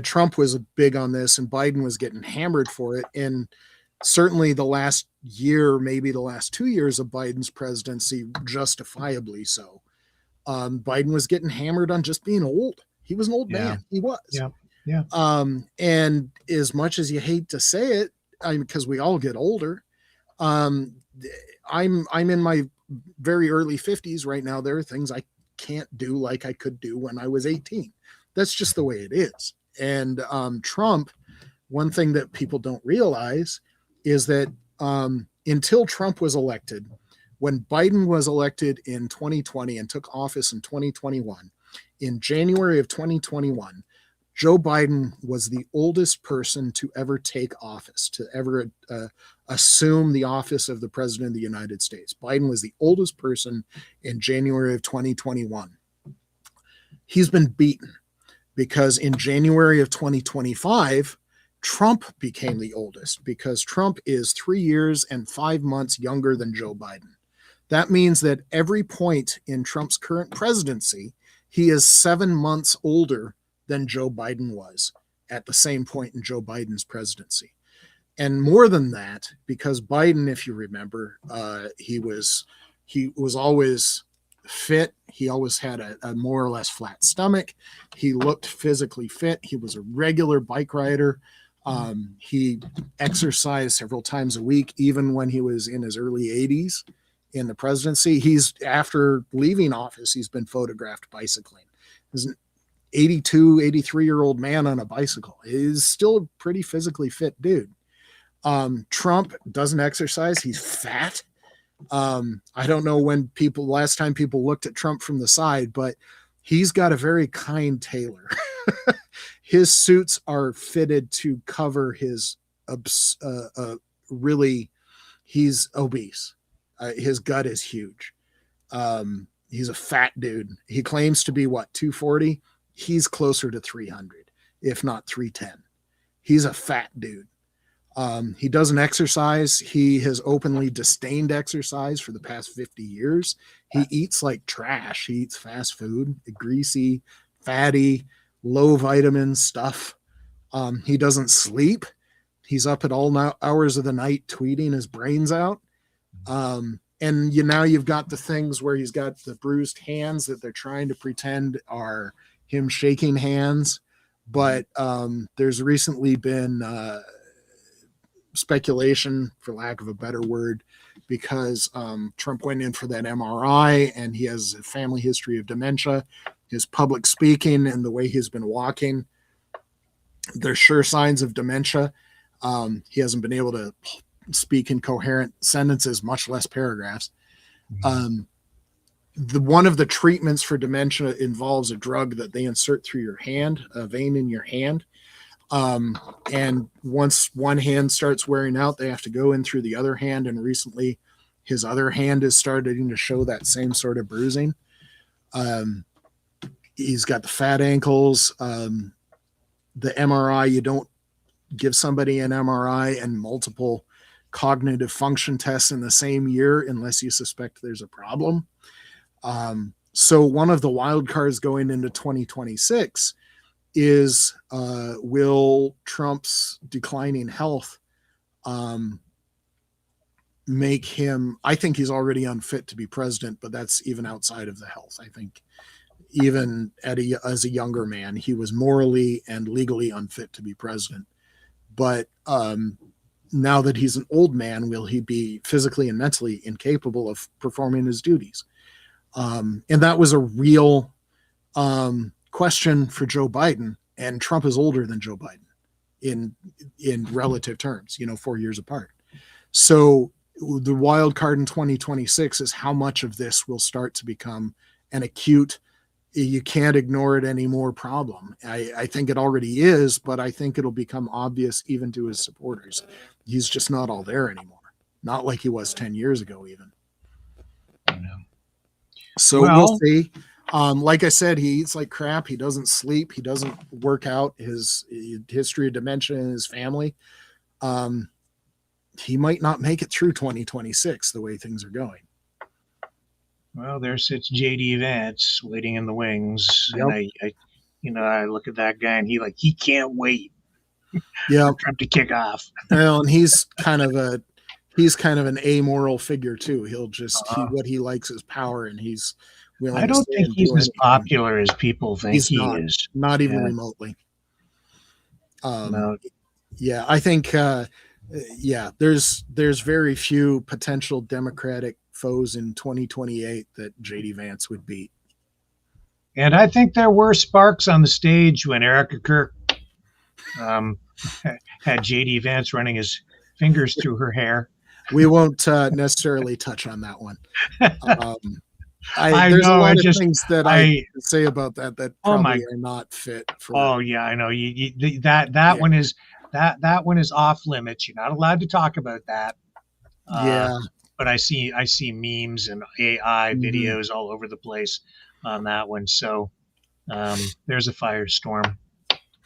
Trump was big on this, and Biden was getting hammered for it, and certainly the last year, maybe the last 2 years of Biden's presidency, justifiably so. Biden was getting hammered on just being old. He was an old man. He was. Yeah. And as much as you hate to say it, because we all get older, I'm in my very early 50s right now. There are things I can't do like I could do when I was 18. That's just the way it is. And Trump, one thing that people don't realize is that until Trump was elected, when Biden was elected in 2020 and took office in 2021, in January of 2021, Joe Biden was the oldest person to ever take office, to ever assume the office of the president of the United States. Biden was the oldest person in January of 2021. He's been beaten because in January of 2025, Trump became the oldest because Trump is 3 years and 5 months younger than Joe Biden. That means that every point in Trump's current presidency, he is 7 months older than Joe Biden was at the same point in Joe Biden's presidency. And more than that, because Biden, if you remember, he was always fit. He always had a more or less flat stomach. He looked physically fit. He was a regular bike rider. He exercised several times a week, even when he was in his early 80s in the presidency. After leaving office, he's been photographed bicycling. He's an 82, 83-year-old man on a bicycle. He's still a pretty physically fit dude. Trump doesn't exercise. He's fat. I don't know last time people looked at Trump from the side, but he's got a very kind tailor. His suits are fitted to cover his he's obese. His gut is huge. He's a fat dude. He claims to be 240? He's closer to 300, if not 310. He's a fat dude. He doesn't exercise. He has openly disdained exercise for the past 50 years. He eats like trash. He eats fast food, greasy, fatty, low vitamin stuff. He doesn't sleep. He's up at all hours of the night tweeting his brains out. And now you've got the things where he's got the bruised hands that they're trying to pretend are him shaking hands. But there's recently been speculation, for lack of a better word, because Trump went in for that MRI and he has a family history of dementia. His public speaking and the way he's been walking, there's sure signs of dementia. He hasn't been able to speak in coherent sentences, much less paragraphs. One of the treatments for dementia involves a drug that they insert through your hand, a vein in your hand. And once one hand starts wearing out, they have to go in through the other hand. And recently his other hand is starting to show that same sort of bruising. He's got the fat ankles. The MRI, give somebody an MRI and multiple cognitive function tests in the same year unless you suspect there's a problem. So one of the wild cards going into 2026 is will Trump's declining health make him, I think he's already unfit to be president, but that's even outside of the health. I think even as a younger man, he was morally and legally unfit to be president. But now that he's an old man, will he be physically and mentally incapable of performing his duties? And that was a real question for Joe Biden. And Trump is older than Joe Biden in relative terms, 4 years apart. So the wild card in 2026 is how much of this will start to become an acute, you can't ignore it anymore problem. I think it already is, but I think it'll become obvious even to his supporters. He's just not all there anymore. Not like he was 10 years ago, even. So we'll see. Like I said, he eats like crap. He doesn't sleep. He doesn't work out. His history of dementia in his family. He might not make it through 2026 the way things are going. Well, there sits JD Vance waiting in the wings. Yep. And I look at that guy and he can't wait. Yeah. For Trump to kick off. Well, and he's kind of an amoral figure too. He'll just what he likes is power, and he's willing. I don't think he's as popular as people think he is. Not even remotely. No. Yeah, I think there's very few potential Democratic foes in 2028 that JD Vance would beat. And I think there were sparks on the stage when Erica Kirk had JD Vance running his fingers through her hair. We won't necessarily touch on that one. I there's know, a lot of things that I can say about that probably are not fit for. Oh yeah, I know. That one is that one is off limits. You're not allowed to talk about that. Yeah. But I see memes and AI videos all over the place on that one. So there's a firestorm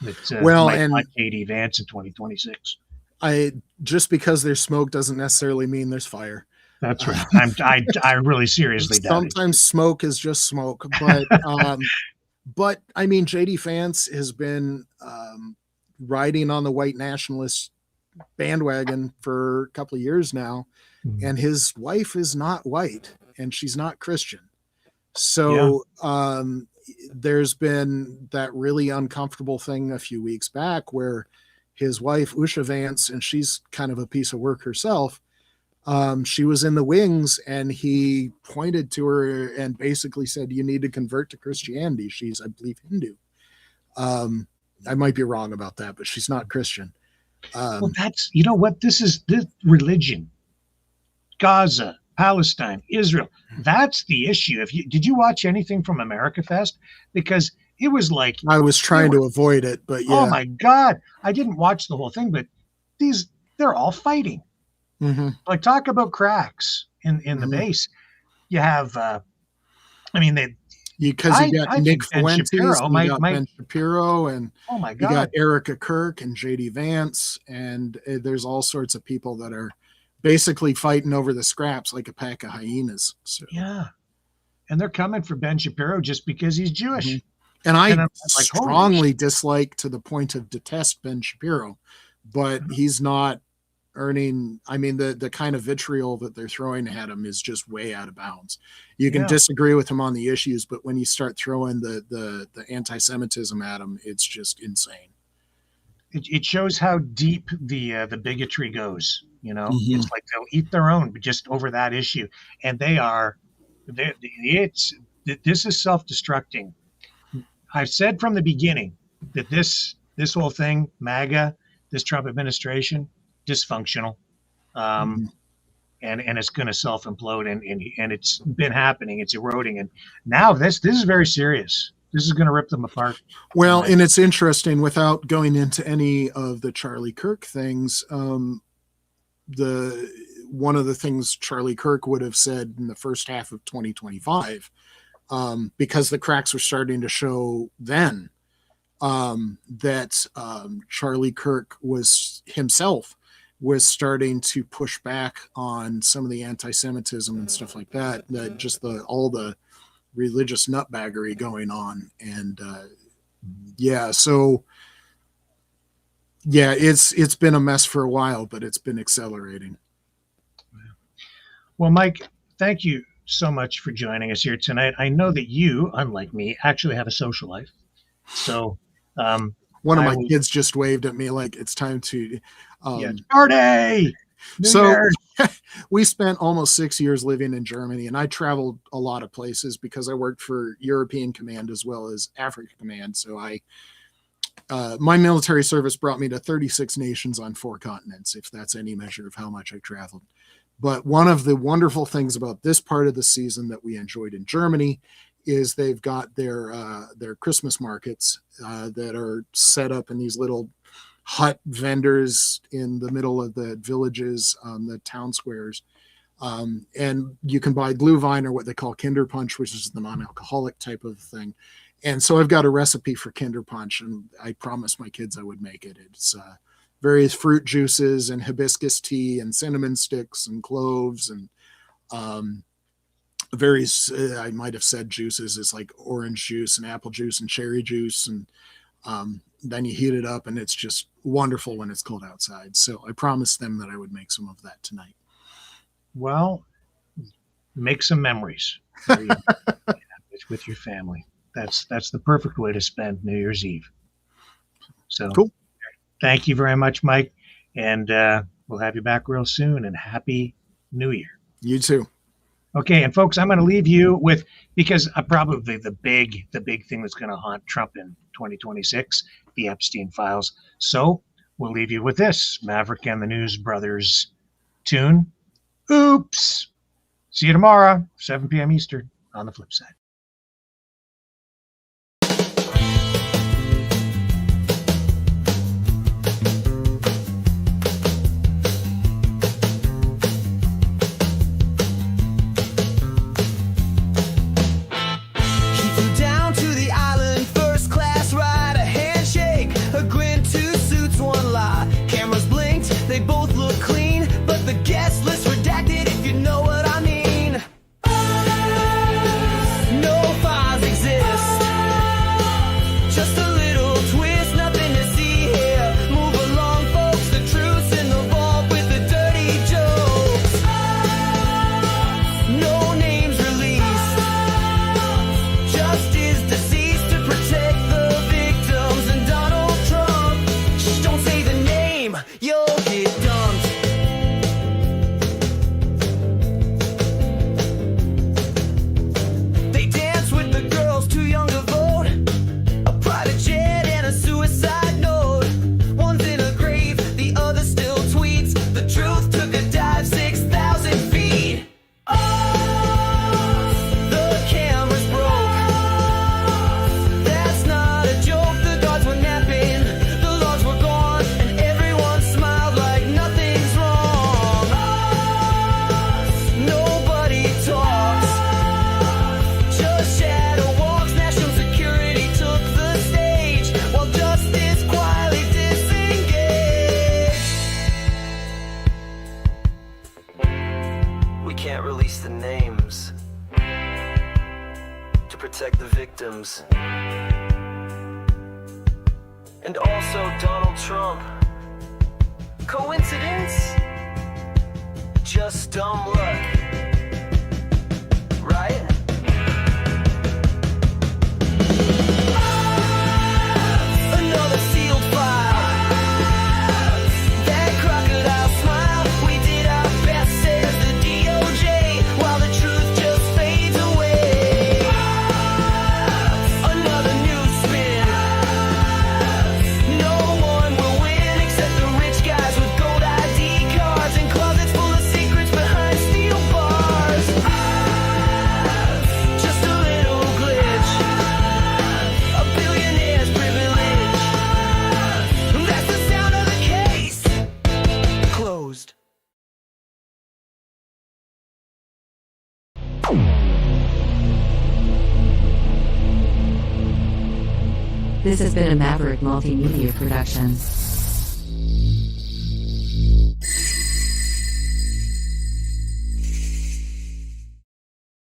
that might not JD Vance in 2026. Just because there's smoke doesn't necessarily mean there's fire. That's right. I really seriously doubt it. Sometimes smoke is just smoke, but but I mean, JD Vance has been riding on the white nationalist bandwagon for a couple of years now, and his wife is not white and she's not Christian. So there's been that really uncomfortable thing a few weeks back where his wife, Usha Vance, and she's kind of a piece of work herself. She was in the wings and he pointed to her and basically said, you need to convert to Christianity. She's, I believe, Hindu. I might be wrong about that, but she's not Christian. Well, that's, this religion, Gaza, Palestine, Israel. That's the issue. Did you watch anything from America Fest? Because it was like, I was trying to avoid it, but yeah. Oh my God. I didn't watch the whole thing, but they're all fighting. Mm-hmm. Like, talk about cracks in the base. You have, because you got Nick Fuentes, you got Ben Shapiro, and oh my God, you got Erica Kirk and JD Vance, and there's all sorts of people that are basically fighting over the scraps like a pack of hyenas. So. Yeah, and they're coming for Ben Shapiro just because he's Jewish. Mm-hmm. And I strongly dislike, to the point of detest, Ben Shapiro, but he's not earning. I mean, the kind of vitriol that they're throwing at him is just way out of bounds. You can disagree with him on the issues, but when you start throwing the anti-Semitism at him, it's just insane. It shows how deep the bigotry goes. It's like they'll eat their own, but just over that issue, and this is self-destructing. I've said from the beginning that this whole thing, MAGA, this Trump administration, dysfunctional, and it's going to self-implode, and it's been happening. It's eroding, and now this is very serious. This is going to rip them apart. Well, and it's interesting, without going into any of the Charlie Kirk things. One of the things Charlie Kirk would have said in the first half of 2025, because the cracks were starting to show then, that Charlie Kirk was starting to push back on some of the anti-Semitism and stuff like that. That just all the religious nutbaggery going on, and it's been a mess for a while, but it's been accelerating. Well, Mike, thank you so much for joining us here tonight. I know that you, unlike me, actually have a social life. So one of my kids just waved at me like it's time to party. We spent almost 6 years living in Germany, and I traveled a lot of places because I worked for European Command as well as Africa Command. So my military service brought me to 36 nations on 4 continents, if that's any measure of how much I traveled. But one of the wonderful things about this part of the season that we enjoyed in Germany is they've got their Christmas markets that are set up in these little hut vendors in the middle of the villages, the town squares. And you can buy Glühwein, or what they call Kinderpunsch, which is the non-alcoholic type of thing. And so I've got a recipe for Kinderpunsch, and I promised my kids I would make it. It's various fruit juices and hibiscus tea and cinnamon sticks and cloves and various, I might have said juices. It's like orange juice and apple juice and cherry juice. And then you heat it up, and it's just wonderful when it's cold outside. So I promised them that I would make some of that tonight. Well, make some memories with your family. That's the perfect way to spend New Year's Eve. So cool. Thank you very much, Mike. And we'll have you back real soon, and Happy New Year. You too. Okay, and folks, I'm going to leave you with, because probably the big thing that's going to haunt Trump in 2026, the Epstein files. So we'll leave you with this Maverick and the News Brothers tune. Oops. See you tomorrow, 7 p.m. Eastern, on the flip side. They both look clean, but the guest list redacted, if you know what I mean. No files exist, just a little twist, nothing to see here. Move along, folks, the truth's in the vault with the dirty jokes. No names released, justice deceased to protect the victims. And Donald Trump, shh, don't say the name, you'll get dumped. They dance with the girls too young to vote, a private jet and a suicide note. One's in a grave, the other still tweets. The truth took a dive 6,000 feet. The cameras broke, that's not a joke. The guards were napping, the logs were gone, and everyone smiled like nothing's wrong. Nobody talks, just shadow walks. National security took the stage while justice quietly disengaged. We can't release the names to protect the victims. And also Donald Trump. Coincidence? Just dumb luck. Right? Another sealed file. That crocodile smile. We did our best, says the DOJ, while the truth just fades away. Another news spin. No one will win except the rich guys with gold ID cards and closets full of secrets behind steel bars. This has been a Maverick Multimedia production.